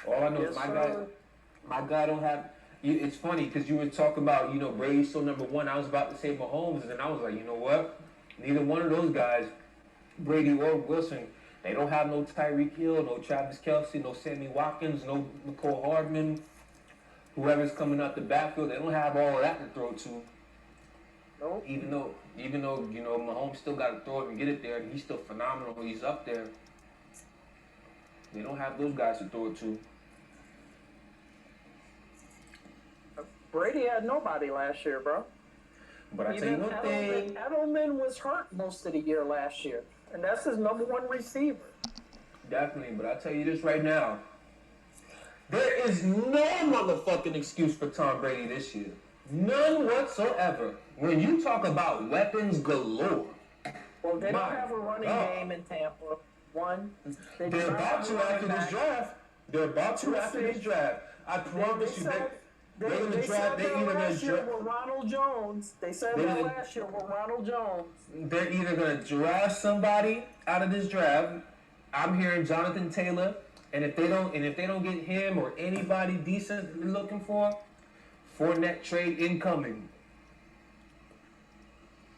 All I know is my guy don't have. It's funny because you were talking about Brady's still number one. I was about to say Mahomes, and I was like, you know what? Neither one of those guys, Brady or Wilson, they don't have no Tyreek Hill, no Travis Kelce, no Sammy Watkins, no Nicole Hardman, whoever's coming out the backfield. They don't have all of that to throw to. Nope. Even though Mahomes still got to throw it and get it there, and he's still phenomenal. He's up there. They don't have those guys to throw it to. Brady had nobody last year, bro. But I tell you one thing. Edelman was hurt most of the year last year, and that's his number one receiver. Definitely, but I tell you this right now. There is no motherfucking excuse for Tom Brady this year. None whatsoever. When you talk about weapons galore. Well, they don't have a running game in Tampa. One. They're about to after this draft. They're about to after this draft. I promise you. They're going to draft. They're either going to draft Ronald Jones. They said that last year with Ronald Jones. They're either going to draft somebody out of this draft. I'm hearing Jonathan Taylor, and if they don't get him or anybody decent they're looking for, Fournette trade incoming.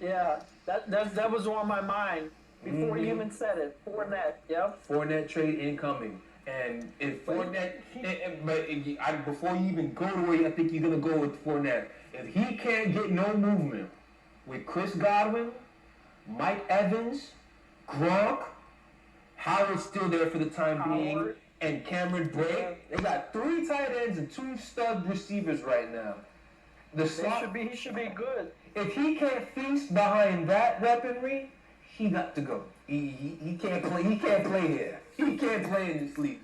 Yeah, that was on my mind before you even said it. Fournette, yep. Fournette trade incoming. And if Fournette, before you even go to where I think you're going to go with Fournette, if he can't get no movement with Chris Godwin, Mike Evans, Gronk, Howard's still there for the time being, and Cameron Brate, they got 3 tight ends and 2 stud receivers right now. He should be good. If he can't feast behind that weaponry, he got to go. He can't play. He can't play here. He can't play in this league,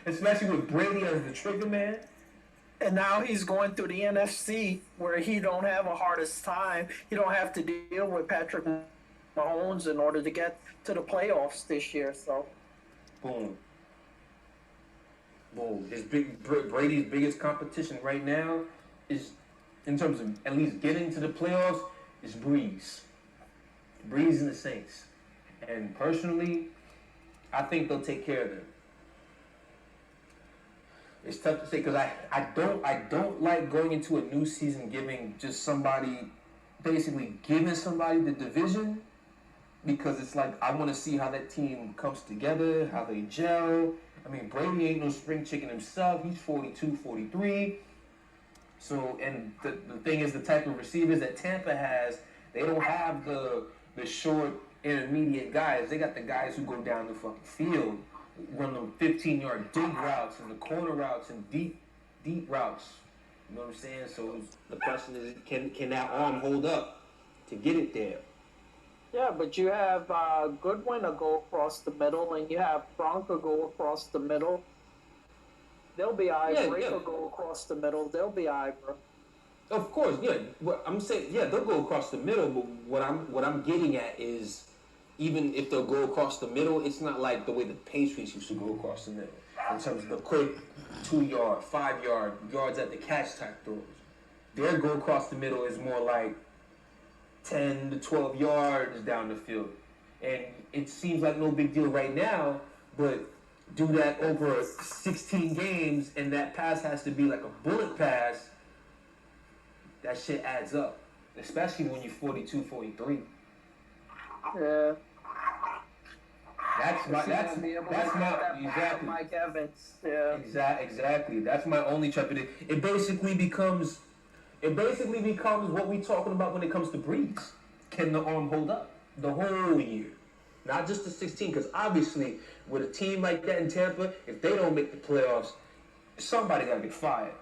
especially with Brady as the trigger man. And now he's going through the NFC where he don't have a hardest time. He don't have to deal with Patrick Mahomes in order to get to the playoffs this year. So, boom. Brady's biggest competition right now is, in terms of at least getting to the playoffs, is Breeze. Breeze and the Saints. And personally, I think they'll take care of them. It's tough to say because I don't like going into a new season giving somebody the division, because it's like I want to see how that team comes together, how they gel. I mean, Brady ain't no spring chicken himself. He's 42, 43. So, and the thing is, the type of receivers that Tampa has, they don't have the short, intermediate guys. They got the guys who go down the fucking field, run them 15-yard dig routes and the corner routes and deep routes. You know what I'm saying? So the question is, can that arm hold up to get it there? Yeah, but you have Goodwin to go across the middle, and you have Bronco go across the middle. They'll be all right. Drake will go across the middle. They'll be all right, bro. Of course, yeah. What I'm saying, yeah, they'll go across the middle. But what I'm getting at is, even if they'll go across the middle, it's not like the way the Patriots used to go across the middle in terms of the quick 2-yard, 5-yard yards at the catch type throws. Their go across the middle is more like 10 to 12 yards down the field, and it seems like no big deal right now, but do that over 16 games, and that pass has to be like a bullet pass. That shit adds up, especially when you're 42, 43. Yeah. That's my exactly. Mike Evans. Yeah. Exactly. That's my only trepidation. It basically becomes It basically becomes what we talking about when it comes to Breeze. Can the arm hold up the whole year? Not just the 16, because obviously with a team like that in Tampa, if they don't make the playoffs, somebody got to get fired.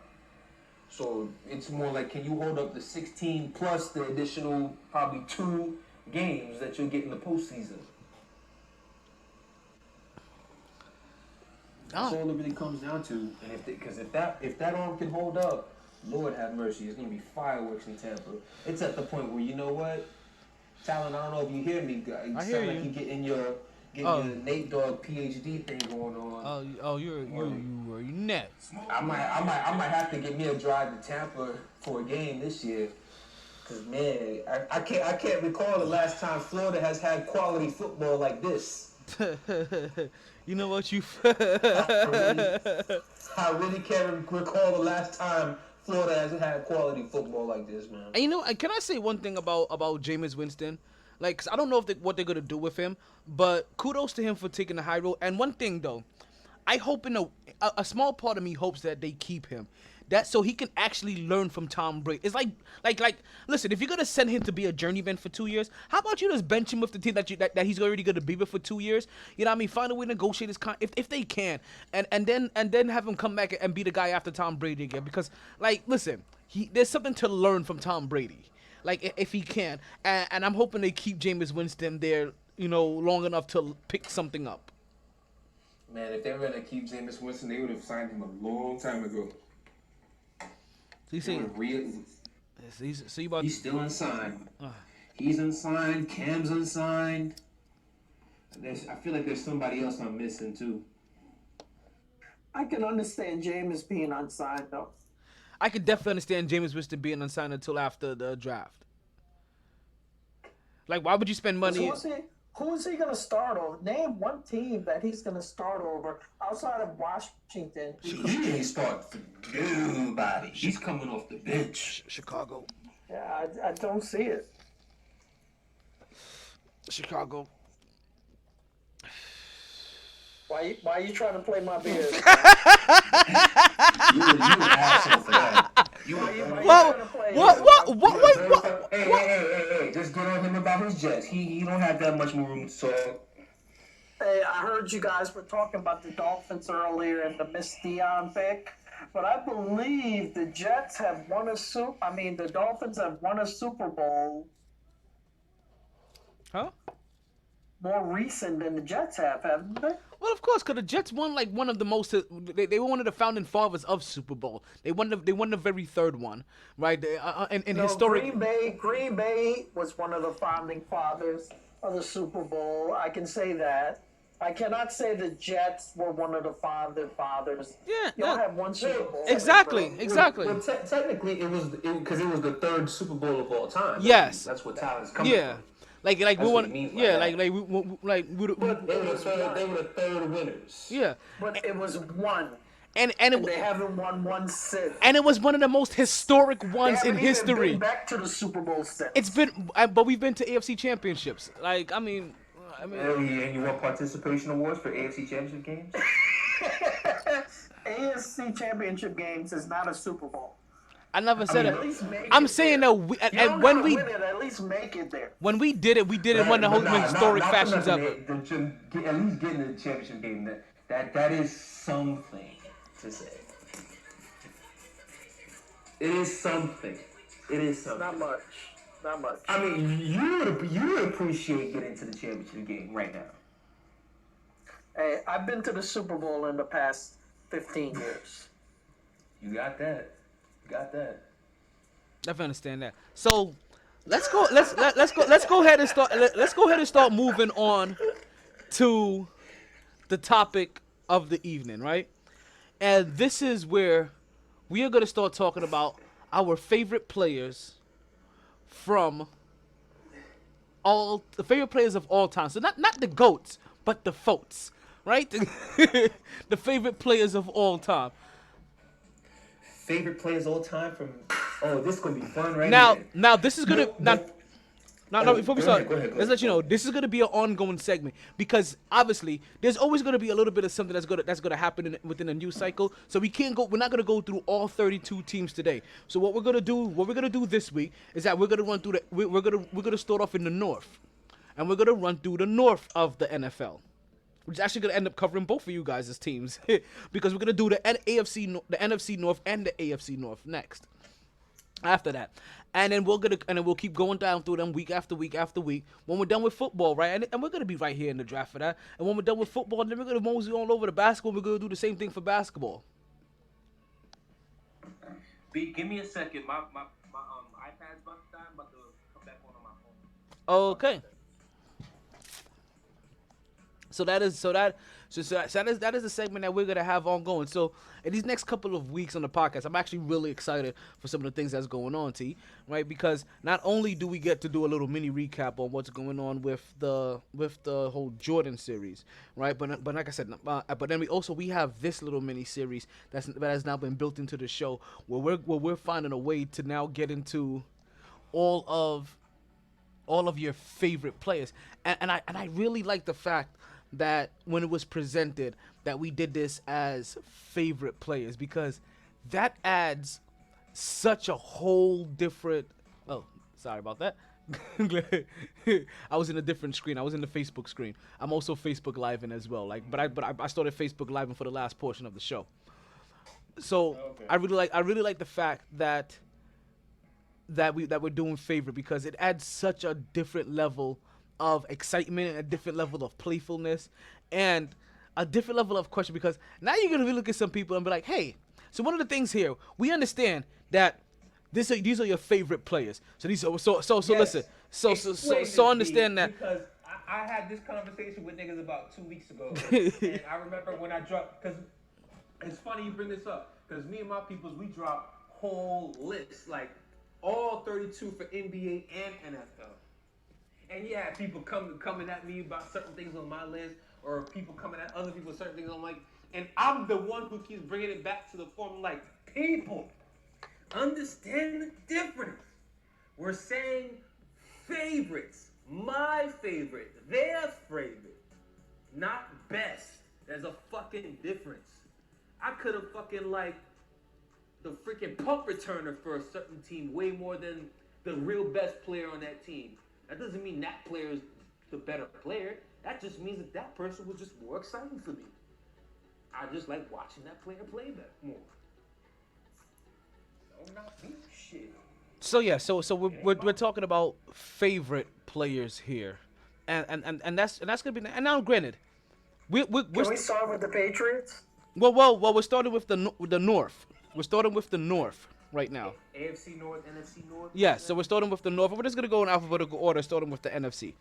So it's more like, can you hold up the 16 plus the additional probably 2 games that you'll get in the postseason? That's all it really comes down to. And because if that arm can hold up, Lord have mercy, it's gonna be fireworks in Tampa. It's at the point where, you know what, Talon, I don't know if you hear me. You sound like you getting your Nate Dogg PhD thing going on. You're next. I might have to get me a drive to Tampa for a game this year. Cause man, I can't recall the last time Florida has had quality football like this. You know what you? I really can't recall the last time Florida has had quality football like this, man. And you know, can I say one thing about Jameis Winston? Like, 'cause I don't know what they're gonna do with him, but kudos to him for taking the high road. And one thing though, I hope a small part of me hopes that they keep him, that so he can actually learn from Tom Brady. It's like listen, if you're gonna send him to be a journeyman for 2 years, how about you just bench him with the team that he's already gonna be with for 2 years? You know what I mean? Find a way to negotiate his if they can, and then have him come back and be the guy after Tom Brady again. Because like, listen, there's something to learn from Tom Brady. Like, if he can, and I'm hoping they keep Jameis Winston there, you know, long enough to pick something up. Man, if they were gonna keep Jameis Winston, they would have signed him a long time ago. So you see, he's still unsigned. He's unsigned. Cam's unsigned. I feel like there's somebody else I'm missing too. I can understand Jameis being unsigned though. I could definitely understand Jameis Winston being unsigned until after the draft. Like, why would you spend money? Who is he going to start over? Name one team that he's going to start over outside of Washington. He didn't start for nobody. He's coming off the bench. Chicago. Yeah, I don't see it. Chicago. Why are you trying to play my beard? You an asshole for that. What? Hey, just get on him about his Jets. He don't have that much more room to talk. Hey, I heard you guys were talking about the Dolphins earlier and the Miss Dion pick, but I believe the Jets have won the Dolphins have won a Super Bowl. Huh? More recent than the Jets have, haven't they? Well, of course, because the Jets won like one of the most. They were one of the founding fathers of Super Bowl. They won the very third one, right? In historic. Green Bay was one of the founding fathers of the Super Bowl. I can say that. I cannot say the Jets were one of the founding fathers. Yeah, y'all have one Super Bowl. Exactly. Well, technically, it was because it was the third Super Bowl of all time. Yes, that's what Tyler's coming from. Like we want, yeah, like they were the third winners. Yeah, but it was one, and they haven't won one since. And it was one of the most historic ones in history. Been back to the Super Bowl since. It's been, but we've been to AFC championships. Like, I mean. And you want participation awards for AFC championship games? AFC championship games is not a Super Bowl. I never said it. I'm saying that when we at least make it there. When we did it in one of the most historic fashions ever. At least getting the championship game, that is something to say. It is something. Not much. I mean, you would appreciate getting to the championship game right now. Hey, I've been to the Super Bowl in the past 15 years. You got that. Definitely understand that. So let's go ahead and start moving on to the topic of the evening, right? And this is where we are going to start talking about our favorite players from the favorite players of all time. So not the GOATs, but the FOATs, right? The favorite players of all time. Favorite players all time from. Oh, this is gonna be fun, right? Now this is gonna No, before we Go start, ahead, go ahead, go let's ahead. let you know this is gonna be an ongoing segment because obviously there's always gonna be a little bit of something that's gonna happen within a news cycle. So we're not gonna go through all 32 teams today. So what we're gonna do this week is that we're gonna run through we're gonna start off in the north, and we're gonna run through the north of the NFL. Which is actually gonna end up covering both of you guys' teams because we're gonna do the NFC North and the AFC North next. After that, and then we'll keep going down through them week after week after week. When we're done with football, right, and we're gonna be right here in the draft for that. And when we're done with football, then we're gonna mosey all over the basketball. We're gonna do the same thing for basketball. B, give me a second. My iPad's about to die. I'm about to come back on my phone. Okay. So that is the segment that we're gonna have ongoing. So in these next couple of weeks on the podcast, I'm actually really excited for some of the things that's going on, T. Right? Because not only do we get to do a little mini recap on what's going on with the whole Jordan series, right? But like I said, but then we have this little mini series that has now been built into the show where we're finding a way to now get into all of your favorite players, and I really like the fact that when it was presented that we did this as favorite players because that adds such a whole different. Oh, sorry about that. I was in a different screen. I was in the Facebook screen. I'm also Facebook Living as well. But I started Facebook Living for the last portion of the show. So okay. I really like the fact that we're doing favorite because it adds such a different level of excitement, a different level of playfulness, and a different level of question because now you're gonna look at some people and be like, hey, so one of the things here, we understand that these are your favorite players. So these are so yes. Listen. So understand that because I had this conversation with niggas about 2 weeks ago. And I remember when I dropped because it's funny you bring this up because me and my peoples we drop whole lists like all 32 for NBA and NFL. And yeah, people coming at me about certain things on my list, or people coming at other people certain things. I'm like, and I'm the one who keeps bringing it back to the form. Like, people, understand the difference. We're saying favorites, my favorite, their favorite, not best. There's a fucking difference. I could have fucking liked the freaking punt returner for a certain team way more than the real best player on that team. That doesn't mean that player is the better player. That just means that person was just more exciting for me. I just like watching that player play that more. No, not me. Shit. So yeah, so we're talking about favorite players here, and that's gonna be. And now, granted, we're Can we start with the Patriots? Well, we're starting with the North. We're starting with the North right now. AFC North, NFC North? Yeah, so we're starting with the North. We're just going to go in alphabetical order, starting with the NFC.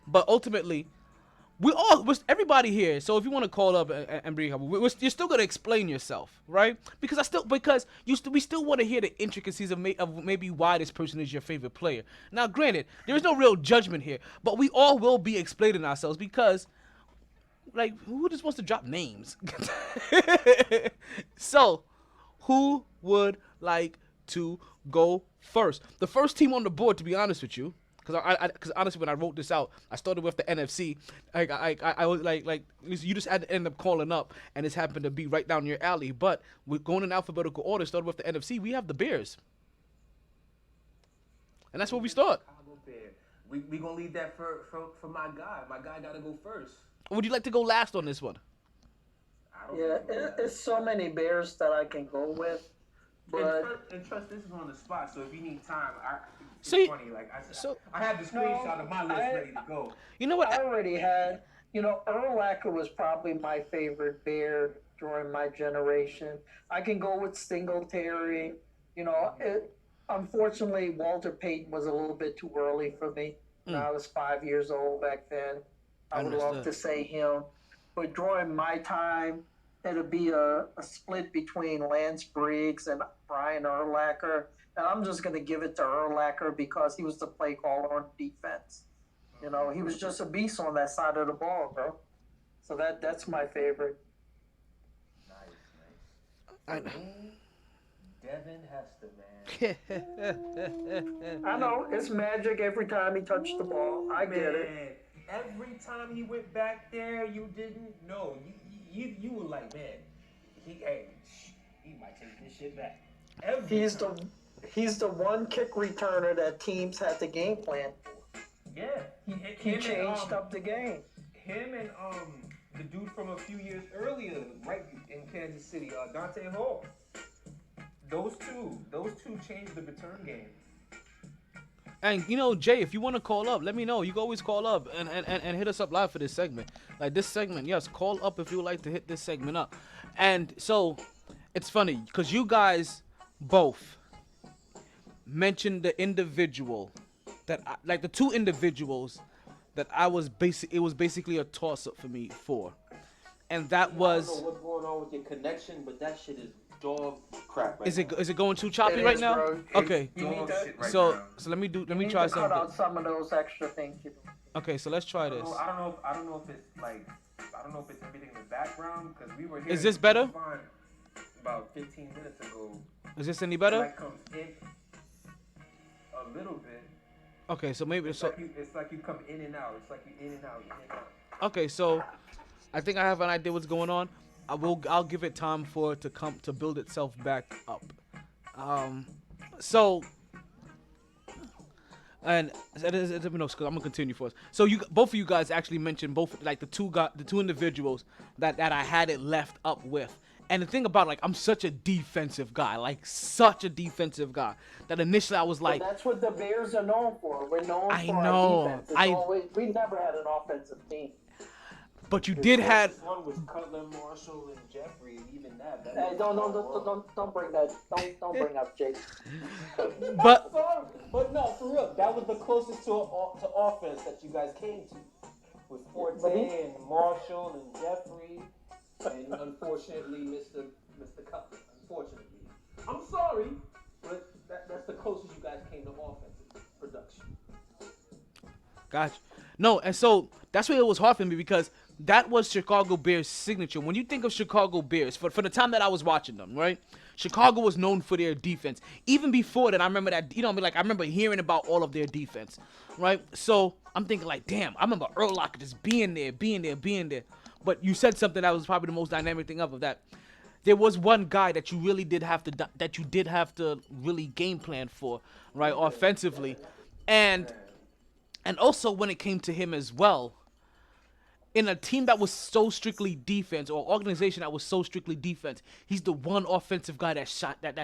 But ultimately, everybody here, so if you want to call up and bring up, you're still going to explain yourself, right? Because we still want to hear the intricacies of maybe why this person is your favorite player. Now, granted, there is no real judgment here, but we all will be explaining ourselves because, like, who just wants to drop names? So, who would like to go first? The first team on the board, to be honest with you, because honestly, when I wrote this out, I started with the NFC. I was like you just had to end up calling up, and this happened to be right down your alley. But we're going in alphabetical order. Started with the NFC. We have the Bears, and that's where we start. We gonna leave that for my guy. My guy gotta go first. Would you like to go last on this one? Yeah, it's so many Bears that I can go with. But and trust, this is on the spot, so if you need time, it's See, funny. Like I have the screenshot of my list ready to go. You know what? I already had. Urlacher was probably my favorite Bear during my generation. I can go with Singletary. Unfortunately, Walter Payton was a little bit too early for me. I was 5 years old back then. I would love to say him. But during my time, it'll be a split between Lance Briggs and Brian Urlacher. And I'm just going to give it to Urlacher because he was the play caller on defense. He was just a beast on that side of the ball, bro. So that's my favorite. Nice. Devin Hester, man. I know it's magic every time he touched the ball. I get it. Every time he went back there, you didn't know. You were like, man, he might take this shit back. He's the one kick returner that teams had to game plan for. Yeah, He changed up the game. Him and the dude from a few years earlier, right in Kansas City, Dante Hall. Those two changed the return game. And you know, Jay, if you want to call up, let me know. You can always call up and hit us up live for this segment. Like this segment, yes, call up if you would like to hit this segment up. And so it's funny because you guys both mentioned the individual that like the two individuals that I was it was basically a toss up for me for. And that was I don't know what's going on with your connection, but that shit is dog crap right Is it going too choppy It right is, now? bro. Okay. Dog shit right So now. let me You try need to cut something. out some of those extra things. Okay, so let's try this. I don't know if it's like I don't know if it's everything in the background because we were here. Is this better? About 15 minutes ago. Is this any It better? like comes in a little bit. Okay, so maybe It's like you come in and out. It's like you in and out, in and out. Okay, so I think I have an idea what's going on. I'll give it time for it to build itself back up. So and let me know, 'cause I'm gonna continue for us. So both of you guys actually mentioned both like the two individuals that I had it left up with. And the thing about I'm such a defensive guy, that initially I was like, But that's what the Bears are known for. We're known I for know. our defense. We never had an offensive team. but you did have. One was Cutler, Marshall, and Jeffrey. Even that. Hey, don't bring that. Don't bring up Jake. But But no, for real, that was the closest to offense that you guys came to, with Forte and Marshall and Jeffrey, and unfortunately, Mr. Cutler. Unfortunately, I'm sorry, but that's the closest you guys came to offensive production. Gotcha. No, and so that's why it was hard for me because that was Chicago Bears' signature. When you think of Chicago Bears, for the time that I was watching them, right? Chicago was known for their defense. Even before that, I remember that, I remember hearing about all of their defense, right? So I'm thinking damn, I remember Urlacher just being there. But you said something that was probably the most dynamic thing of that. There was one guy that you really did have to really game plan for, right, offensively. And also when it came to him as well, in a team that was so strictly defense or organization that was so strictly defense, he's the one offensive guy that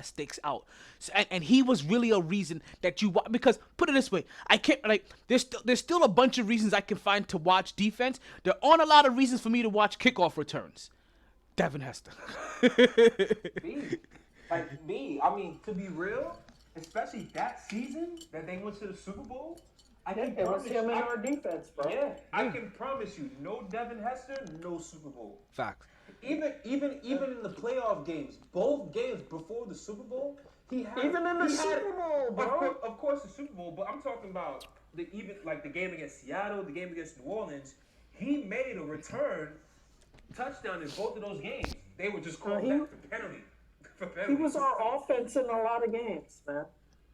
sticks out. So, and he was really a reason that you because put it this way, I can't there's still a bunch of reasons I can find to watch defense. There aren't a lot of reasons for me to watch kickoff returns. Devin Hester. Me, I mean, to be real, especially that season that they went to the Super Bowl, It was him and our defense, bro. Yeah, I can promise you, no Devin Hester, no Super Bowl. Facts. Even in the playoff games, both games before the Super Bowl, he had Even in the Super Bowl, bro. Of course, the Super Bowl, but I'm talking about the game against Seattle, the game against New Orleans. He made a return touchdown in both of those games. They were just called back for penalty. He was our offense in a lot of games, man.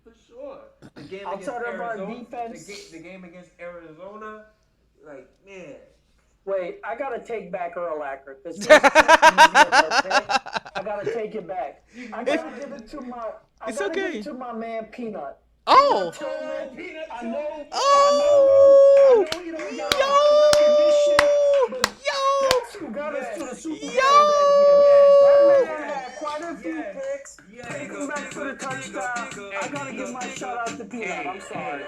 For sure. The game Outside against of our Arizona, defense. the game against Arizona, man. Wait, I gotta take back Urlacher. I gotta take it back. I gotta give it to my man Peanut. Oh. I know. Oh. I know you don't got recognition, but that's who got us to the Super Bowl that year. That man had quite a few picks. Take him back to the touchdown. I gotta give my shout out to Peanut. I'm sorry.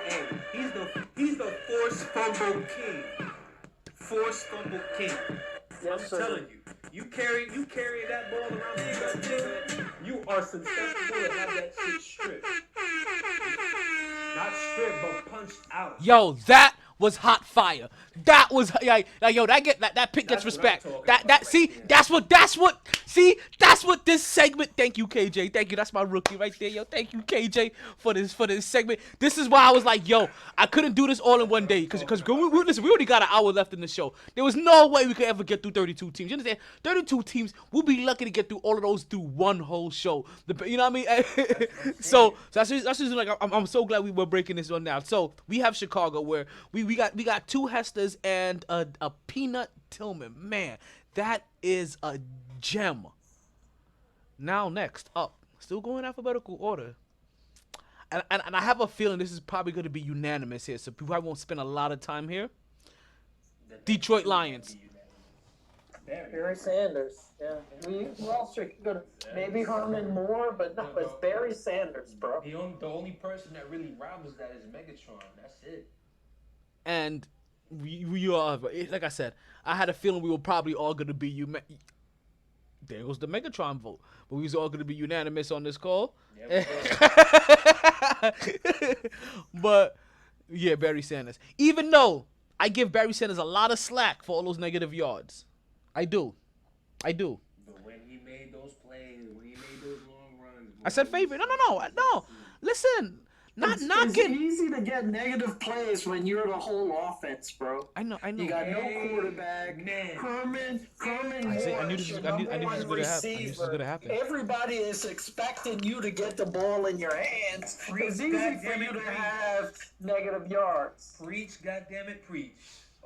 He's the forced fumble king. Forced fumble king. Yes, I'm telling you. You carry that ball around, you are susceptible to have that shit stripped. Not stripped, but punched out. Yo, that was hot fire. That was like yo, that pick gets respect. That's what this segment. Thank you, KJ. Thank you. That's my rookie right there, yo. Thank you, KJ, for this segment. This is why I was like, yo, I couldn't do this all in one day because listen, we already got an hour left in the show. There was no way we could ever get through 32 teams. You understand? 32 teams. We'll be lucky to get through all of those through one whole show. You know what I mean? so that's just like I'm so glad we were breaking this one down. So we have Chicago where we got two Hesters and a Peanut Tillman. Man, that is a gem. Now next up, still going alphabetical order. And I have a feeling this is probably going to be unanimous here, so people won't spend a lot of time here. Detroit Lions. Barry Sanders. Yeah. Who else are good? Maybe Herman Moore, but no, it's Barry Sanders, bro. The only person that really rivals that is Megatron. That's it. And we are, like I said, I had a feeling we were probably all going to be there goes the Megatron vote. But we was all going to be unanimous on this call. Yeah, but, yeah, Barry Sanders. Even though I give Barry Sanders a lot of slack for all those negative yards. I do. But when he made those plays, when he made those long runs. I said favorite. No. Listen. It's easy to get negative plays when you're the whole offense, bro. I know. You got no quarterback. Herman I knew this was gonna happen. Everybody is expecting you to get the ball in your hands. It's easy for you to have negative yards. Preach, goddammit, preach.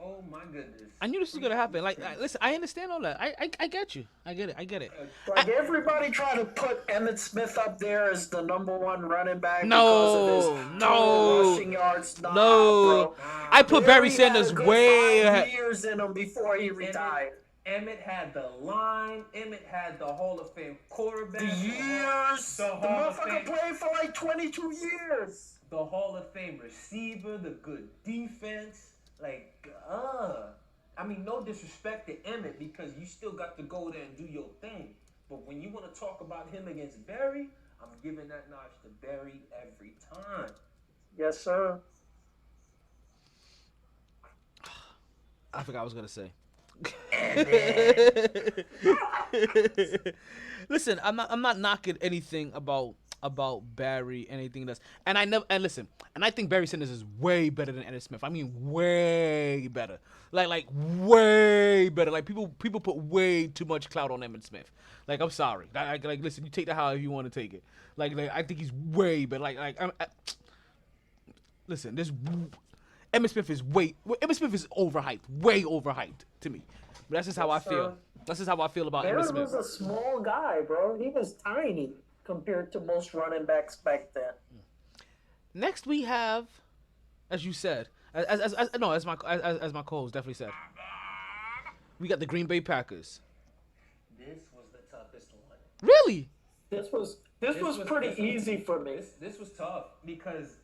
Oh my goodness. I knew this was gonna happen. Like, listen, I understand all that. I get you. I get it. Like everybody try to put Emmitt Smith up there as the number one running back because of his total rushing yards. Bro. I put Barry Sanders way ahead. 5 years in him before he retired. Emmett had the line. Emmett had the Hall of Fame quarterback. The years. The motherfucker played for like 22 years. The Hall of Fame receiver. The good defense. I mean, no disrespect to Emmett because you still got to go there and do your thing. But when you want to talk about him against Barry, I'm giving that notch to Barry every time. Yes, sir. I forgot what I was gonna say. Listen, I'm not knocking anything about Barry, anything that's, and I think Barry Sanders is way better than Emmitt Smith. I mean, way better. Like way better. Like people put way too much clout on Emmitt Smith. Like, I'm sorry. Like listen, you take that however you want to take it. Like I think he's way better. Listen, Emmitt Smith is overhyped, way overhyped to me. But that's just how I feel. That's just how I feel about Emmitt Smith. Barry was a small guy, bro. He was tiny compared to most running backs back then. Next we have, as you said, as my co-host definitely said, we got the Green Bay Packers. This was the toughest one. Really? This was pretty easy for me. This was tough because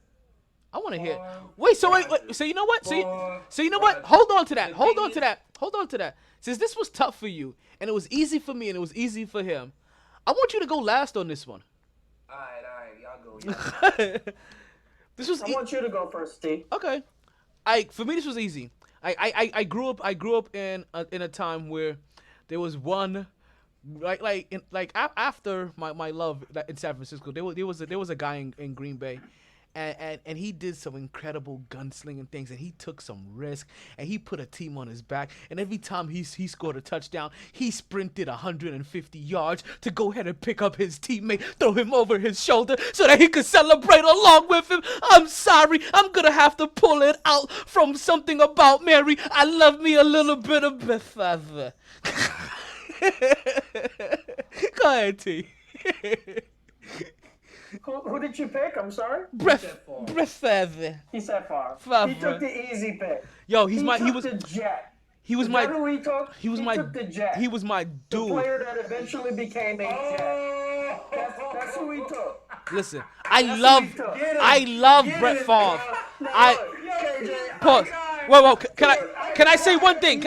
I want to hear. Wait. So you know what? So you know what? Hold on to that. Since this was tough for you and it was easy for me and it was easy for him, I want you to go last on this one. All right, y'all go. I want you to go first, Steve. Okay. For me, this was easy. I grew up in a time where there was one, after my love in San Francisco, there was a guy in Green Bay. And he did some incredible gunslinging things, and he took some risk, and he put a team on his back. And every time he scored a touchdown, he sprinted 150 yards to go ahead and pick up his teammate, throw him over his shoulder so that he could celebrate along with him. I'm sorry, I'm gonna have to pull it out from Something About Mary. I love me a little bit of Bethesda. Go ahead, T. Who did you pick? I'm sorry. Bethesda. He said far. He took the easy pick. Yo, he took the Jet. He was my. Who he took? He took the Jet. He was my dude. The player that eventually became a Jet. That's who he took. Listen, I love Brett Favre. Pause. Whoa. Can I say one thing?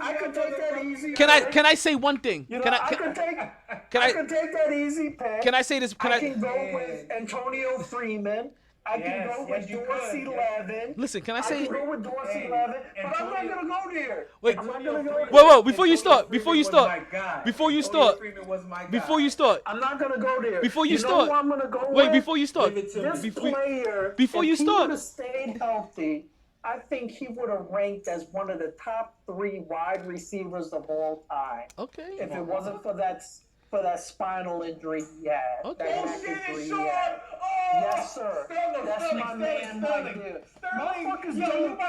I could take that easy. Can I say one thing? I could take that easy pick. Can I say this? I can go with Antonio Freeman. I can go with Dorsey 11. Listen, can I I say? can go with Dorsey 11, but I'm not gonna go there. Wait, I'm not gonna go. whoa, before you start, Before you start, I'm not gonna go there. Before you know start. who I'm gonna go Wait, with? before you start. This player, before you if he start. would have stayed healthy, I think he would have ranked as one of the top 3 wide receivers of all time. Okay. If it wasn't for that spinal injury he had. Okay. That neck injury he had. Yes, sir. That's my man right there. Motherfuckers don't.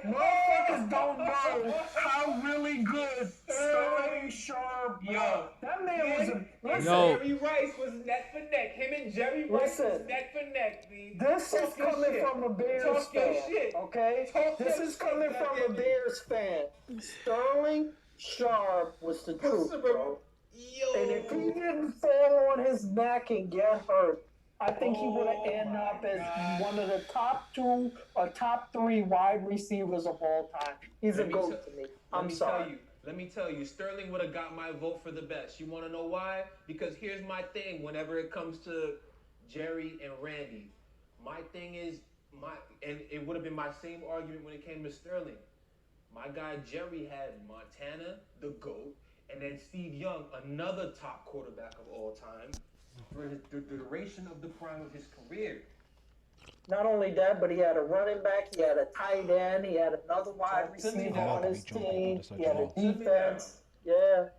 Motherfuckers don't know how really good Sterling Sharp was. That man was a. Listen, Jerry Rice was neck for neck. Him and Jerry Rice was Listen. neck for neck, B. This is coming from a Bears fan, okay? This is coming from a Bears fan. Sterling Sharp was the truth, bro. And if he didn't fall on his neck and get hurt, I think he would have ended up as one of the top 2 or top 3 wide receivers of all time. He's a GOAT to me. I'm sorry. Let me tell you, Sterling would have got my vote for the best. You want to know why? Because here's my thing whenever it comes to Jerry and Randy. My thing is, and it would have been my same argument when it came to Sterling. My guy Jerry had Montana, the GOAT, and then Steve Young, another top quarterback of all time, for the duration of the prime of his career. Not only that, but he had a running back, he had a tight end, he had another wide receiver on his team, he had a defense. Yeah.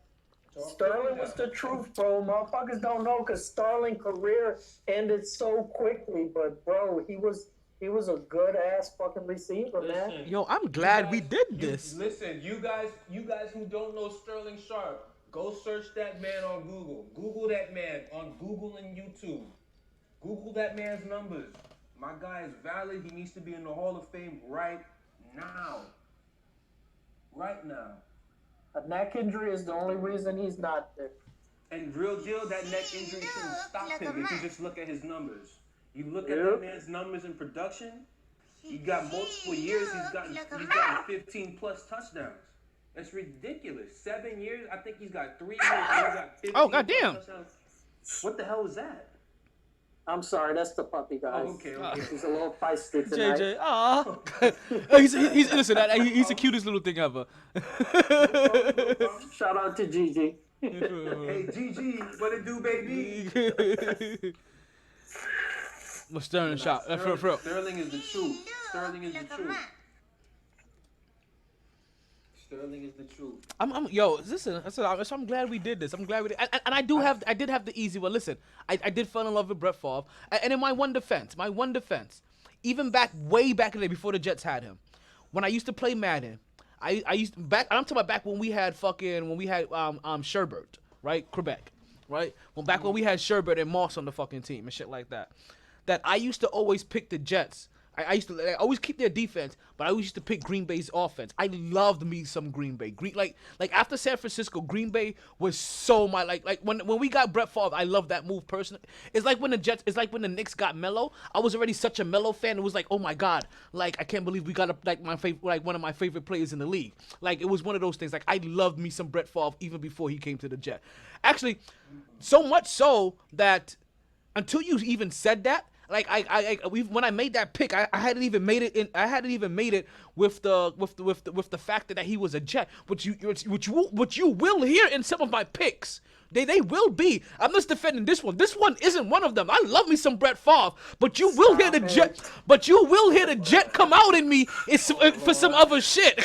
Sterling was the truth, bro. Motherfuckers don't know because Sterling's career ended so quickly, but bro, he was a good ass fucking receiver, man. Yo, I'm glad we did this. Listen, you guys who don't know Sterling Sharp, go search that man on Google. Google that man on Google and YouTube. Google that man's numbers. My guy is valid. He needs to be in the Hall of Fame right now. Right now. A neck injury is the only reason he's not there. And real deal, that neck injury shouldn't stop him if you just look at his numbers. You look at that man's numbers in production, he got multiple years, he's gotten 15 plus touchdowns. That's ridiculous. 7 years, I think he's got 3 years, he's got 15 goddamn. touchdowns. What the hell was that? I'm sorry, that's the puppy, guys. Oh, okay. He's a little feisty tonight. JJ, he's innocent. He's the cutest little thing ever. Shout out to Gigi. Hey, Gigi, what it do, baby? Well, Sterling shot. Sterling is the truth. Sterling is the truth. Sterling is the truth. Listen. I'm glad we did this. I'm glad we did, and I did have the easy one. Listen, I did fall in love with Brett Favre, and in my one defense, even way back in the day before the Jets had him, when I used to play Madden, I'm talking about back when we had Sherbert, right, Quebec, right, when we had Sherbert and Moss on the fucking team and shit like that. That I used to always pick the Jets. I used to always keep their defense, but I always used to pick Green Bay's offense. I loved me some Green Bay. Like after San Francisco, Green Bay was so my like when we got Brett Favre, I loved that move personally. It's like when the Knicks got Melo. I was already such a Melo fan. It was like, oh my god, like I can't believe we got one of my favorite players in the league. Like it was one of those things. Like I loved me some Brett Favre even before he came to the Jet. Actually, so much so that until you even said that. Like when I made that pick, I hadn't even made it with the fact that he was a Jet, which you will hear in some of my picks. They will be. I'm just defending this one. This one isn't one of them. I love me some Brett Favre, but you will hear the Jet. But you will hear the Jet come out in me. It's for some other shit.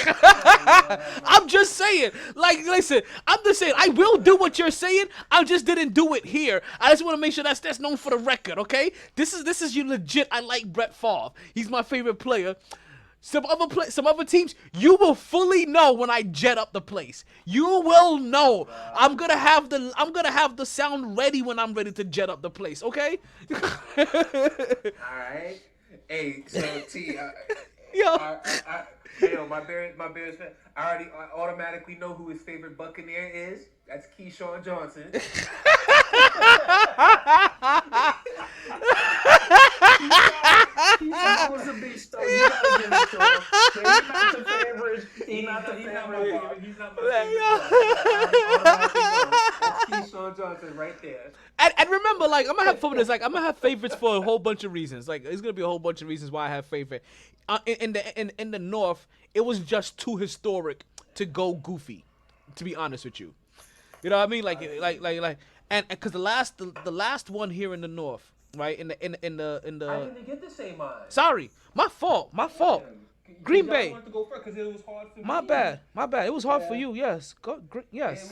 I'm just saying. Like, listen. I'm just saying. I will do what you're saying. I just didn't do it here. I just want to make sure that's known for the record. Okay. This is you legit. I like Brett Favre. He's my favorite player. Some other teams, you will fully know when I jet up the place. You will know. I'm gonna have the sound ready when I'm ready to jet up the place. Okay? All right. Hey, so T, my Bears fan. I automatically know who his favorite Buccaneer is. That's Keyshawn Johnson. He's always a beast, though. You gotta give it to him. He's not the favorite. He's not my favorite. That's Keyshawn Johnson. answer right there. And remember, like, I'm gonna have fun with this. Like, I'm gonna have favorites for a whole bunch of reasons. Like, there's gonna be a whole bunch of reasons why I have favorite. In the North, it was just too historic to go goofy. To be honest with you, you know what I mean? Like, and because the last one here in the North, right? In the I didn't get to say mine. Sorry, my fault. Green Bay. I wanted to go first because it was hard for me. My bad. It was hard for you. Yes. Yes.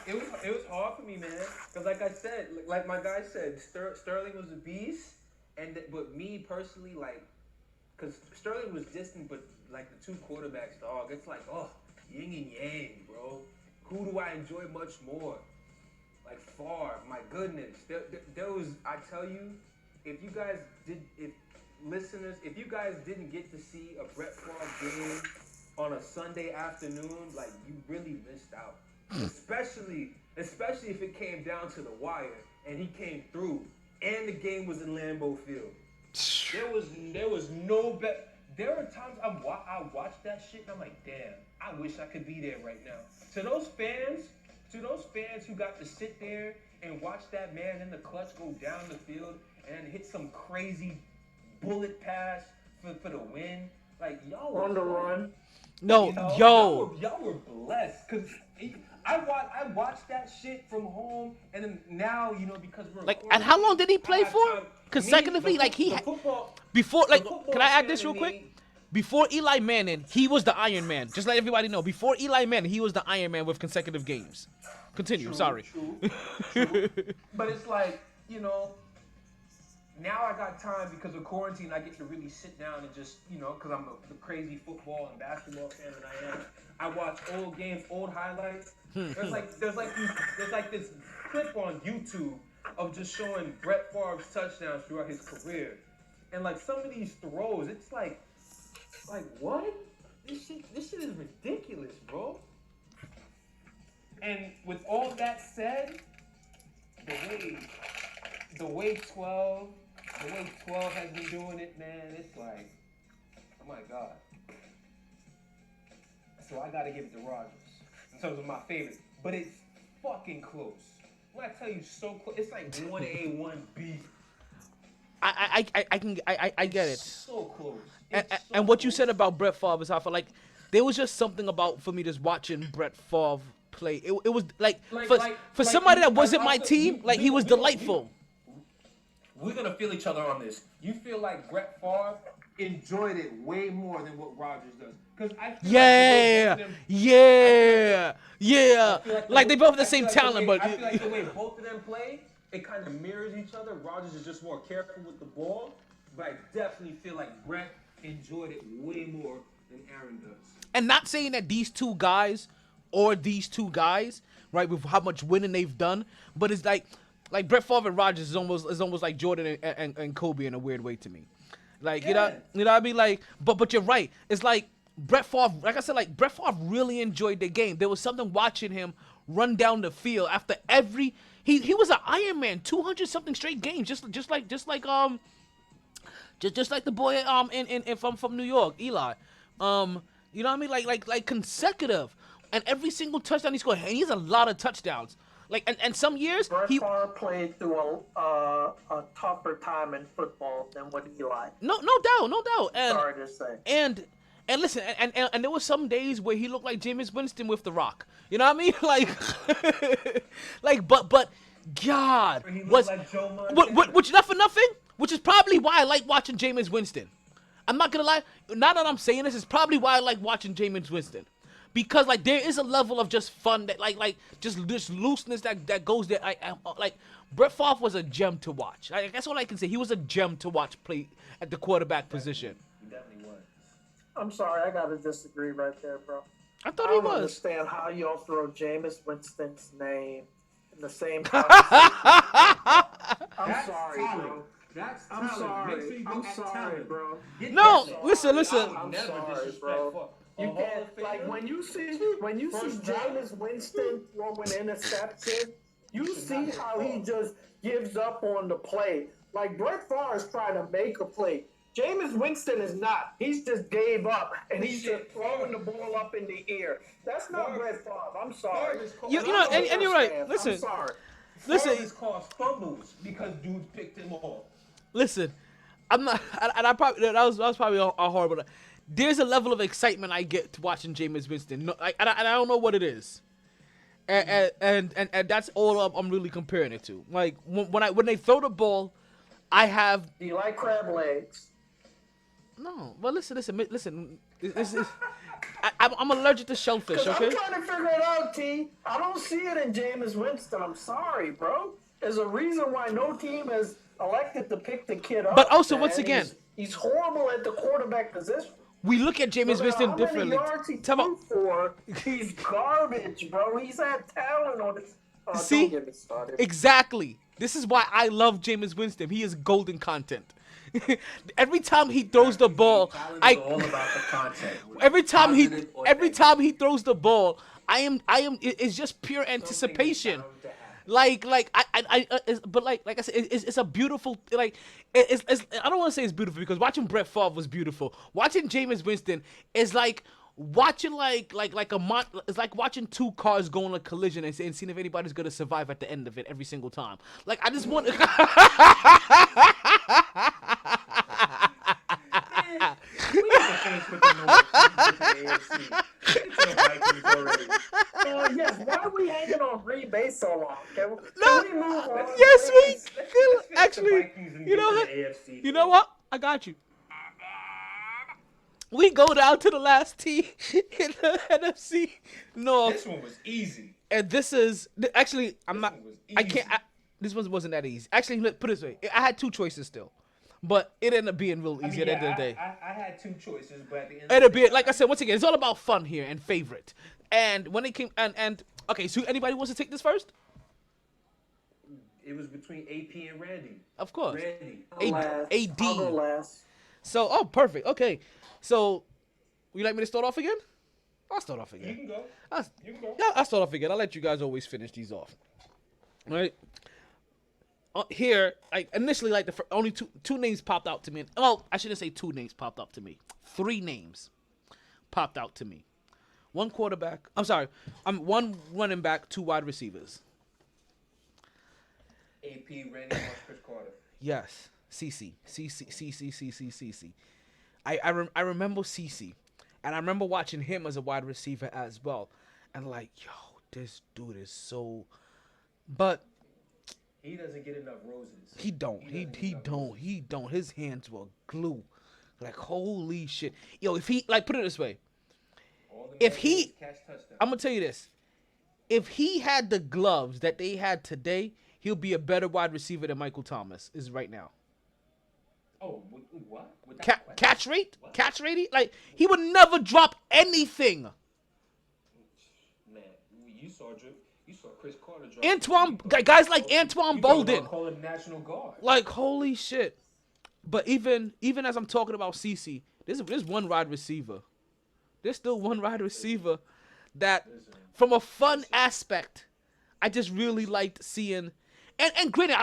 It was hard for me, man. Because like I said, like my guy said, Sterling was a beast, but me personally, like, because Sterling was distant, but like the two quarterbacks, dog, it's like, oh, yin and yang, bro. Who do I enjoy much more? Like Favre, my goodness. There was, I tell you, if you guys didn't get to see a Brett Favre game on a Sunday afternoon, like, you really missed out. especially if it came down to the wire and he came through and the game was in Lambeau Field. There was no bet. There are times I watch that shit and I'm like, damn, I wish I could be there right now. To those fans who got to sit there and watch that man in the clutch go down the field and hit some crazy bullet pass for the win, like, y'all were On the run. No, you know, yo. y'all were blessed because I watched that shit from home, and then now, you know, because we're Like, and how long did he play for? Consecutively, like, he before, like, can I add this real quick? Before Eli Manning, he was the Iron Man. Just let everybody know. Before Eli Manning, he was the Iron Man with consecutive games. Continue. Sorry. True. But it's like, you know, now I got time because of quarantine. I get to really sit down and just, you know, because I'm the crazy football and basketball fan that I am. I watch old games, old highlights. There's like this clip on YouTube of just showing Brett Favre's touchdowns throughout his career, and like some of these throws, it's like what? This shit is ridiculous, bro. And with all that said, the way 12 has been doing it, man, it's like, oh my God. So I gotta give it to Rodgers in terms of my favorite, but it's fucking close. When I tell you so close, it's like 1A, 1B. I get it. So close. And what you said about Brett Favre is how I felt like there was just something about, for me, just watching Brett Favre play. It was like for somebody that wasn't my team, like, he was delightful. We're gonna feel each other on this. You feel like Brett Favre enjoyed it way more than what Rodgers does. Because I feel like they both have the same talent, but I feel like the way both of them play, it kind of mirrors each other. Rodgers is just more careful with the ball, but I definitely feel like Brett enjoyed it way more than Aaron does. And not saying that these two guys, right, with how much winning they've done, but it's like Brett Favre and Rodgers is almost like Jordan and Kobe in a weird way to me. Like, you know what I mean? Like, but you're right. It's like Brett Favre, like I said, like Brett Favre really enjoyed the game. There was something watching him run down the field after every he was an Iron Man, 200 something straight games, just like the boy in from New York, Eli. You know what I mean? Like consecutive, and every single touchdown he scored, and he has a lot of touchdowns. Like, and some years Brett Favre played through a tougher time in football than what Eli. No doubt. And, sorry to say. And listen, and there were some days where he looked like Jameis Winston with the Rock. You know what I mean? But God, was like which not for nothing. Which is probably why I like watching Jameis Winston. I'm not gonna lie. Now that I'm saying this, it's probably why I like watching Jameis Winston. Because, like, there is a level of just fun that, like just looseness that goes there. Like, Brett Favre was a gem to watch. That's all I can say. He was a gem to watch play at the quarterback position. He definitely was. I'm sorry, I gotta disagree right there, bro. I thought I he don't was. understand how y'all throw Jameis Winston's name in the same conversation. I'm sorry, bro. I'm sorry. I'm sorry, bro. No, listen. I'm sorry, bro. You can't, like, when you see Jameis Winston throw an interception, you see how he just gives up on the play. Like, Brett Favre is trying to make a play. Jameis Winston is not. He's just gave up, and he's just throwing the ball up in the air. That's not Brett Favre. I'm sorry. You know, and you're right. Listen. I'm sorry. Listen. Fathers caused fumbles because dudes picked him off. Listen, I'm not, and I probably that was probably a horrible. There's a level of excitement I get to watching Jameis Winston. No, and I don't know what it is, and that's all I'm really comparing it to. Like when they throw the ball, I have. Do you like crab legs? No, but listen. I'm allergic to shellfish. Okay. I'm trying to figure it out, T. I don't see it in Jameis Winston. I'm sorry, bro. There's a reason why no team has elected to pick the kid up. But also, man. once again, he's horrible at the quarterback position. We look at Jameis Winston differently. He's garbage, bro. He's had talent on his. See? Don't get me started. Exactly. This is why I love Jameis Winston. He is golden content. Every time he throws the ball, all about the content. every time he throws the ball, I am. It's just pure anticipation. But like I said, it's a beautiful like. It's I don't want to say it's beautiful because watching Brett Favre was beautiful. Watching Jameis Winston is like watching it's like watching two cars go on a collision and seeing if anybody's gonna survive at the end of it every single time. Like I just want. Yes, why are we hanging on Green Bay so long? Can we move on? Yes, we actually. You know what? I got you. We go down to the last team in the NFC North. This one was easy. And this is actually I'm not. I can't. This one wasn't that easy. Actually, put it this way. I had two choices still, but it ended up being real easy at the end of the day. I had two choices, but at the end of the day, like I said, once again, it's all about fun here and favorite. And when it came and okay, so anybody wants to take this first? It was between AP and Randy. Of course. Randy. AD. I'll go last. So perfect. Okay. So, would you like me to start off again? I'll start off again. You can go. I'll start off again. I'll let you guys always finish these off. All right. Here, initially, the only two names popped out to me. Well, I shouldn't say two names popped up to me. Three names popped out to me. One quarterback. I'm sorry. One running back, two wide receivers. AP, Randy Moss, Chris Carter. Yes. CC. I remember CC, and I remember watching him as a wide receiver as well, and this dude is so, but he doesn't get enough roses. He don't. His hands were glue, holy shit. Yo, if he put it this way, I'm gonna tell you this, if he had the gloves that they had today, he'll be a better wide receiver than Michael Thomas is right now. Oh, what? Catch rate? What? Catch rate? He would never drop anything. Man, you saw Chris Carter drop. Guys like Antoine Bolden. Call him National Guard. Holy shit. But even as I'm talking about CC, there's one wide receiver. There's still one wide receiver that, from a fun aspect, I just really liked seeing. And granted,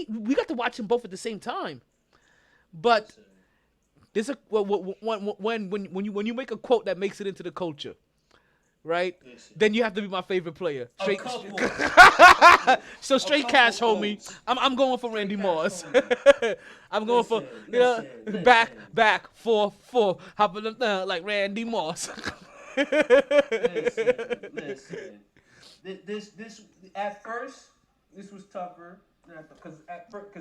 we got to watch them both at the same time. But there's when you make a quote that makes it into the culture, right? Then you have to be my favorite player. Straight cash, homie. I'm going for Randy Moss. I'm going for back 4-4. How about like Randy Moss? Listen. This at first. This was tougher because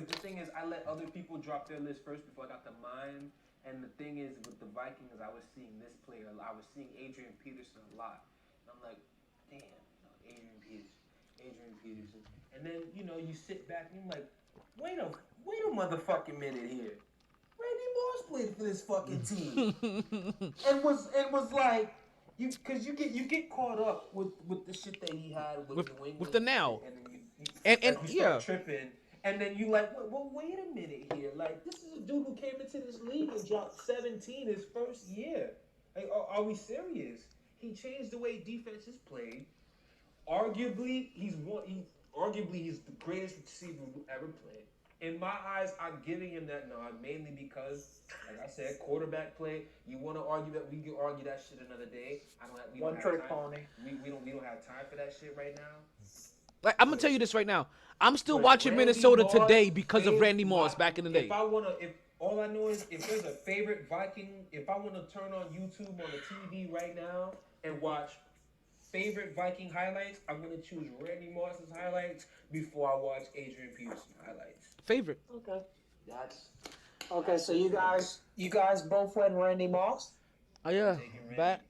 the thing is, I let other people drop their list first before I got to mine. And the thing is, with the Vikings, I was seeing this player. I was seeing Adrian Peterson a lot, and I'm like, damn, Adrian Peterson. And then you sit back and you're like, wait a motherfucking minute here. Randy Moss played for this fucking team, and was like. Because you get caught up with the shit that he had with New England. With the now. And you start tripping. And then you well, wait a minute here. This is a dude who came into this league and dropped 17 his first year. Are we serious? He changed the way defense is played. Arguably, he's the greatest receiver who ever played. In my eyes, I'm giving him that nod mainly because, like I said, quarterback play. You want to argue that? We can argue that shit another day. We don't have time for that shit right now. Like, I'm gonna tell you this right now. I'm still But watching Randy Minnesota Moss today because of is Randy Moss my- back in the day. If all I know is if there's a favorite Viking, if I want to turn on YouTube on the TV right now and watch favorite Viking highlights, I'm gonna choose Randy Moss's highlights before I watch Adrian Peterson's highlights. Favorite. Okay. That's Okay, so you guys both went Randy Moss? Oh yeah, back,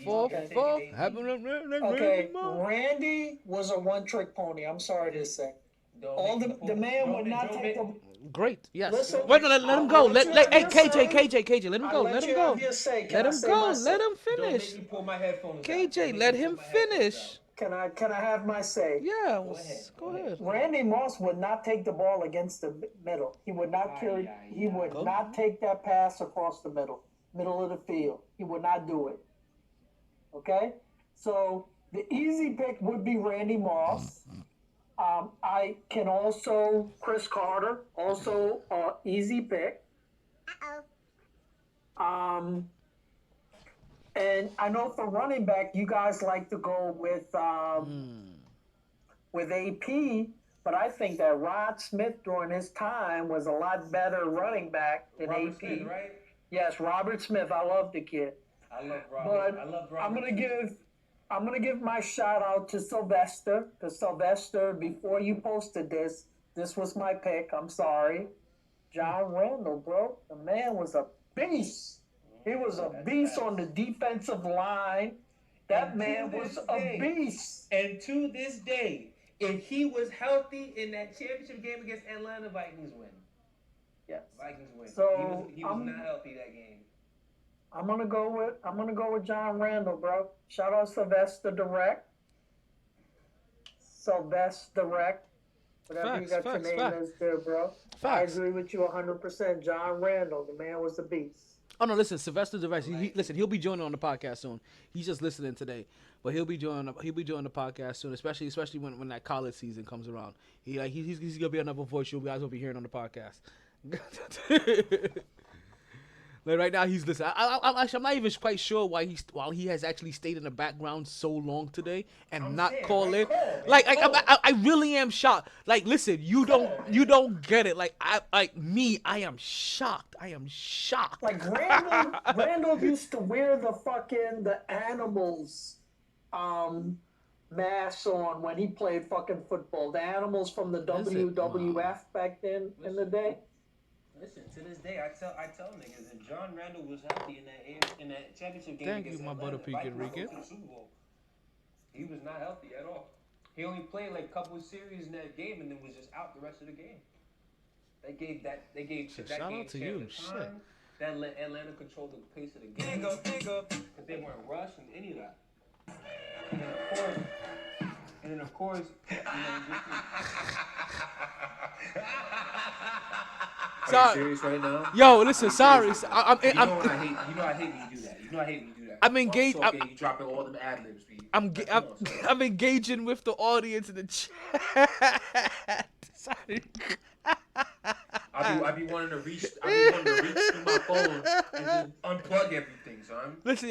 forth. Okay. Okay, Randy Moss. Randy was a one-trick pony. I'm sorry to say. The man would not take the. Great, yes. Listen, Wait, no, let him I'll go. let you Hey, have your KJ, let him go. I'll Let him you go. have your say. Can Let I him say go. my say? Let him Don't finish. make me pull my headphones out. KJ, Don't let make me him pull my headphones finish. Can I have my say? Yeah, Go ahead. Randy Moss would not take the ball against the middle. He would not carry. He would not take that pass across the middle of the field. He would not do it. Okay, so the easy pick would be Randy Moss. I can also Chris Carter, also easy pick. And I know for running back, you guys like to go with AP, but I think that Rod Smith during his time was a lot better running back than Robert AP. Smith, right? Yes, Robert Smith. I love the kid. I love Robert. But I love Robert. I'm gonna give my shout out to Sylvester, because Sylvester, before you posted this was my pick. I'm sorry. John Randall, bro. The man was a beast. He was a beast on the defensive line. That man was a beast. And to this day, if he was healthy in that championship game against Atlanta, Vikings win. Yes. Vikings win. So, he was not healthy that game. I'm gonna go with John Randall, bro. Shout out Sylvester Direct. Sylvester Direct. Whatever you got your name is there, bro. I agree with you 100%. John Randall, the man was a beast. Oh no, listen, Sylvester Device. Listen, he'll be joining on the podcast soon. He's just listening today, but he'll be joining the podcast soon, especially when that college season comes around. He's gonna be another voice you guys will be hearing on the podcast. Like right now, he's listening. I'm not even quite sure why he has actually stayed in the background so long today and not call in. I really am shocked. Like, listen, you don't get it. I am shocked. I am shocked. Like Randall used to wear the animals mask on when he played fucking football. The animals from the WWF back then in the day. Listen, to this day, I tell niggas if John Randall was healthy in that championship game Thank against you, my Atlanta, butter pecan Rican. to the Super Bowl. He was not healthy at all. He only played like a couple of series in that game and then was just out the rest of the game. They gave that Shout game out to you, shit. That let Atlanta control the pace of the game. Because they weren't rushed and any of that. And then of course, Are you serious right now? Yo, listen, sorry. I hate when you do that. I'm engaged. You dropping all them ad libs. I'm engaging with the audience in the chat. Sorry. I be wanting to reach through my phone and just unplug everything, son. Listen,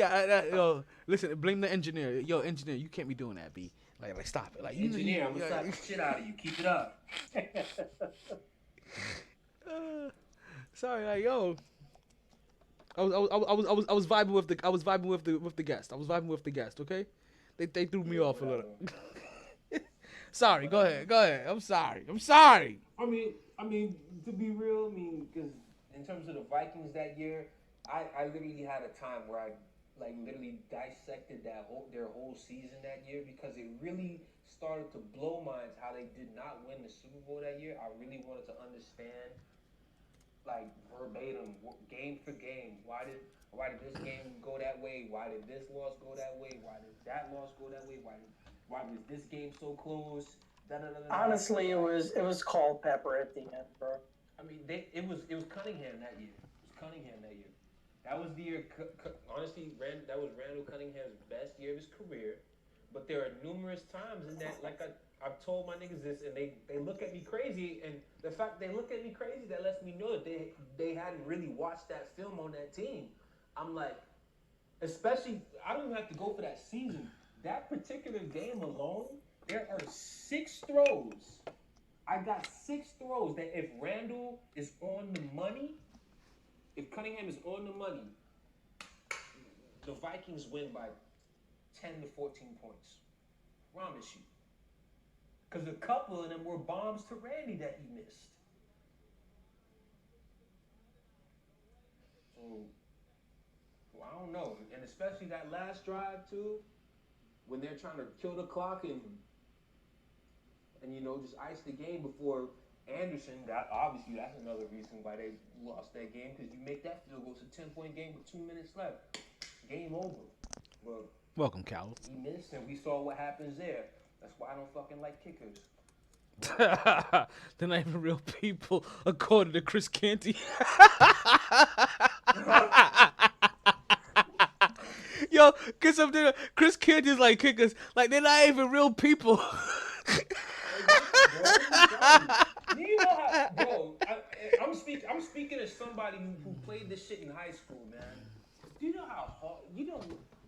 listen. Blame the engineer. Yo, engineer, you can't be doing that, B. Like stop it. Like engineer, I'm gonna slap the shit out of you. Keep it up. Sorry, like yo. I was vibing with the guest. I was vibing with the guest. Okay, they threw me off a little. Sorry, go ahead. I'm sorry. I mean, to be real, because in terms of the Vikings that year, I literally had a time where I literally dissected their whole season that year because it really started to blow minds how they did not win the Super Bowl that year. I really wanted to understand, verbatim, game for game, why did this game go that way? Why did this loss go that way? Why did that loss go that way? Why was this game so close? Honestly, it was Culpepper at the end, bro. I mean, it was Cunningham that year. That was the year. Honestly, that was Randall Cunningham's best year of his career. But there are numerous times in that, I've told my niggas this, and they look at me crazy. And the fact they look at me crazy, that lets me know that they hadn't really watched that film on that team. I'm like, especially, I don't even have to go for that season. That particular game alone, There are 6 throws. I got 6 throws that if Randall is on the money, if Cunningham is on the money, the Vikings win by 10 to 14 points. Promise you. Because a couple of them were bombs to Randy that he missed. So, well, I don't know. And especially that last drive, too, when they're trying to kill the clock and you know, just ice the game before Anderson. That obviously, that's another reason why they lost that game, because you make that field goal, it's a 10-point game with 2 minutes left. Game over. But welcome, Cal. he missed, and we saw what happens there. That's why I don't fucking like kickers. They're not even real people, according to Chris Canty. Yo, Chris Canty's like kickers, like they're not even real people. You know how, bro? I'm speaking as somebody who played this shit in high school, man. Do you know how hard? You know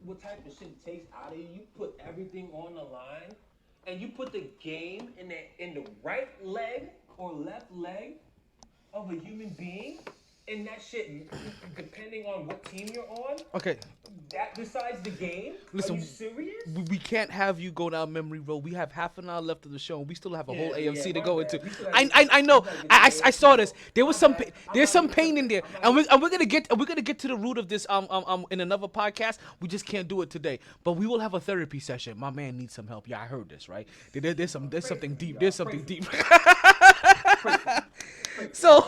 what type of shit it takes out of you? You put everything on the line, and you put the game in the right leg or left leg of a human being, and that shit, depending on what team you're on. Okay. That decides the game? Listen, are you serious? We can't have you go down memory road. We have half an hour left of the show, and we still have a whole AFC to go into. I know. I saw this. There's some pain in there, and we're gonna get to the root of this in another podcast. We just can't do it today, but we will have a therapy session. My man needs some help. Yeah, I heard this, right? There's something deep. There's something deep. So,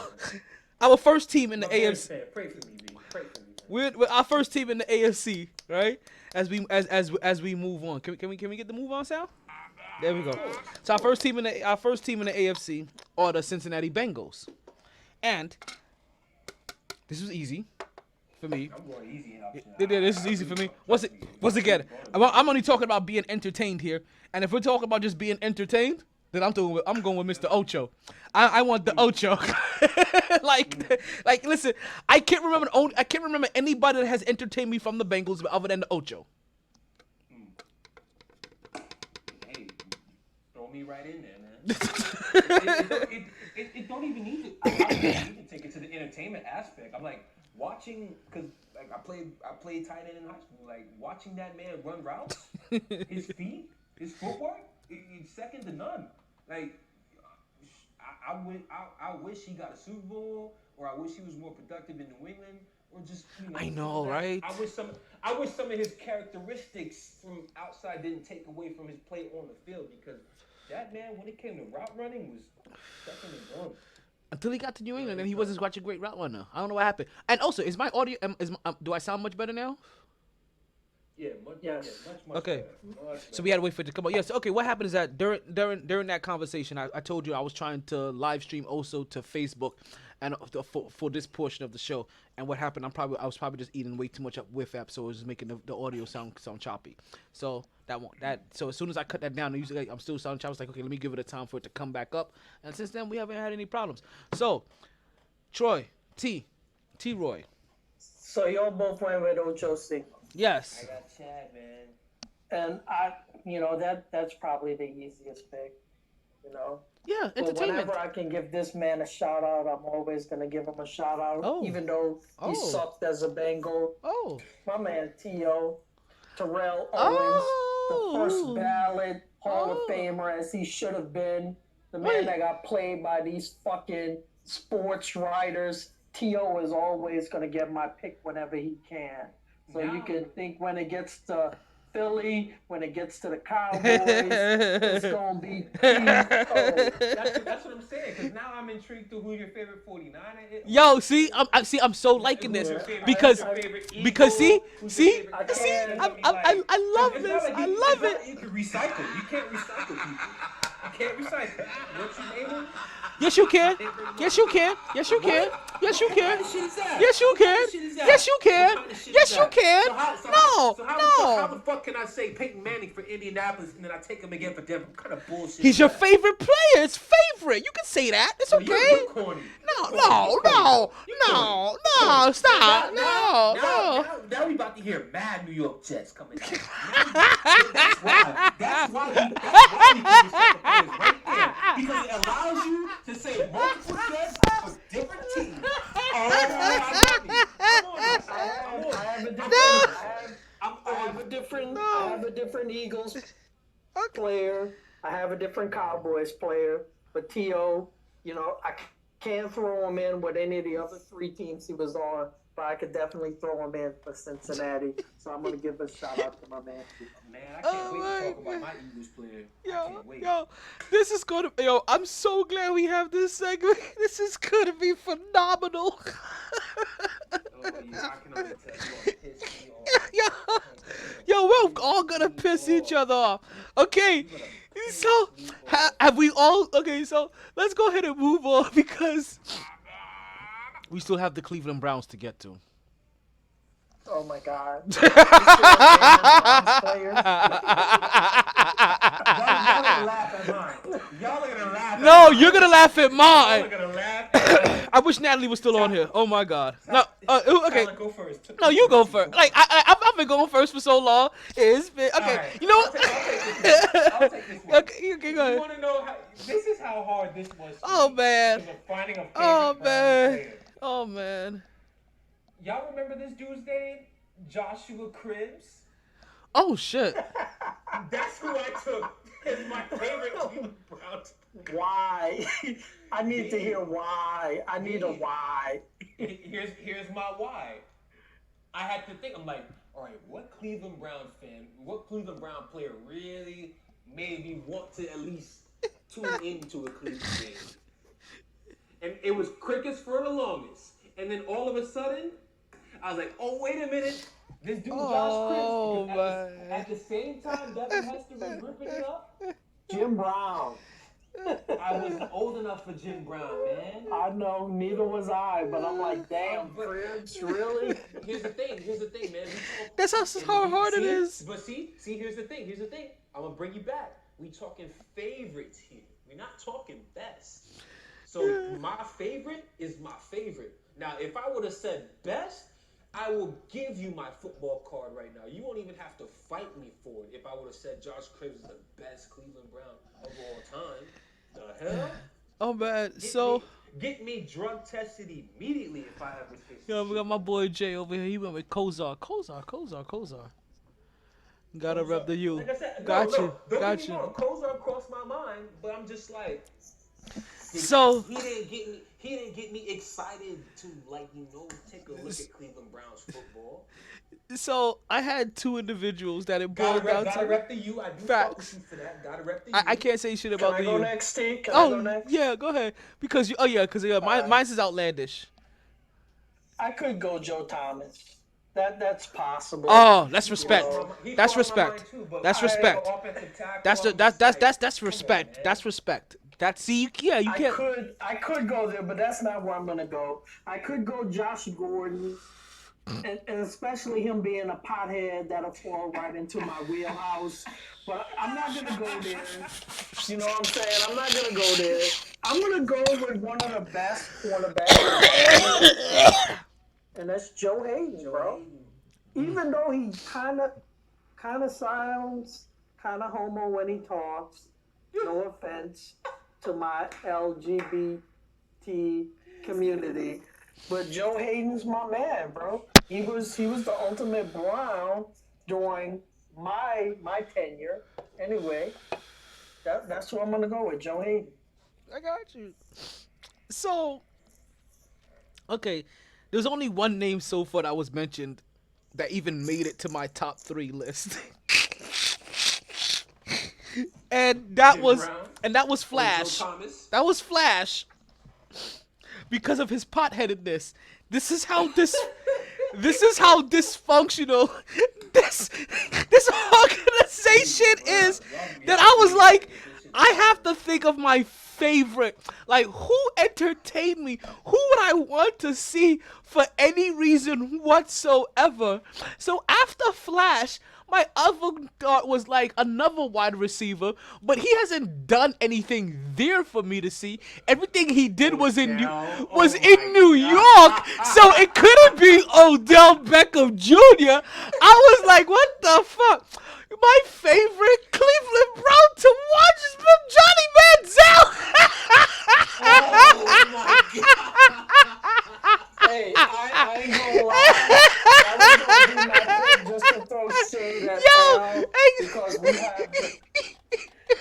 our first team in the AFC. Pray for me, B. Pray for me. We're our first team in the AFC, right? As we move on, can we get the move on, Sal? There we go. So our first team in the AFC are the Cincinnati Bengals, and this was easy for me. I'm going easy enough. This is easy for me. Once again, I'm only talking about being entertained here, and if we're talking about just being entertained, then I'm going with Mr. Ocho. I want the Ocho. like listen, I can't remember anybody that has entertained me from the Bengals other than the Ocho. Hey, throw me right in there, man. it don't even need to. I don't even need to take it to the entertainment aspect. I'm like watching, because like I played tight end in high school. Like watching that man run routes, his feet, his footwork, it's second to none. Like, I wish he got a Super Bowl, or I wish he was more productive in New England, or just, you know. I know, right? I wish some of his characteristics from outside didn't take away from his play on the field, because that man, when it came to route running, was second to none. Until he got to New England, and he wasn't such a great route runner. I don't know what happened. And also, is my audio? Do I sound much better now? Yeah, much okay. Better. So we had to wait for it to come out. Yes. Okay. What happened is that during that conversation, I told you I was trying to live stream also to Facebook, and for this portion of the show. And what happened? I was probably just eating way too much up with app, so it was just making the audio sound choppy. So so as soon as I cut that down, usually I'm still sounding choppy. I was like, okay, let me give it a time for it to come back up. And since then, we haven't had any problems. So, Troy, T Roy. So y'all both went with Ocho Cinco. Yes. I got Chad, man. And that's probably the easiest pick, you know. Yeah, but entertainment. whenever I can give this man a shout out, I'm always gonna give him a shout out, even though he sucked as a Bengal. Oh, my man T.O. Terrell Owens, the first ballot Hall of Famer as he should have been. The man that got played by these fucking sports writers. T.O. is always gonna get my pick whenever he can. So you can think when it gets to Philly, when it gets to the Cowboys, it's going to be That's what I'm saying, because now I'm intrigued to who your favorite 49er is. Yo, I'm so liking this because I love this. I love it. You can recycle. You can't recycle people. can't recite what you naming? Yes, you can. Yes, you can. Yes, you can. Yes, you can. What kind of shit is that? Yes, you What kind can. of shit is that? Yes, you can. What kind of shit Yes, is you that? can. How No. the fuck can I say Peyton Manning for Indianapolis and then I take him again for Denver? What kind of bullshit? He's is your that? favorite player. It's favorite. You can say that. It's okay. You're corny. No. Stop. No. Now we about to hear mad New York Jets coming out. That's why we put these second players right there. Because it allows you to say multiple Jets for different teams. I have a different Eagles player. I have a different Cowboys player. But T.O., you know, I can't throw him in with any of the other 3 teams he was on, but I could definitely throw him in for Cincinnati. So I'm going to give a shout out to my man. Man, I can't wait to talk about my Eagles player. I can't wait. Yo, this is gonna. Yo, I'm so glad we have this segment. This is gonna be phenomenal. I can only tell you piss me off. Yo, we're all gonna piss each other off. Okay, so have we all? Okay, so let's go ahead and move on because we still have the Cleveland Browns to get to. Oh my God. Y'all are gonna laugh at No, you're gonna laugh at mine. Y'all are gonna laugh at I wish Natalie was still on here. Oh my God. No, okay. Tyler, go first. No, you go first. Like I've been going first for so long. It's been okay. Right. You know what? I'll take this one. Okay, go You ahead. want to know how? This is how hard this was. For Oh me, man. because of finding a favorite Oh Browns man. player. Oh man. Y'all remember this dude's name? Joshua Cribbs. Oh shit. That's who I took as my favorite Cleveland Browns. Why? I need to hear why. I need a why. Here's my why. I had to think. I'm like, all right, what Cleveland Brown player really made me want to at least tune into a Cleveland game? And it was crickets for the longest. And then all of a sudden, I was like, oh, wait a minute. This dude Oh, Josh Cribbs. At the same time, Devin Hester was ripping it up. Jim Brown. I was old enough for Jim Brown, man. I know, neither was I, but I'm like, damn, Cribbs, really? Here's the thing, man. That's how hard it is. But see, here's the thing. I'm gonna bring you back. We talking favorites here. We're not talking best. So my favorite is my favorite. Now, if I would have said best, I will give you my football card right now. You won't even have to fight me for it if I would have said Josh Cribbs is the best Cleveland Brown of all time. The hell? Oh man. Get me drug tested immediately if I ever say Yo, we got my boy Jay over here. He went with Kozar. Gotta rep the U. Like I said, Got you. Don't Got get me you. wrong, Kozar crossed my mind, but I'm just like, So he didn't get me excited to take a look at Cleveland Browns football. So I had 2 individuals that it boiled down Gotta to. rep the U. I do fuck with you for that. Gotta rep the U. I can't say shit about Can I the go U. next, T? Can I go Oh next? yeah, go ahead. Because mine's is outlandish. I could go Joe Thomas. That's possible. Oh, that's respect. He That's crossed my respect. mind too, but That's I respect. have an offensive tackle, That's I'm just that's like, respect. come on, That's respect. That's see, yeah, you can't. I could go there, but that's not where I'm gonna go. I could go Josh Gordon, and especially him being a pothead that'll fall right into my wheelhouse. But I'm not gonna go there. You know what I'm saying? I'm not gonna go there. I'm gonna go with one of the best cornerbacks, and that's Joe Hayden, bro. Even though he kind of sounds kind of homo when he talks. No offense to my LGBT community, but Joe Hayden's my man, bro. He was the ultimate Brown during my tenure. Anyway, that's who I'm gonna go with, Joe Hayden. I got you. So, okay, there's only one name so far that was mentioned that even made it to my top 3 list. And that was Flash. That was Flash. Because of his potheadedness. This is how dysfunctional this organization is. That I was like, I have to think of my favorite. Like, who entertained me? Who would I want to see for any reason whatsoever? So after Flash, my other thought was like another wide receiver, but he hasn't done anything there for me to see. Everything he did was in New York, so it couldn't be Odell Beckham Jr. I was like, what the fuck? My favorite Cleveland Brown to watch has been Johnny Manziel. Oh my God. Hey, I ain't gonna lie. I was gonna do my thing just to throw shade at Al because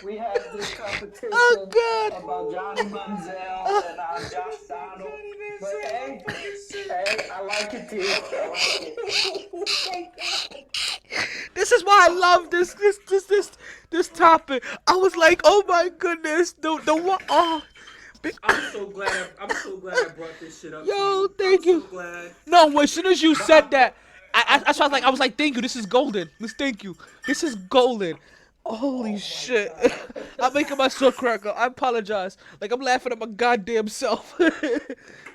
we have this competition about Johnny Manziel and Josh Donald. But hey, I like it too. I like it. This is why I love this topic. I was like, oh my goodness, the one. Oh. I'm so glad I brought this shit up. Yo, thank you. So glad. No, as soon as you said that, I was like, thank you. This is golden. Thank you. This is golden. Holy shit. I'm making myself crack up. I apologize. Like, I'm laughing at my goddamn self.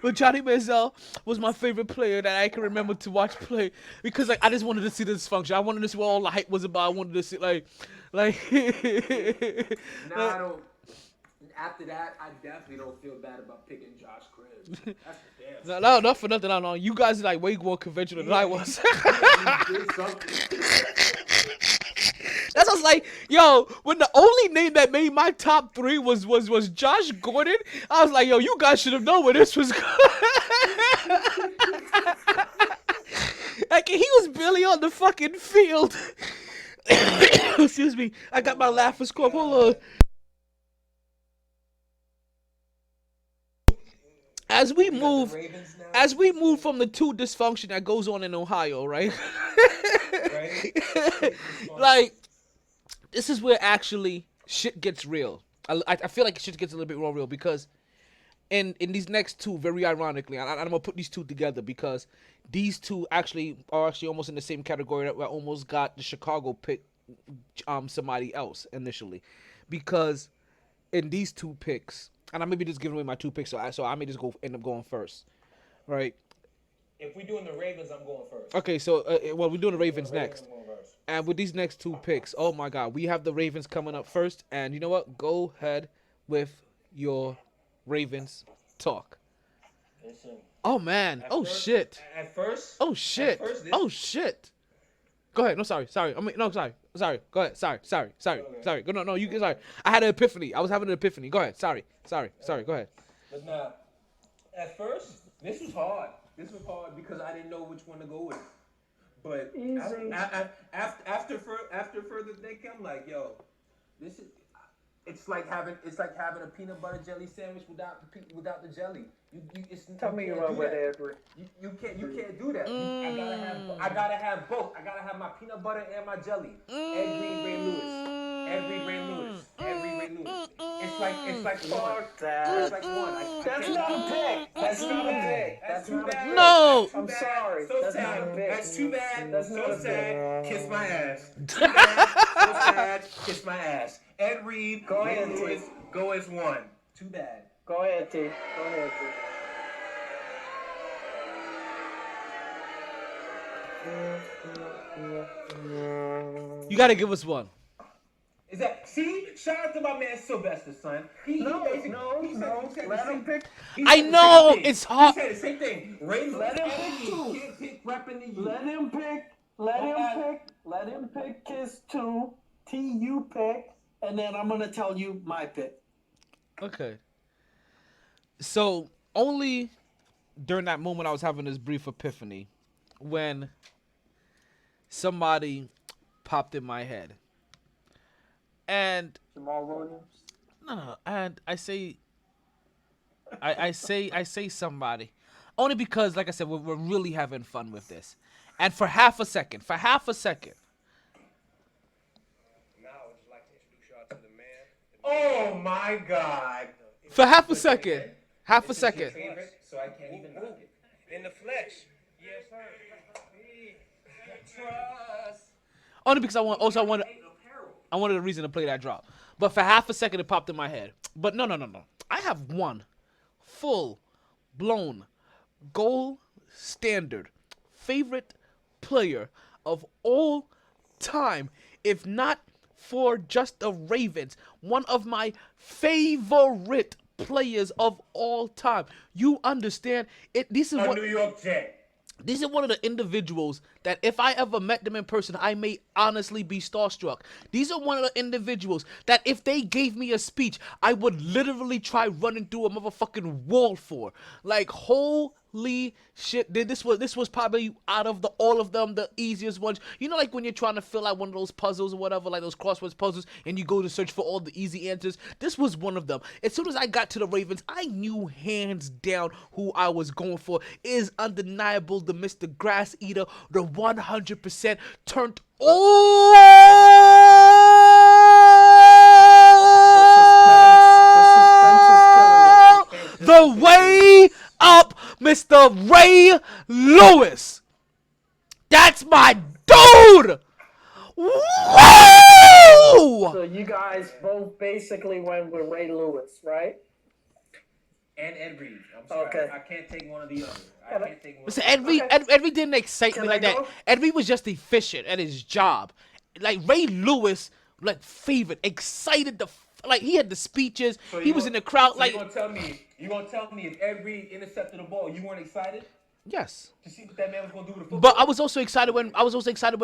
But Johnny Manziel was my favorite player that I can remember to watch play because, like, I just wanted to see the dysfunction. I wanted to see what all the hype was about. I wanted to see, like. I don't. After that, I definitely don't feel bad about picking Josh Cribbs. That's the damn. No, not for nothing. No. You guys are like way more conventional than I was. That's was like, yo, when the only name that made my top 3 was Josh Gordon, I was like, yo, you guys should have known where this was going. Like, he was barely on the fucking field. Excuse me. I got my laughing score. Hold on. As we move from the 2 dysfunction that goes on in Ohio, right? Like, this is where actually shit gets real. I feel like shit gets a little bit more real because in these next 2, very ironically, I'm gonna put these 2 together because these 2 are almost in the same category that I almost got the Chicago pick somebody else initially, because in these 2 picks, and I may be just giving away my 2 picks, so I may just end up going first, right? If we're doing the Ravens, I'm going first. Okay, so we're doing the Ravens next. And with these next 2 picks, oh my God, we have the Ravens coming up first. And you know what? Go ahead with your Ravens talk. Listen. Oh man. Oh shit. At first. Oh shit. Oh shit. Go ahead. No, sorry. Sorry. Go ahead. Sorry. Go. No. You. Sorry. I had an epiphany. I was having an epiphany. Go ahead. Sorry. Go ahead. But now, at first, this was hard. This was hard because I didn't know which one to go with. But after further thinking, I'm like, yo, this is. It's like having a peanut butter jelly sandwich without the jelly. Tell me you're right with Edward. You can't do that. I gotta have both. I gotta have my peanut butter and my jelly. Ed Ray Lewis. It's like one. It's like one. That's not a pick. That's not a pick. That's too bad. No. I'm sorry. So That's sad. not a pick. That's too bad. That's not So a sad. pick. Kiss my ass. Too bad. So sad. Kiss my ass. Ed Reed. Go ahead, Lewis. Go as one. Too bad. Go ahead, T. Go ahead, T. You gotta give us one. Is that see? Shout out to my man Sylvester, son. No. Let him pick. I know it's hard. He said the same thing. Let him pick 2. Can't pick repping the Let him pick. Let him pick his 2. T, you pick, and then I'm gonna tell you my pick. Okay. So only during that moment I was having this brief epiphany when somebody popped in my head. And Jamal Williams? no, and I say somebody. Only because, like I said, we're really having fun with this. And for half a second. Now I would just like to introduce y'all to the man. Oh my God. For half a second. Half a second. Favorite, so I can't even knock it. In the flesh. Yes, sir. Trust. Only because I wanted a reason to play that drop. But for half a second, it popped in my head. But no. I have one full-blown gold standard favorite player of all time, if not for just the Ravens. One of my favorite players of all time. You understand? This is what New York Jet. These are one of the individuals that if I ever met them in person, I may honestly be starstruck. These are one of the individuals that if they gave me a speech, I would literally try running through a motherfucking wall for. Like, holy shit. This was probably out of all of them, the easiest ones. You know, like when you're trying to fill out one of those puzzles or whatever, like those crosswords puzzles, and you go to search for all the easy answers. This was one of them. As soon as I got to the Ravens, I knew hands down who I was going for. It is undeniable, the Mr. Grass Eater, the 100% turned all the way up, Mr. Ray Lewis. That's my dude. Woo! So you guys both basically went with Ray Lewis, right? And Ed Reed. I'm sorry. Okay. I can't take one or the other. I can't take one. Listen, Ed Reed didn't excite Can me I like that. go? Ed Reed was just efficient at his job. Like Ray Lewis, like favorite, excited like he had the speeches. So He was in the crowd. So Like, you gonna tell me if Ed Reed intercepted the ball, you weren't excited yes. to see what that man was gonna do with the football? But I was also excited when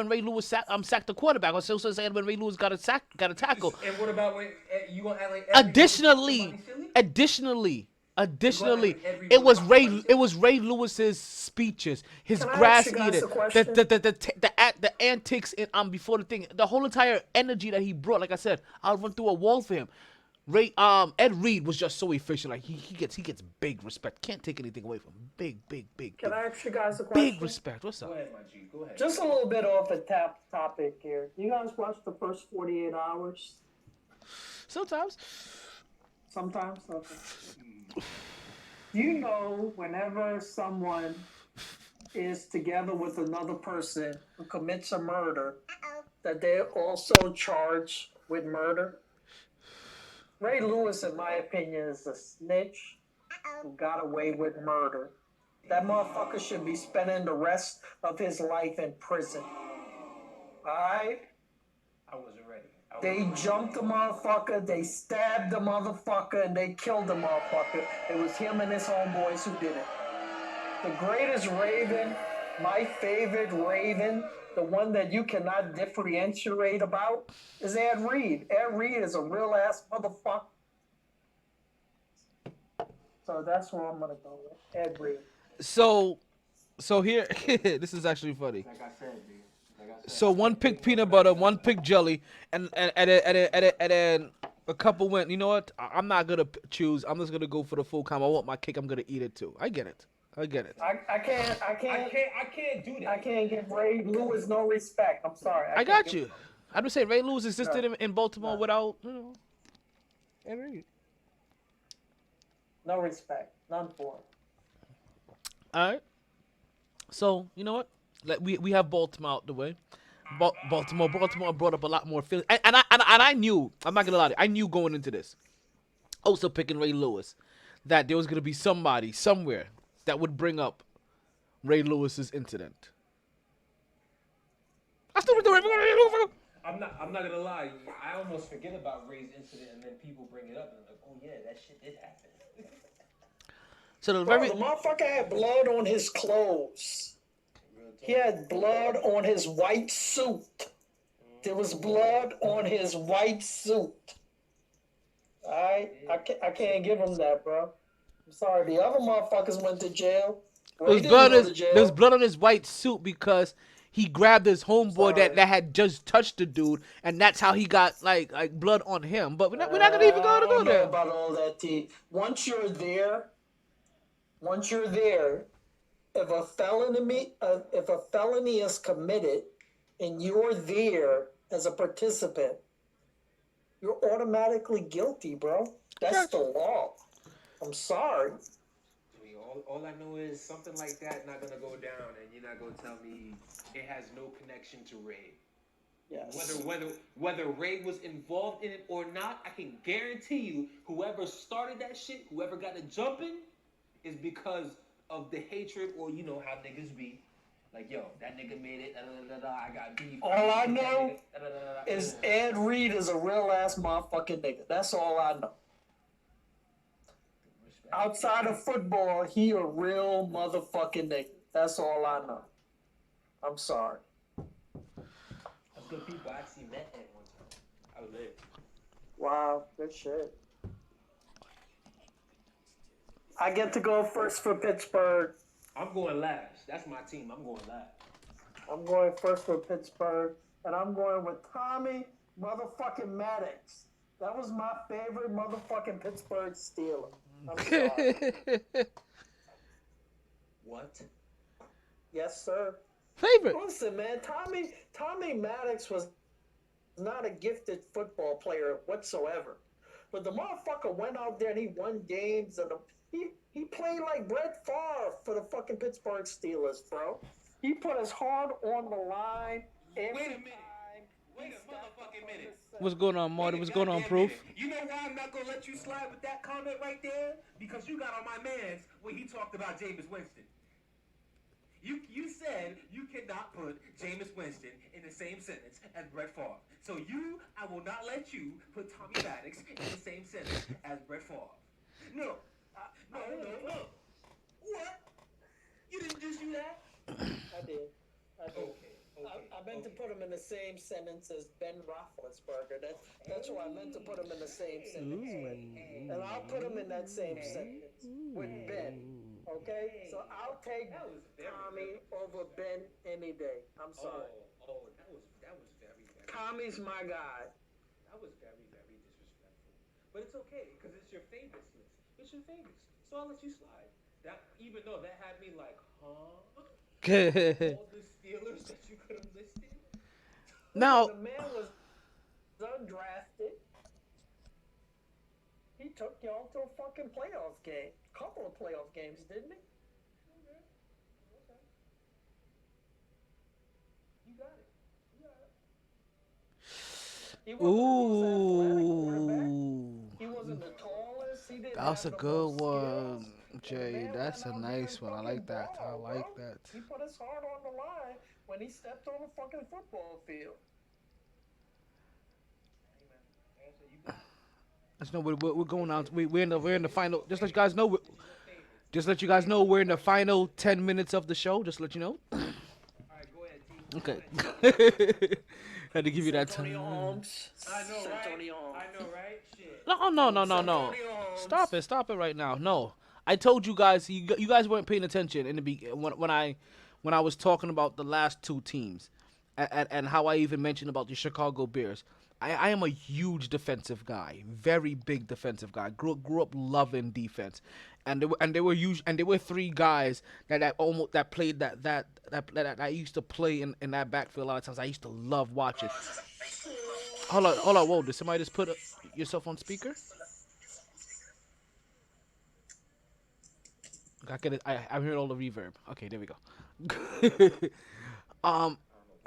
Ray Lewis sacked the quarterback. I was also excited when Ray Lewis got a tackle. And what about when you gonna act like Ed Reed was somebody silly? Additionally, Every it was every- Ray Lewis's speeches, his Can I grass ask you guys eating, a question? the antics in before the thing, the whole entire energy that he brought. Like I said, I'll run through a wall for him. Ed Reed was just so efficient. Like he gets big respect. Can't take anything away from him. Big. Can I ask you guys a question? Big respect. What's up? Go ahead, my G. Go ahead. Just a little bit off the topic here. You guys watch the first 48 hours? Sometimes. Sometimes? Okay. You know, whenever someone is together with another person who commits a murder, that they're also charged with murder? Ray Lewis, in my opinion, is a snitch who got away with murder. That motherfucker should be spending the rest of his life in prison. Alright? I wasn't ready. They jumped the motherfucker, they stabbed the motherfucker, and they killed the motherfucker. It was him and his homeboys who did it. The greatest Raven, my favorite Raven, the one that you cannot differentiate about, is Ed Reed. Ed Reed is a real ass motherfucker. So that's where I'm gonna go with. Ed Reed. So here, this is actually funny. Like I said, dude. So one picked peanut butter, one picked jelly, and then a couple went. You know what? I'm not gonna choose. I'm just gonna go for the full combo. I want my cake. I'm gonna eat it too. I get it. I can't do that. I can't give Ray Lewis no respect. I'm sorry. I got you. I'm just saying Ray Lewis existed in Baltimore without, Ed Reed. No respect. None for him. All right. So you know what? We have Baltimore out the way. Baltimore brought up a lot more feelings, and I knew. I'm not gonna lie to you, I knew going into this, also picking Ray Lewis, that there was gonna be somebody somewhere that would bring up Ray Lewis's incident. I'm not gonna lie. I almost forget about Ray's incident, and then people bring it up, and I'm like, oh yeah, that shit did happen. So The motherfucker had blood on his clothes. He had blood on his white suit. There was blood on his white suit. Alright? I can't give him that, bro. I'm sorry. The other motherfuckers went to jail. There was blood on his white suit because he grabbed his homeboy that had just touched the dude, and that's how he got like blood on him. But we're not gonna even go I don't know there. about all that, T. Once you're there, if a felony is committed and you're there as a participant, you're automatically guilty, bro. That's the law. I'm sorry. I mean, all I know is something like that not gonna go down, and you're not gonna tell me it has no connection to Ray. Yes. Whether Ray was involved in it or not, I can guarantee you, whoever started that shit, whoever got it jumping, is because of the hatred, or you know how niggas be. Like, yo, that nigga made it. I got beef. All I know is Ed Reed is a real ass motherfucking nigga. That's all I know. Outside of football, he a real motherfucking nigga. That's all I know. I'm sorry. That's good people. I actually met Ed one time. I was there. Wow, good shit. I get to go first for Pittsburgh. I'm going last. That's my team. I'm going last. I'm going first for Pittsburgh, and I'm going with Tommy motherfucking Maddox. That was my favorite motherfucking Pittsburgh Steeler. I'm sorry. What? Yes, sir. Favorite. Listen, man, Tommy Maddox was not a gifted football player whatsoever. But the motherfucker went out there and he won games, and he played like Brett Favre for the fucking Pittsburgh Steelers, bro. He put his heart on the line every Wait a minute. time. Wait a motherfucking minute. What's going on, Marty? What's going on, Proof? You know why I'm not gonna let you slide with that comment right there? Because you got on my man's when he talked about Jameis Winston. You said you cannot put Jameis Winston in the same sentence as Brett Favre. So I will not let you put Tommy Maddox in the same sentence as Brett Favre. No. What? You didn't just do that? I did. Okay. I meant to put him in the same sentence as Ben Roethlisberger. That's why I meant to put him in the same sentence. And I'll put him in that same sentence with Ben. Okay? So I'll take Tommy over Ben any day. I'm sorry. That was very, very. Tommy's my guy. That was very, very disrespectful. But it's okay, because it's your favorites list. It's your favorites. So I'll let you slide. That, even though that had me like, huh? All the Steelers that you could have listed? Now, The man was undrafted. He took y'all to a fucking playoff game. Couple of playoff games, didn't he? Okay. You got it. He wasn't the most athletic quarterback. ooh, He wasn't the tallest. He didn't that's a have the good most one, skills. Jay. Man That's a went out there nice and one. I fucking like that. I balled, like bro. that. He put his heart on the line when he stepped on the fucking football field. Let's know we're going out. We're in the final. Just let you guys know. We're in the final 10 minutes of the show. Just let you know. All right, go ahead, team. Okay. Had to give you that time. Antonio Holmes. I know, right? Antonio Holmes. I know, right? Shit. No. Antonio Holmes. Stop it right now. No, I told you guys. You guys weren't paying attention in the when I was talking about the last two teams, and how I even mentioned about the Chicago Bears. I am a huge defensive guy, very big defensive guy. Grew up loving defense, and there were three guys that played that I used to play in that backfield a lot of times. I used to love watching. Hold on, whoa! Did somebody just put yourself on speaker? I get it. I heard all the reverb. Okay, there we go.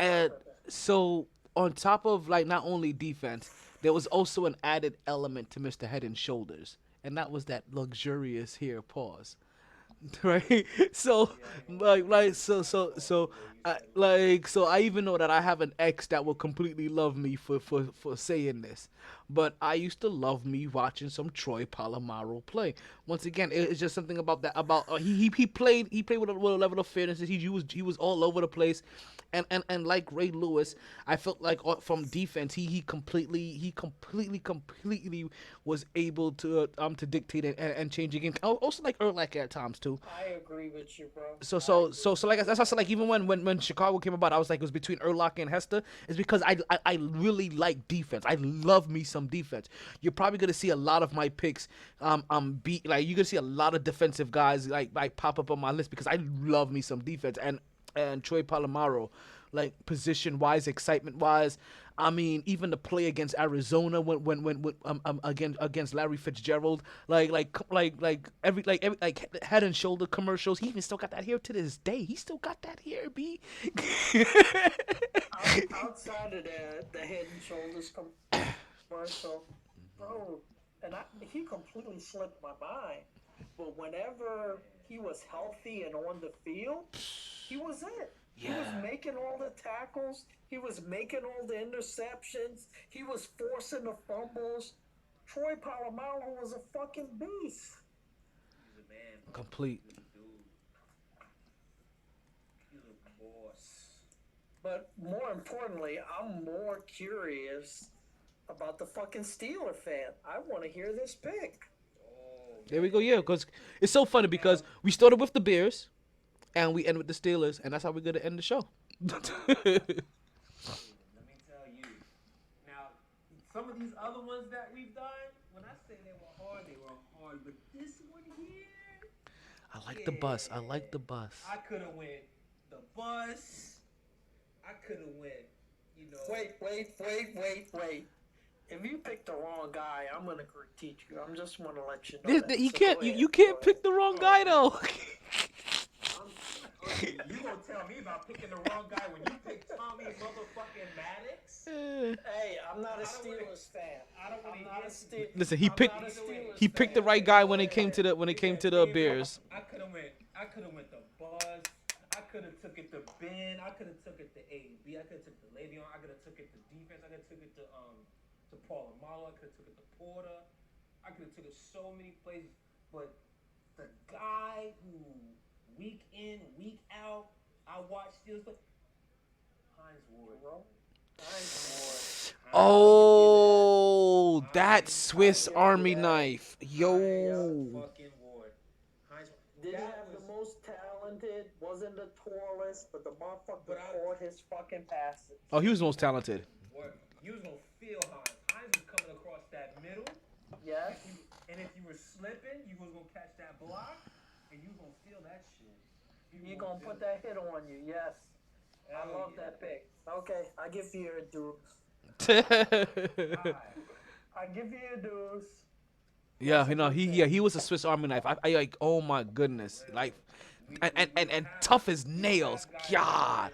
And so on top of like not only defense, there was also an added element to Mr. Head and Shoulders, and that was that luxurious hair pause. Right, so I even know that I have an ex that will completely love me for saying this, but I used to love me watching some Troy Polamalu play. Once again, it's just something about that. He played with a level of fairness. He was all over the place, and like Ray Lewis, I felt like from defense he completely was able to dictate and change the game. Also like Urlacher at times too. I agree with you, bro. So like that's why I said, like, even when Chicago came about, I was like, it was between Urlacher and Hester. It's because I really like defense. I love me some defense. You're probably gonna see a lot of my picks you're gonna see a lot of defensive guys like pop up on my list because I love me some defense, and Troy Polamalu, like position wise, excitement wise, I mean, even the play against Arizona when against Larry Fitzgerald, like head and shoulder commercials. He even still got that hair to this day. He still got that hair, B. Outside of the Head and Shoulders commercial, bro, and he completely slipped my mind. But whenever he was healthy and on the field, he was it. He was making all the tackles. He was making all the interceptions. He was forcing the fumbles. Troy Polamalu was a fucking beast. He's a man. Complete. He's a dude. He's a boss. But more importantly, I'm more curious about the fucking Steeler fan. I want to hear this pick. There we go, yeah, because it's so funny because we started with the Bears, and we end with the Steelers, and that's how we're going to end the show. Let me tell you. Now, some of these other ones that we've done, when I say they were hard, they were hard. But this one here, I like the bus. I like the bus. I could have went the bus. I could have went, you know. Wait. If you pick the wrong guy, I'm gonna critique you. I'm just want to let you know. You can't. You can't pick the wrong guy though. You gonna tell me about picking the wrong guy when you pick Tommy motherfucking Maddox? Hey, I'm not a Steelers fan. I'm not a Steelers. Listen, he picked the right guy when it came to the Bears. I could have went the bus. I could have took it to Ben. I could have took it to A&B. I could have took it to Le'Veon. I could have took it to defense. I could have took it to Paul and Malo. I could have took it to Porter. I could have took it so many places. But the guy who week in, week out, I watch Steelers play, Hines Ward. Oh, that Swiss Army knife, yo. Fucking Ward. Didn't have the most talented, wasn't the tallest, but the motherfucker caught his fucking passes. Oh, he was the most talented. You was gonna feel Hines. Hines was coming across that middle. Yes. And if you were slipping, you was gonna catch that block, and you was gonna feel that shit. You're gonna put that hit on you, yes. I love that pick. Okay, I give you a deuce. I give you a deuce. Yeah, you know, he was a Swiss Army knife. I like, oh my goodness, like, and tough as nails. God.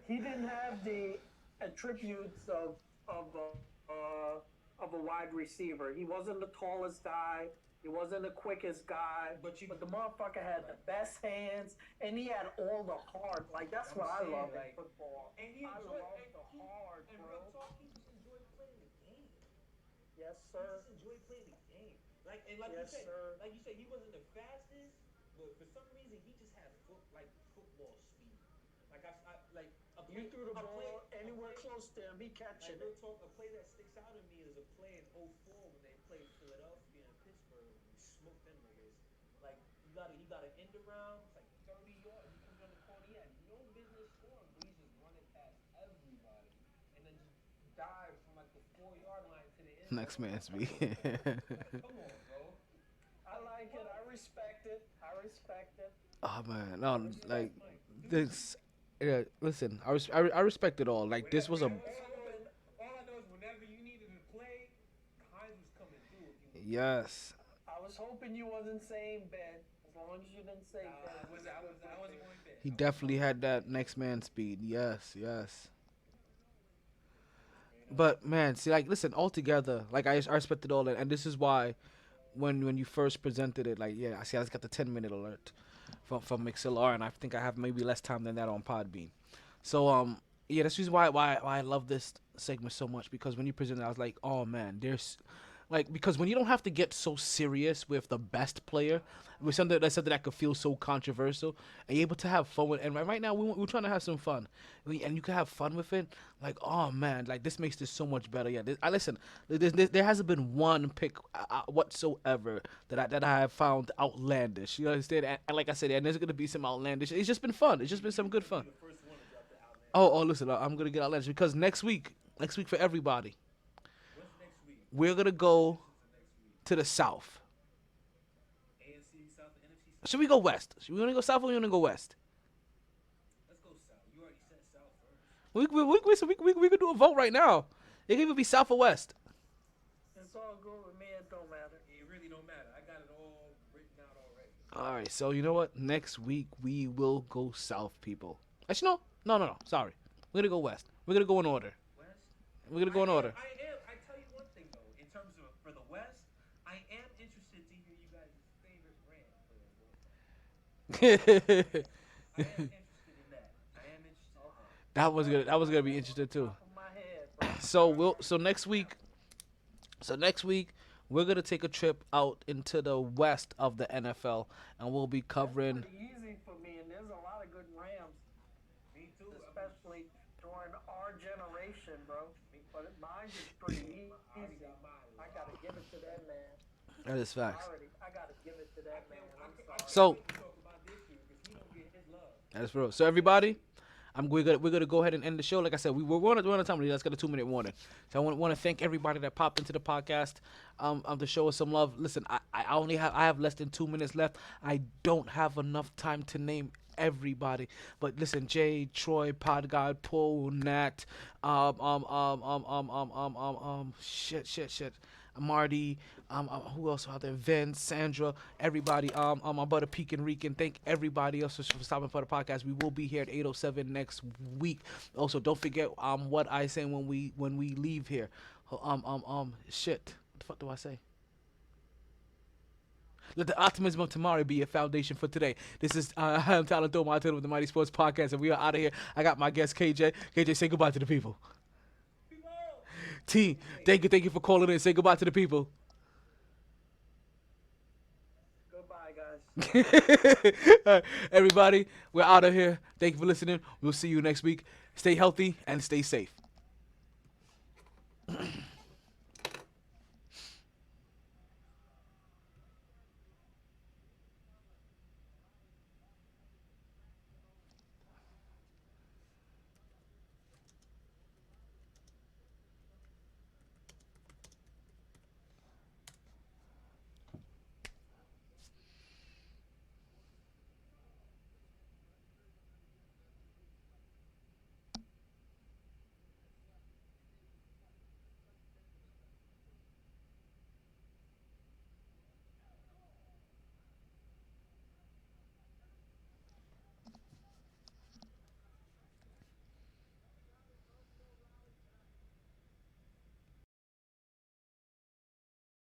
He didn't have the attributes of a wide receiver. He wasn't the tallest guy. He wasn't the quickest guy, but the motherfucker had the best hands, and he had all the heart. Like, that's what I love in football. And I love the heart, bro. He just enjoyed playing the game. Yes, sir. He just enjoyed playing the game. Like Yes, sir. you said, he wasn't the fastest, but for some reason he just had football speed. You threw the ball anywhere close to him, he catching it. A play that sticks out in me is a play in '04 when they played Philadelphia and Pittsburgh. We smoked them niggas. Like, he got an end around. It's like 30 yards. He comes on the corner. He had no business scoring, but he's just running past everybody, and then just dive from like the 4-yard line to the end. Next man speak. Come on, bro. I like it. I respect it. Oh man, no, like this. Yeah, listen, I respect it all. Like, this was a. All I know is whenever you needed to play, Hines was coming through. Yes. I was hoping you wasn't saying Ben. As long as you didn't say Ben. I wasn't going Ben. He definitely had that next man speed. Yes. But man, see, like, listen, altogether, like, I respect it all, and this is why, when you first presented it, like, yeah, I just got the 10-minute alert from MixLR, and I think I have maybe less time than that on Podbean. So yeah, that's the reason why I love this segment so much, because when you presented it, I was like, oh man, there's like, because when you don't have to get so serious with the best player, with something that could feel so controversial, and you're able to have fun with, and right now we're trying to have some fun, and you can have fun with it. Like, oh man, like, this makes this so much better. Yeah, there hasn't been one pick whatsoever that I have found outlandish. You understand? And like I said, and there's gonna be some outlandish. It's just been fun. It's just been some good fun. Oh, listen, I'm gonna get outlandish because next week for everybody, we're gonna go to the South. AFC South and NFC South. Should we go West? Should we want to go South or we want to go West? Let's go South. You already said South first. We could do a vote right now. It can even be South or West. It's all good with me. It don't matter. It really don't matter. I got it all written out already. All right, so you know what? Next week we will go South, people. Actually, no. Sorry, we're gonna go West. We're gonna go in order. West. We're gonna go in order. I tell you one thing though. In terms of for the West, I am interested to hear you guys' favorite brand player. I am interested in that. I am interested in that. That was gonna be interesting too. Top of my head, bro. So next week we're gonna take a trip out into the west of the NFL, and we'll be covering. Pretty easy for me, and there's a lot of good Rams. Me too. Especially during our generation, bro. But mine is pretty easy. I gotta give it to that man. That is facts. I gotta give it to that man. I'm sorry. So Talk about this year because he don't get his love. that is real. So everybody, we're gonna go ahead and end the show. Like I said, we're on a time. Let's get a 2-minute warning. So I want to thank everybody that popped into the podcast to show us some love. Listen, I have less than 2 minutes left. I don't have enough time to name everybody, but listen, Jay, Troy, Pod God, Paul, Nat, shit. Marty, who else out there? Vince, Sandra, everybody, my brother Pekin Rican. Thank everybody else for stopping for the podcast. We will be here at 8:07 next week. Also, don't forget what I say when we leave here. Shit. What the fuck do I say? Let the optimism of tomorrow be your foundation for today. This is I'm Tyler Thoma, with the Mighty Sports Podcast, and we are out of here. I got my guest KJ. KJ, say goodbye to the people. T, thank you for calling in. Say goodbye to the people. Goodbye, guys. All right, everybody, we're out of here. Thank you for listening. We'll see you next week. Stay healthy and stay safe.